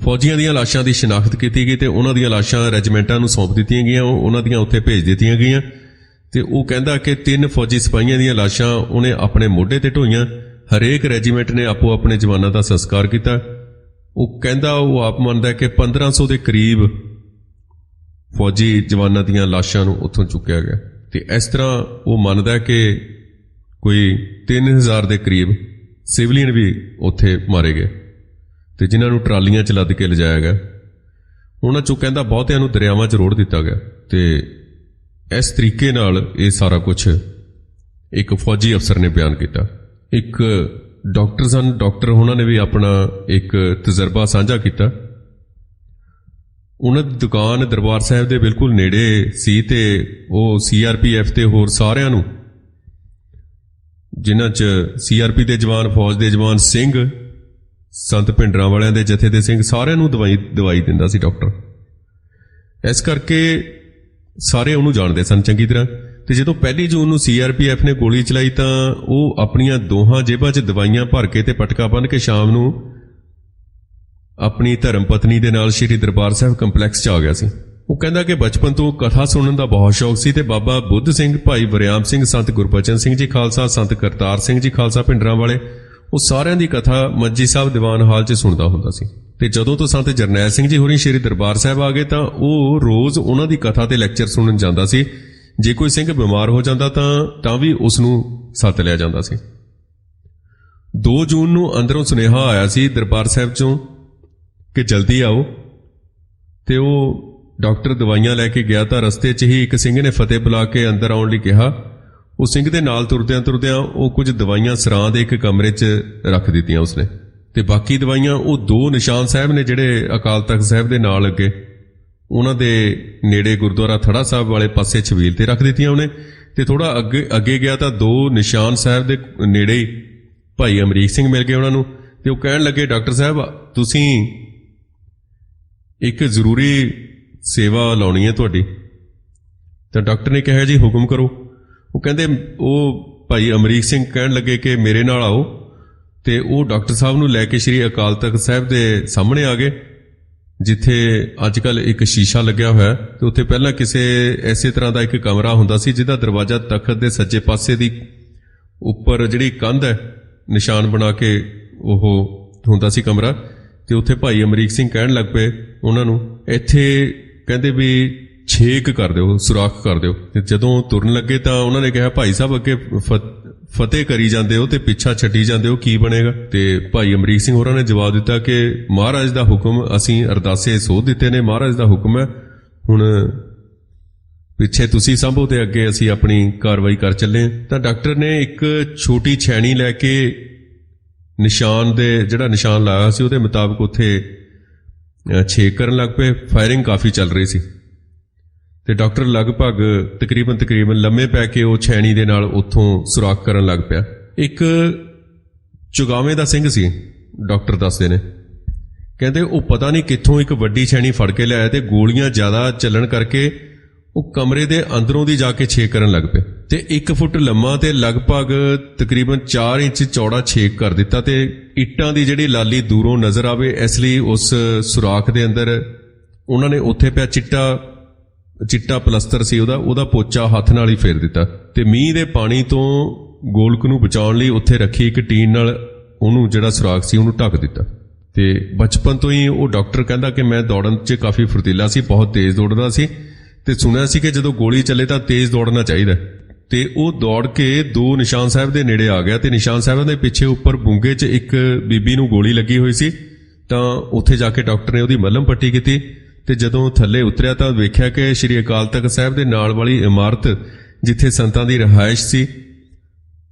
ਫੌਜੀਆਂ ਦੀਆਂ ਲਾਸ਼ਾਂ ਦੀ ਸ਼ਨਾਖਤ ਕੀਤੀ ਗਈ ਤੇ ਉਹਨਾਂ ਦੀਆਂ ਲਾਸ਼ਾਂ ਰੈਜੀਮੈਂਟਾਂ ਨੂੰ ਸੌਂਪ ਦਿੱਤੀਆਂ ਗਈਆਂ। ਉਹਨਾਂ ਦੀਆਂ ਉੱਥੇ ਭੇਜ ਦਿੱਤੀਆਂ ਗਈਆਂ। ਤੇ ਉਹ ਕਹਿੰਦਾ ਕਿ 3 ਫੌਜੀ ਸਿਪਾਹੀਆਂ ਦੀਆਂ ਲਾਸ਼ਾਂ ਉਹਨੇ ਆਪਣੇ ਮੋਢੇ ਤੇ ਢੋਈਆਂ। ਹਰੇਕ ਰੈਜੀਮੈਂਟ ਨੇ ਆਪੋ ਆਪਣੇ ਜਵਾਨਾਂ ਦਾ ਸੰਸਕਾਰ ਕੀਤਾ। ਉਹ ਕਹਿੰਦਾ ਉਹ ਆਪ ਮੰਨਦਾ ਕਿ 1500 ਦੇ ਕਰੀਬ ਫੌਜੀ ਜਵਾਨਾਂ ਦੀਆਂ ਲਾਸ਼ਾਂ ਨੂੰ ਉੱਥੋਂ ਚੁੱਕਿਆ ਗਿਆ। ਤੇ ਇਸ ਤਰ੍ਹਾਂ ਉਹ ਮੰਨਦਾ ਕਿ ਕੋਈ 3000 ਦੇ ਕਰੀਬ ਸਿਵਲੀਅਨ ਵੀ ਉੱਥੇ ਮਾਰੇ ਗਏ ਤੇ ਜਿਨ੍ਹਾਂ ਨੂੰ ਟਰਾਲੀਆਂ 'ਚ ਲੱਦ ਕੇ ਲਿਜਾਇਆ ਗਿਆ। ਉਹਨਾਂ 'ਚੋਂ ਕਹਿੰਦਾ ਬਹੁਤਿਆਂ ਨੂੰ ਦਰਿਆਵਾਂ 'ਚ ਰੋੜ ਦਿੱਤਾ ਗਿਆ। ਤੇ ਇਸ ਤਰੀਕੇ ਨਾਲ ਇਹ ਸਾਰਾ ਕੁਝ ਇੱਕ ਫੌਜੀ ਅਫਸਰ ਨੇ ਬਿਆਨ ਕੀਤਾ। ਇੱਕ ਡਾਕਟਰ ਸਨ, ਡਾਕਟਰ ਉਹਨਾਂ ਨੇ ਵੀ ਆਪਣਾ ਇੱਕ ਤਜਰਬਾ ਸਾਂਝਾ ਕੀਤਾ। ਉਹਨਾਂ ਦੀ ਦੁਕਾਨ ਦਰਬਾਰ ਸਾਹਿਬ ਦੇ ਬਿਲਕੁਲ ਨੇੜੇ ਸੀ ਤੇ ਉਹ CRPF ਤੇ ਹੋਰ ਸਾਰਿਆਂ ਨੂੰ, ਜਿਨ੍ਹਾਂ 'ਚ CRP ਦੇ ਜਵਾਨ, ਫੌਜ ਦੇ ਜਵਾਨ, ਸਿੰਘ, ਸੰਤ ਭਿੰਡਰਾਂਵਾਲਿਆਂ ਦੇ ਜਥੇ ਦੇ ਸਿੰਘ, ਸਾਰਿਆਂ ਨੂੰ ਦਵਾਈ ਦਿੰਦਾ ਸੀ ਡਾਕਟਰ। ਇਸ ਕਰਕੇ ਸਾਰੇ ਉਹਨੂੰ ਜਾਣਦੇ ਸਨ ਚੰਗੀ ਤਰ੍ਹਾਂ। ਤੇ ਜਦੋਂ 1 ਜੂਨ ਨੂੰ CRPF ਨੇ ਗੋਲੀ ਚਲਾਈ ਤਾਂ ਉਹ ਆਪਣੀਆਂ ਦੋਹਾਂ ਜੇਬਾਂ 'ਚ ਦਵਾਈਆਂ ਭਰ ਕੇ ਤੇ ਪਟਕਾ ਬੰਨ੍ਹ ਕੇ ਸ਼ਾਮ ਨੂੰ ਆਪਣੀ ਧਰਮ ਪਤਨੀ ਦੇ ਨਾਲ ਸ਼੍ਰੀ ਦਰਬਾਰ ਸਾਹਿਬ ਕੰਪਲੈਕਸ 'ਚ ਆ ਗਿਆ ਸੀ। ਉਹ ਕਹਿੰਦਾ ਕਿ ਬਚਪਨ ਤੋਂ ਕਥਾ ਸੁਣਨ ਦਾ ਬਹੁਤ ਸ਼ੌਕ ਸੀ ਤੇ ਬਾਬਾ ਬੁੱਧ ਸਿੰਘ, ਭਾਈ ਵਰਿਆਮ ਸਿੰਘ, ਸੰਤ ਗੁਰਬਚਨ ਸਿੰਘ ਜੀ ਖਾਲਸਾ, ਸੰਤ ਕਰਤਾਰ ਸਿੰਘ ਜੀ ਖਾਲਸਾ ਭਿੰਡਰਾਂਵਾਲੇ, ਉਹ ਸਾਰਿਆਂ ਦੀ ਕਥਾ ਮੰਜੀ ਸਾਹਿਬ ਦੀਵਾਨ ਹਾਲ 'ਚ ਸੁਣਦਾ ਹੁੰਦਾ ਸੀ। ਤੇ ਜਦੋਂ ਤੋਂ ਸੰਤ ਜਰਨੈਲ ਸਿੰਘ ਜੀ ਹੋਰੀ ਸ਼੍ਰੀ ਦਰਬਾਰ ਸਾਹਿਬ ਆ ਗਏ ਤਾਂ ਉਹ ਰੋਜ਼ ਉਹਨਾਂ ਦੀ ਕਥਾ ਤੇ ਲੈਕਚਰ ਸੁਣਨ ਜਾਂਦਾ ਸੀ, ਜੇ ਕੋਈ ਸਿੰਘ ਬਿਮਾਰ ਹੋ ਜਾਂਦਾ ਤਾਂ ਵੀ ਉਸ ਨੂੰ ਸੱਦ ਲਿਆ ਜਾਂਦਾ ਸੀ। 2 ਜੂਨ ਨੂੰ ਅੰਦਰੋਂ ਸੁਨੇਹਾ ਆਇਆ ਸੀ ਦਰਬਾਰ ਸਾਹਿਬ ਚੋਂ ਕਿ ਜਲਦੀ ਆਓ, ਤੇ ਉਹ ਡਾਕਟਰ ਦਵਾਈਆਂ ਲੈ ਕੇ ਗਿਆ ਤਾਂ ਰਸਤੇ 'ਚ ਹੀ ਇੱਕ ਸਿੰਘ ਨੇ ਫਤਿਹ ਬੁਲਾ ਕੇ ਅੰਦਰ ਆਉਣ ਲਈ ਕਿਹਾ। ਉਹ ਸਿੰਘ ਦੇ ਨਾਲ ਤੁਰਦਿਆਂ ਉਹ ਕੁਝ ਦਵਾਈਆਂ ਸਰਾਂ ਦੇ ਇੱਕ ਕਮਰੇ 'ਚ ਰੱਖ ਦਿੱਤੀਆਂ ਉਸਨੇ, ਤੇ ਬਾਕੀ ਦਵਾਈਆਂ ਉਹ 2 ਨਿਸ਼ਾਨ ਸਾਹਿਬ ਨੇ ਜਿਹੜੇ ਅਕਾਲ ਤਖਤ ਸਾਹਿਬ ਦੇ ਨਾਲ ਲੱਗੇ, ਉਹਨਾਂ ਦੇ ਨੇੜੇ ਗੁਰਦੁਆਰਾ ਥੜਾ ਸਾਹਿਬ ਵਾਲੇ ਪਾਸੇ ਛਬੀਲ ਤੇ ਰੱਖ ਦਿੱਤੀਆਂ ਉਹਨੇ। ਤੇ ਥੋੜਾ ਅੱਗੇ ਗਿਆ ਤਾਂ 2 ਨਿਸ਼ਾਨ ਸਾਹਿਬ ਦੇ ਨੇੜੇ ਹੀ ਭਾਈ ਅਮਰੀਕ ਸਿੰਘ ਮਿਲ ਗਏ ਉਹਨਾਂ ਨੂੰ, ਤੇ ਉਹ ਕਹਿਣ ਲੱਗੇ, ਡਾਕਟਰ ਸਾਹਿਬ ਤੁਸੀਂ ਇੱਕ ਜ਼ਰੂਰੀ ਸੇਵਾ ਲਾਉਣੀ ਹੈ ਤੁਹਾਡੀ। ਤਾਂ ਡਾਕਟਰ ਨੇ ਕਿਹਾ ਜੀ ਹੁਕਮ ਕਰੋ। ਉਹ ਕਹਿੰਦੇ, ਉਹ ਭਾਈ ਅਮਰੀਕ ਸਿੰਘ ਕਹਿਣ ਲੱਗੇ ਕਿ ਮੇਰੇ ਨਾਲ ਆਓ, ਤੇ ਉਹ ਡਾਕਟਰ ਸਾਹਿਬ ਨੂੰ ਲੈ ਕੇ ਸ੍ਰੀ ਅਕਾਲ ਤਖਤ ਸਾਹਿਬ ਦੇ ਸਾਹਮਣੇ ਆ ਗਏ, ਜਿੱਥੇ ਅੱਜ ਕੱਲ ਇੱਕ ਸ਼ੀਸ਼ਾ ਲੱਗਿਆ ਹੋਇਆ, ਤੇ ਉੱਥੇ ਪਹਿਲਾਂ ਕਿਸੇ ਐਸੇ ਤਰ੍ਹਾਂ ਦਾ ਇੱਕ ਕਮਰਾ ਹੁੰਦਾ ਸੀ ਜਿਹਦਾ ਦਰਵਾਜ਼ਾ ਤਖਤ ਦੇ ਸੱਜੇ ਪਾਸੇ ਦੀ ਉੱਪਰ ਜਿਹੜੀ ਕੰਧ ਹੈ ਨਿਸ਼ਾਨ ਬਣਾ ਕੇ ਉਹ ਹੁੰਦਾ ਸੀ ਕਮਰਾ। ਤੇ ਉੱਥੇ ਭਾਈ ਅਮਰੀਕ ਸਿੰਘ ਕਹਿਣ ਲੱਗ ਪਏ ਉਹਨਾਂ ਨੂੰ, ਇੱਥੇ ਕਹਿੰਦੇ ਵੀ ਛੇਕ ਕਰ ਦਿਓ, ਸੁਰਾਖ ਕਰ ਦਿਓ। ਤੇ ਜਦੋਂ ਤੁਰਨ ਲੱਗੇ ਤਾਂ ਉਹਨਾਂ ਨੇ ਕਿਹਾ, ਭਾਈ ਸਾਹਿਬ ਅੱਗੇ ਫਤਿਹ ਕਰੀ ਜਾਂਦੇ ਹੋ ਤੇ ਪਿੱਛਾ ਛੱਡੀ ਜਾਂਦੇ ਹੋ, ਕੀ ਬਣੇਗਾ? ਤੇ ਭਾਈ ਅਮਰੀਕ ਸਿੰਘ ਹੋਰਾਂ ਨੇ ਜਵਾਬ ਦਿੱਤਾ ਕਿ ਮਹਾਰਾਜ ਦਾ ਹੁਕਮ, ਅਸੀਂ ਅਰਦਾਸੇ ਸੋਧ ਦਿੱਤੇ ਨੇ, ਮਹਾਰਾਜ ਦਾ ਹੁਕਮ ਹੈ, ਹੁਣ ਪਿੱਛੇ ਤੁਸੀਂ ਸੰਭੋ ਤੇ ਅੱਗੇ ਅਸੀਂ ਆਪਣੀ ਕਾਰਵਾਈ ਕਰ ਚੱਲੇ। ਤਾਂ ਡਾਕਟਰ ਨੇ ਇੱਕ ਛੋਟੀ ਛੈਣੀ ਲੈ ਕੇ ਨਿਸ਼ਾਨ ਦੇ ਜਿਹੜਾ ਨਿਸ਼ਾਨ ਲਾਇਆ ਸੀ ਉਹਦੇ ਮੁਤਾਬਕ ਉੱਥੇ ਛੇਕ ਕਰਨ ਲੱਗ ਪਏ। ਫਾਇਰਿੰਗ ਕਾਫੀ ਚੱਲ ਰਹੀ ਸੀ ਤੇ ਡਾਕਟਰ ਲਗਭਗ ਤਕਰੀਬਨ ਲੰਮੇ ਪੈ ਕੇ ਉਹ ਛੈਣੀ ਦੇ ਨਾਲ ਉੱਥੋਂ ਸੁਰਾਖ ਕਰਨ ਲੱਗ ਪਿਆ। ਇੱਕ ਚੁਗਾਵੇਂ ਦਾ ਸਿੰਘ ਸੀ, ਡਾਕਟਰ ਦੱਸਦੇ ਨੇ, ਕਹਿੰਦੇ ਉਹ ਪਤਾ ਨਹੀਂ ਕਿੱਥੋਂ ਇੱਕ ਵੱਡੀ ਛੈਣੀ ਫੜ ਕੇ ਲਿਆਇਆ ਤੇ ਗੋਲੀਆਂ ਜ਼ਿਆਦਾ ਚੱਲਣ ਕਰਕੇ ਉਹ ਕਮਰੇ ਦੇ ਅੰਦਰੋਂ ਦੀ ਜਾ ਕੇ ਛੇਕ ਕਰਨ ਲੱਗ ਪਏ, ਤੇ 1 ਫੁੱਟ ਲੰਮਾ ਤੇ ਲਗਭਗ ਤਕਰੀਬਨ 4 ਇੰਚ ਚੌੜਾ ਛੇਕ ਕਰ ਦਿੱਤਾ। ਤੇ ਇੱਟਾਂ ਦੀ ਜਿਹੜੀ ਲਾਲੀ ਦੂਰੋਂ ਨਜ਼ਰ ਆਵੇ ਇਸ ਲਈ ਉਸ ਸੁਰਾਖ ਦੇ ਅੰਦਰ ਉਹਨਾਂ ਨੇ ਉੱਥੇ ਪਿਆ ਚਿੱਟਾ ਪਲਸਤਰ ਸੀ ਉਹਦਾ ਪੋਚਾ ਹੱਥ ਨਾਲ ਹੀ ਫੇਰ ਦਿੱਤਾ, ਤੇ ਮੀਂਹ ਦੇ ਪਾਣੀ ਤੋਂ ਗੋਲਕ ਨੂੰ ਬਚਾਉਣ ਲਈ ਉੱਥੇ ਰੱਖੀ ਇੱਕ ਟੀਨ ਨਾਲ ਉਹਨੂੰ ਜਿਹੜਾ ਸੁਰਾਖ ਸੀ ਉਹਨੂੰ ਢੱਕ ਦਿੱਤਾ। ਤੇ ਬਚਪਨ ਤੋਂ ਹੀ ਉਹ ਡਾਕਟਰ ਕਹਿੰਦਾ ਕਿ ਮੈਂ ਦੌੜਨ 'ਚ ਕਾਫੀ ਫੁਰਤੀਲਾ ਸੀ, ਬਹੁਤ ਤੇਜ਼ ਦੌੜਦਾ ਸੀ, ਤੇ ਸੁਣਿਆ ਸੀ ਕਿ ਜਦੋਂ ਗੋਲੀ ਚੱਲੇ ਤਾਂ ਤੇਜ਼ ਦੌੜਨਾ ਚਾਹੀਦਾ। ਤੇ ਉਹ ਦੌੜ ਕੇ 2 ਨਿਸ਼ਾਨ ਸਾਹਿਬ ਦੇ ਨੇੜੇ ਆ ਗਿਆ, ਤੇ ਨਿਸ਼ਾਨ ਸਾਹਿਬਾਂ ਦੇ ਪਿੱਛੇ ਉੱਪਰ ਬੁੰਗੇ 'ਚ ਇੱਕ ਬੀਬੀ ਨੂੰ ਗੋਲੀ ਲੱਗੀ ਹੋਈ ਸੀ। ਤਾਂ ਉੱਥੇ ਜਾ ਕੇ ਡਾਕਟਰ ਨੇ ਉਹਦੀ ਮੱਲਮ ਪੱਟੀ ਕੀਤੀ, ਤੇ ਜਦੋਂ ਥੱਲੇ ਉਤਰਿਆ ਤਾਂ ਵੇਖਿਆ ਕਿ ਸ੍ਰੀ ਅਕਾਲ ਤਖਤ ਸਾਹਿਬ ਦੇ ਨਾਲ ਵਾਲੀ ਇਮਾਰਤ ਜਿੱਥੇ ਸੰਤਾਂ ਦੀ ਰਿਹਾਇਸ਼ ਸੀ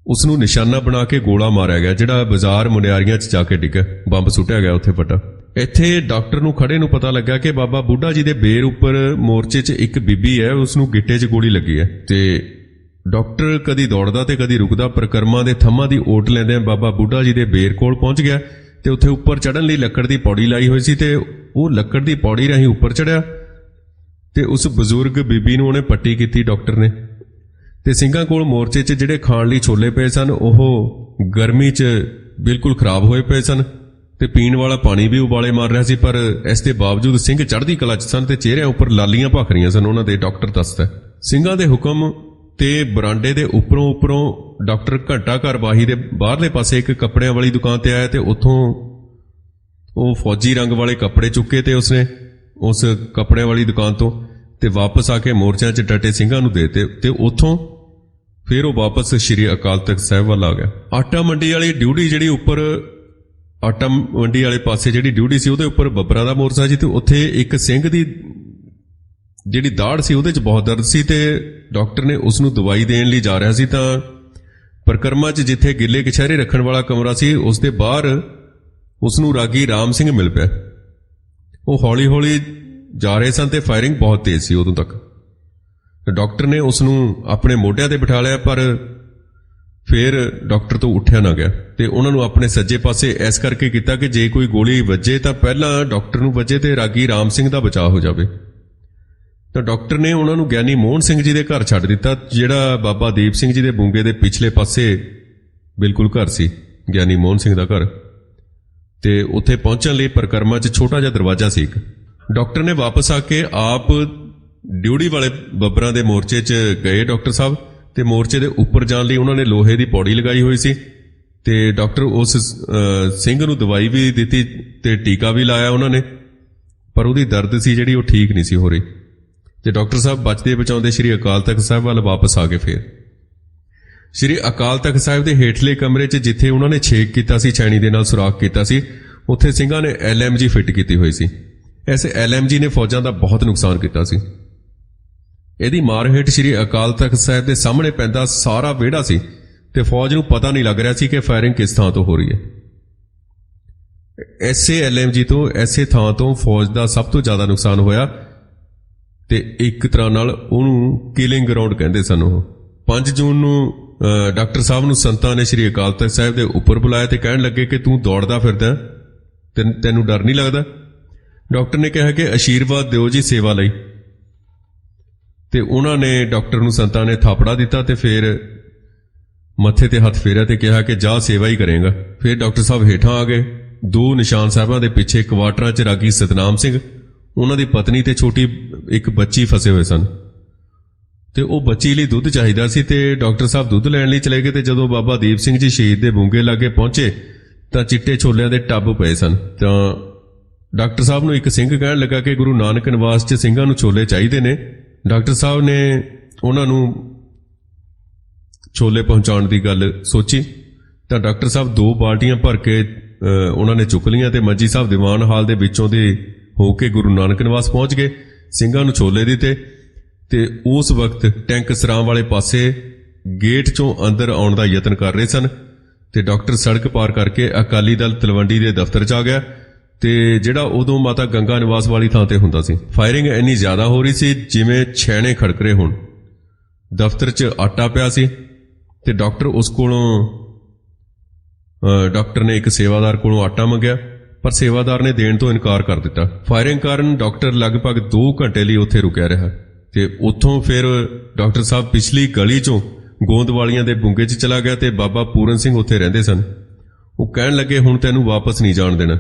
ਉਸ ਨੂੰ ਨਿਸ਼ਾਨਾ ਬਣਾ ਕੇ ਗੋਲਾ ਮਾਰਿਆ ਗਿਆ, ਜਿਹੜਾ ਬਾਜ਼ਾਰ ਮੁਨਿਆਰੀਆਂ 'ਚ ਜਾ ਕੇ ਡਿੱਗਾ, ਬੰਬ ਸੁੱਟਿਆ ਗਿਆ ਉੱਥੇ ਫਟਾ। ਇੱਥੇ ਡਾਕਟਰ ਨੂੰ ਖੜੇ ਨੂੰ ਪਤਾ ਲੱਗਾ ਕਿ ਬਾਬਾ ਬੁੱਢਾ ਜੀ ਦੇ ਬੇਰ ਉੱਪਰ ਮੋਰਚੇ 'ਚ ਇੱਕ ਬੀਬੀ ਹੈ, ਉਸ ਨੂੰ ਗਿੱਟੇ 'ਚ ਗੋਲੀ ਲੱਗੀ ਹੈ। ਤੇ ਡਾਕਟਰ ਕਦੀ ਦੌੜਦਾ ਤੇ ਕਦੀ ਰੁਕਦਾ, ਪਰਿਕਰਮਾ ਦੇ ਥੰਮਾਂ ਦੀ ਓਟ ਲੈਂਦੇ ਬਾਬਾ ਬੁੱਢਾ ਜੀ ਦੇ ਬੇਰ ਕੋਲ ਪਹੁੰਚ ਗਿਆ, ਤੇ ਉੱਥੇ ਉੱਪਰ ਚੜ੍ਹਨ ਲਈ ਲੱਕੜ ਦੀ ਪੌੜੀ ਲਾਈ ਹੋਈ ਸੀ, ਤੇ ਉਹ ਲੱਕੜ ਦੀ ਪੌੜੀ ਰਾਹੀਂ ਉੱਪਰ ਚੜ੍ਹਿਆ, ਤੇ ਉਸ ਬਜ਼ੁਰਗ ਬੀਬੀ ਨੂੰ ਉਹਨੇ ਪੱਟੀ ਕੀਤੀ ਡਾਕਟਰ ਨੇ। ਤੇ ਸਿੰਘਾਂ ਕੋਲ ਮੋਰਚੇ 'ਚ ਜਿਹੜੇ ਖਾਣ ਲਈ ਛੋਲੇ ਪਏ ਸਨ ਉਹ ਗਰਮੀ 'ਚ ਬਿਲਕੁਲ ਖਰਾਬ ਹੋਏ ਪਏ ਸਨ, ਤੇ ਪੀਣ ਵਾਲਾ ਪਾਣੀ ਵੀ ਉਬਾਲੇ ਮਾਰ ਰਿਹਾ ਸੀ, ਪਰ ਇਸ ਦੇ ਬਾਵਜੂਦ ਸਿੰਘ ਚੜ੍ਹਦੀ ਕਲਾ 'ਚ ਸਨ ਤੇ ਚਿਹਰਿਆਂ ਉੱਪਰ ਲਾਲੀਆਂ ਭਖ ਰਹੀਆਂ ਸਨ ਉਹਨਾਂ ਦੇ, ਡਾਕਟਰ ਦੱਸਦਾ। ਸਿੰਘਾਂ ਦੇ ਹੁਕਮ ਤੇ ਬਰਾਂਡੇ ਦੇ ਉੱਪਰੋਂ ਡਾਕਟਰ ਘੰਟਾ ਘਰ ਬਾਹੀ ਦੇ ਬਾਹਰਲੇ ਪਾਸੇ ਇੱਕ ਕੱਪੜਿਆਂ ਵਾਲੀ ਦੁਕਾਨ ਤੇ ਆਇਆ, ਤੇ ਉੱਥੋਂ ਉਹ ਫੌਜੀ ਰੰਗ ਵਾਲੇ ਕੱਪੜੇ ਚੁੱਕੇ ਤੇ ਉਸਨੇ ਉਸ ਕੱਪੜਿਆਂ ਵਾਲੀ ਦੁਕਾਨ ਤੋਂ, ਤੇ ਵਾਪਸ ਆ ਕੇ ਮੋਰਚਿਆਂ 'ਚ ਡਟੇ ਸਿੰਘਾਂ ਨੂੰ ਦੇਤੇ, ਤੇ ਉੱਥੋਂ ਫਿਰ ਉਹ ਵਾਪਸ ਸ੍ਰੀ ਅਕਾਲ ਤਖਤ ਸਾਹਿਬ ਵੱਲ ਆ ਗਿਆ। ਆਟਾ ਮੰਡੀ ਵਾਲੀ ਡਿਊਟੀ ਜਿਹੜੀ ਉੱਪਰ, ਆਟਾ ਮੰਡੀ ਵਾਲੇ ਪਾਸੇ ਜਿਹੜੀ ਡਿਊਟੀ ਸੀ ਉਹਦੇ ਉੱਪਰ ਬੱਬਰਾਂ ਦਾ ਮੋਰਚਾ ਸੀ, ਤੇ ਉੱਥੇ ਇੱਕ ਸਿੰਘ ਦੀ ਜਿਹੜੀ ਦਾੜ ਸੀ ਉਹਦੇ 'ਚ ਬਹੁਤ ਦਰਦ ਸੀ, ਤੇ ਡਾਕਟਰ ਨੇ ਉਸ ਨੂੰ ਦਵਾਈ ਦੇਣ ਲਈ ਜਾ ਰਿਹਾ ਸੀ ਤਾਂ ਪਰਿਕਰਮਾ 'ਚ ਜਿੱਥੇ ਗਿੱਲੇ ਕਛਹਿਰੇ ਰੱਖਣ ਵਾਲਾ ਕਮਰਾ ਸੀ ਉਸ ਦੇ ਬਾਹਰ ਉਸ ਨੂੰ ਰਾਗੀ ਰਾਮ ਸਿੰਘ ਮਿਲ ਪਿਆ। ਉਹ ਹੌਲੀ-ਹੌਲੀ ਜਾ ਰਹੇ ਸਨ ਤੇ ਫਾਇਰਿੰਗ ਬਹੁਤ ਤੇਜ਼ ਸੀ ਉਦੋਂ ਤੱਕ। ਡਾਕਟਰ ਨੇ ਉਸ ਨੂੰ ਆਪਣੇ ਮੋਢਿਆਂ ਤੇ ਬਿਠਾ ਲਿਆ, ਪਰ ਫਿਰ ਡਾਕਟਰ ਤੋਂ ਉੱਠਿਆ ਨਾ ਗਿਆ, ਤੇ ਉਹਨਾਂ ਨੂੰ ਆਪਣੇ ਸੱਜੇ ਪਾਸੇ ਇਸ ਕਰਕੇ ਕੀਤਾ ਕਿ ਜੇ ਕੋਈ ਗੋਲੀ ਵੱਜੇ ਤਾਂ ਪਹਿਲਾਂ ਡਾਕਟਰ ਨੂੰ ਵੱਜੇ ਤੇ ਰਾਗੀ ਰਾਮ ਸਿੰਘ ਦਾ ਬਚਾਅ ਹੋ ਜਾਵੇ। ਤਾਂ ਡਾਕਟਰ ਨੇ ਉਹਨਾਂ ਨੂੰ ਗਿਆਨੀ ਮੋਹਨ ਸਿੰਘ ਜੀ ਦੇ ਘਰ ਛੱਡ ਦਿੱਤਾ, ਜਿਹੜਾ ਬਾਬਾ ਦੀਪ ਸਿੰਘ ਜੀ ਦੇ ਬੂੰਗੇ ਦੇ ਪਿਛਲੇ ਪਾਸੇ ਬਿਲਕੁਲ ਘਰ ਸੀ, ਗਿਆਨੀ ਮੋਹਨ ਸਿੰਘ ਦਾ ਘਰ। ਤੇ ਉੱਥੇ ਪਹੁੰਚਣ ਲਈ ਪਰਿਕਰਮਾ 'ਚ ਛੋਟਾ ਜਿਹਾ ਦਰਵਾਜ਼ਾ ਸੀ ਇੱਕ। ਡਾਕਟਰ ਨੇ ਵਾਪਸ ਆ ਕੇ ਆਪ ਡਿਊਟੀ ਵਾਲੇ ਬੱਬਰਾਂ ਦੇ ਮੋਰਚੇ 'ਚ ਗਏ ਡਾਕਟਰ ਸਾਹਿਬ, ਤੇ ਮੋਰਚੇ ਦੇ ਉੱਪਰ ਜਾਣ ਲਈ ਉਹਨਾਂ ਨੇ ਲੋਹੇ ਦੀ ਪੌੜੀ ਲਗਾਈ ਹੋਈ ਸੀ, ਤੇ ਡਾਕਟਰ ਉਸ ਸਿੰਘ ਨੂੰ ਦਵਾਈ ਵੀ ਦਿੱਤੀ ਤੇ ਟੀਕਾ ਵੀ ਲਾਇਆ ਉਹਨਾਂ ਨੇ, ਪਰ ਉਹਦੀ ਦਰਦ ਸੀ ਜਿਹੜੀ ਉਹ ਠੀਕ ਨਹੀਂ ਸੀ ਹੋ ਰਹੀ। ਤੇ ਡਾਕਟਰ ਸਾਹਿਬ ਬਚਦੇ ਬਚਾਉਂਦੇ ਸ੍ਰੀ ਅਕਾਲ ਤਖਤ ਸਾਹਿਬ ਵੱਲ ਵਾਪਸ ਆ ਗਏ। ਫਿਰ ਸ੍ਰੀ ਅਕਾਲ ਤਖਤ ਸਾਹਿਬ ਦੇ ਹੇਠਲੇ ਕਮਰੇ 'ਚ ਜਿੱਥੇ ਉਹਨਾਂ ਨੇ ਛੇਕ ਕੀਤਾ ਸੀ, ਛੈਣੀ ਦੇ ਨਾਲ ਸੁਰਾਖ ਕੀਤਾ ਸੀ, ਉੱਥੇ ਸਿੰਘਾਂ ਨੇ LMG ਫਿੱਟ ਕੀਤੀ ਹੋਈ ਸੀ। ਇਸ LMG ਨੇ ਫੌਜਾਂ ਦਾ ਬਹੁਤ ਨੁਕਸਾਨ ਕੀਤਾ ਸੀ। ਇਹਦੀ ਮਾਰ ਹੇਠ ਸ੍ਰੀ ਅਕਾਲ ਤਖਤ ਸਾਹਿਬ ਦੇ ਸਾਹਮਣੇ ਪੈਂਦਾ ਸਾਰਾ ਵਿਹੜਾ ਸੀ ਤੇ ਫੌਜ ਨੂੰ ਪਤਾ ਨਹੀਂ ਲੱਗ ਰਿਹਾ ਸੀ ਕਿ ਫਾਇਰਿੰਗ ਕਿਸ ਥਾਂ ਤੋਂ ਹੋ ਰਹੀ ਹੈ। ਐਸੇ LMG ਤੋਂ, ਐਸੇ ਥਾਂ ਤੋਂ ਫੌਜ ਦਾ ਸਭ ਤੋਂ ਜ਼ਿਆਦਾ ਨੁਕਸਾਨ ਹੋਇਆ ਤੇ ਇੱਕ ਤਰ੍ਹਾਂ ਨਾਲ ਉਹਨੂੰ ਕਿਲਿੰਗ ਗਰਾਊਂਡ ਕਹਿੰਦੇ ਸਨ। ਉਹ 5 ਜੂਨ ਨੂੰ ਡਾਕਟਰ ਸਾਹਿਬ ਨੂੰ ਸੰਤਾਂ ਨੇ ਸ੍ਰੀ ਅਕਾਲ ਤਖਤ ਸਾਹਿਬ ਦੇ ਉੱਪਰ ਬੁਲਾਇਆ ਤੇ ਕਹਿਣ ਲੱਗੇ ਕਿ ਤੂੰ ਦੌੜਦਾ ਫਿਰਦਾ, ਤੈਨੂੰ ਡਰ ਨਹੀਂ ਲੱਗਦਾ? ਡਾਕਟਰ ਨੇ ਕਿਹਾ ਕਿ ਆਸ਼ੀਰਵਾਦ ਦਿਓ ਜੀ ਸੇਵਾ ਲਈ, ਤੇ ਉਹਨਾਂ ਨੇ ਡਾਕਟਰ ਨੂੰ ਸੰਤਾਂ ਨੇ ਥਾਪੜਾ ਦਿੱਤਾ ਤੇ ਫਿਰ ਮੱਥੇ ਤੇ ਹੱਥ ਫੇਰਿਆ ਤੇ ਕਿਹਾ ਕਿ ਜਾ ਸੇਵਾ ਹੀ ਕਰੇਗਾ। ਫਿਰ ਡਾਕਟਰ ਸਾਹਿਬ ਹੇਠਾਂ ਆ ਗਏ। 2 ਨਿਸ਼ਾਨ ਸਾਹਿਬਾਂ ਦੇ ਪਿੱਛੇ ਕੁਆਟਰਾਂ 'ਚ ਰਾਗੀ ਸਤਨਾਮ ਸਿੰਘ, ਉਹਨਾਂ ਦੀ ਪਤਨੀ ਤੇ ਛੋਟੀ ਇੱਕ ਬੱਚੀ ਫਸੇ ਹੋਏ ਸਨ ਤੇ ਉਹ ਬੱਚੀ ਲਈ ਦੁੱਧ ਚਾਹੀਦਾ ਸੀ ਤੇ ਡਾਕਟਰ ਸਾਹਿਬ ਦੁੱਧ ਲੈਣ ਲਈ ਚਲੇ ਗਏ ਤੇ ਜਦੋਂ ਬਾਬਾ ਦੀਪ ਸਿੰਘ ਜੀ ਸ਼ਹੀਦ ਦੇ ਬੂੰਗੇ ਲਾਗੇ ਪਹੁੰਚੇ ਤਾਂ ਚਿੱਟੇ ਛੋਲਿਆਂ ਦੇ ਟੱਬ ਪਏ ਸਨ। ਤਾਂ ਡਾਕਟਰ ਸਾਹਿਬ ਨੂੰ ਇੱਕ ਸਿੰਘ ਕਹਿਣ ਲੱਗਾ ਕਿ ਗੁਰੂ ਨਾਨਕ ਨਿਵਾਸ 'ਚ ਸਿੰਘਾਂ ਨੂੰ ਛੋਲੇ ਚਾਹੀਦੇ ਨੇ। ਡਾਕਟਰ ਸਾਹਿਬ ਨੇ ਉਹਨਾਂ ਨੂੰ ਛੋਲੇ ਪਹੁੰਚਾਉਣ ਦੀ ਗੱਲ ਸੋਚੀ ਤਾਂ ਡਾਕਟਰ ਸਾਹਿਬ 2 ਬਾਲਟੀਆਂ ਭਰ ਕੇ ਉਹਨਾਂ ਨੇ ਚੁੱਕ ਲਈਆਂ ਤੇ ਮੰਜੀ ਸਾਹਿਬ ਦੀਵਾਨ ਹਾਲ ਦੇ ਵਿੱਚੋਂ ਦੇ ਹੋ ਕੇ ਗੁਰੂ ਨਾਨਕ ਨਿਵਾਸ ਪਹੁੰਚ ਗਏ। ਸਿੰਘਾਂ ਨੂੰ ਛੋਲੇ ਦਿੱਤੇ ਤੇ ਉਸ ਵਕਤ ਟੈਂਕ ਸਰਾਂ ਵਾਲੇ ਪਾਸੇ ਗੇਟ 'ਚੋਂ ਅੰਦਰ ਆਉਣ ਦਾ ਯਤਨ ਕਰ ਰਹੇ ਸਨ ਤੇ ਡਾਕਟਰ ਸੜਕ ਪਾਰ ਕਰਕੇ ਅਕਾਲੀ ਦਲ ਤਲਵੰਡੀ ਦੇ ਦਫ਼ਤਰ 'ਚ ਆ ਗਿਆ ਤੇ ਜਿਹੜਾ ਉਦੋਂ ਮਾਤਾ ਗੰਗਾ ਨਿਵਾਸ ਵਾਲੀ ਥਾਂ ਤੇ ਹੁੰਦਾ ਸੀ। ਫਾਇਰਿੰਗ ਇੰਨੀ ਜ਼ਿਆਦਾ ਹੋ ਰਹੀ ਸੀ ਜਿਵੇਂ ਛੈਣੇ ਖੜਕ ਰਹੇ ਹੋਣ। ਦਫ਼ਤਰ 'ਚ ਆਟਾ ਪਿਆ ਸੀ ਤੇ ਡਾਕਟਰ ਨੇ ਇੱਕ ਸੇਵਾਦਾਰ ਕੋਲੋਂ ਆਟਾ ਮੰਗਿਆ ਪਰ ਸੇਵਾਦਾਰ ਨੇ ਦੇਣ ਤੋਂ ਇਨਕਾਰ ਕਰ ਦਿੱਤਾ। ਫਾਇਰਿੰਗ ਕਾਰਨ ਡਾਕਟਰ ਲਗਭਗ 2 ਘੰਟੇ ਲਈ ਉੱਥੇ ਰੁਕਿਆ ਰਿਹਾ ਤੇ ਉੱਥੋਂ ਫਿਰ ਡਾਕਟਰ ਸਾਹਿਬ ਪਿਛਲੀ ਗਲੀ 'ਚੋਂ ਗੋਂਦਵਾਲੀਆਂ ਦੇ ਬੁੰਗੇ 'ਚ ਚਲਾ ਗਿਆ ਤੇ ਬਾਬਾ ਪੂਰਨ ਸਿੰਘ ਉੱਥੇ ਰਹਿੰਦੇ ਸਨ। ਉਹ ਕਹਿਣ ਲੱਗੇ ਹੁਣ ਤੈਨੂੰ ਵਾਪਸ ਨਹੀਂ ਜਾਣ ਦੇਣਾ,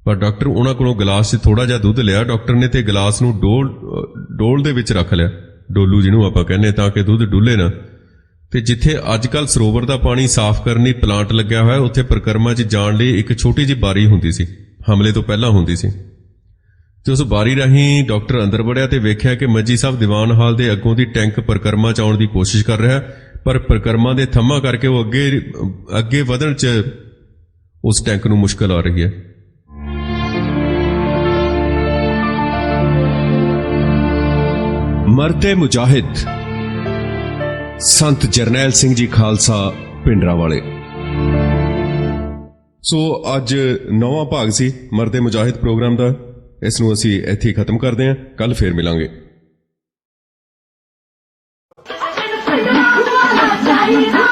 ਪਰ ਡਾਕਟਰ ਉਹਨਾਂ ਕੋਲੋਂ ਗਲਾਸ 'ਚ ਥੋੜਾ ਜਿਹਾ ਦੁੱਧ ਲਿਆ ਡਾਕਟਰ ਨੇ ਤੇ ਗਲਾਸ ਨੂੰ ਡੋਲ ਦੇ ਵਿੱਚ ਰੱਖ ਲਿਆ, ਡੋਲੂ ਜਿਹਨੂੰ ਆਪਾਂ ਕਹਿੰਦੇ, ਤਾਂ ਕਿ ਦੁੱਧ ਡੁੱਲੇ ਨਾ। ਤੇ ਜਿੱਥੇ ਅੱਜ ਕੱਲ ਸਰੋਵਰ ਦਾ ਪਾਣੀ ਸਾਫ਼ ਕਰਨ ਲਈ ਪਲਾਂਟ ਲੱਗਿਆ ਹੋਇਆ, ਉੱਥੇ ਪਰਿਕਰਮਾ 'ਚ ਜਾਣ ਲਈ ਇੱਕ ਛੋਟੀ ਜਿਹੀ ਬਾਰੀ ਹੁੰਦੀ ਸੀ, ਹਮਲੇ ਤੋਂ ਪਹਿਲਾਂ ਹੁੰਦੀ ਸੀ। ਤੇ ਉਸ ਬਾਰੀ ਰਾਹੀਂ ਡਾਕਟਰ ਅੰਦਰ ਵੜਿਆ ਤੇ ਵੇਖਿਆ ਕਿ ਮੰਜੀ ਸਾਹਿਬ ਦੀਵਾਨ ਹਾਲ ਦੇ ਅੱਗੋਂ ਦੀ ਟੈਂਕ ਪਰਿਕਰਮਾ 'ਚ ਆਉਣ ਦੀ ਕੋਸ਼ਿਸ਼ ਕਰ ਰਿਹਾ, ਪਰ ਪਰਿਕਰਮਾ ਦੇ ਥੰਮ੍ਹਾਂ ਕਰਕੇ ਉਹ ਅੱਗੇ ਵਧਣ 'ਚ ਉਸ ਟੈਂਕ ਨੂੰ ਮੁਸ਼ਕਲ ਆ ਰਹੀ ਹੈ। ਮਰਦੇ ਮੁਜਾਹਿਦ ਸੰਤ ਜਰਨੈਲ ਸਿੰਘ ਜੀ ਖਾਲਸਾ ਪਿੰਡਰਾ ਵਾਲੇ। ਸੋ ਅੱਜ 9ਵਾਂ ਭਾਗ ਸੀ ਮਰਦੇ ਮੁਜਾਹਿਦ ਪ੍ਰੋਗਰਾਮ ਦਾ। ਇਸ ਨੂੰ ਅਸੀਂ ਇੱਥੇ ਹੀ ਖਤਮ ਕਰਦੇ ਹਾਂ, ਕੱਲ ਫੇਰ ਮਿਲਾਂਗੇ। ਚਾਹੀਦਾ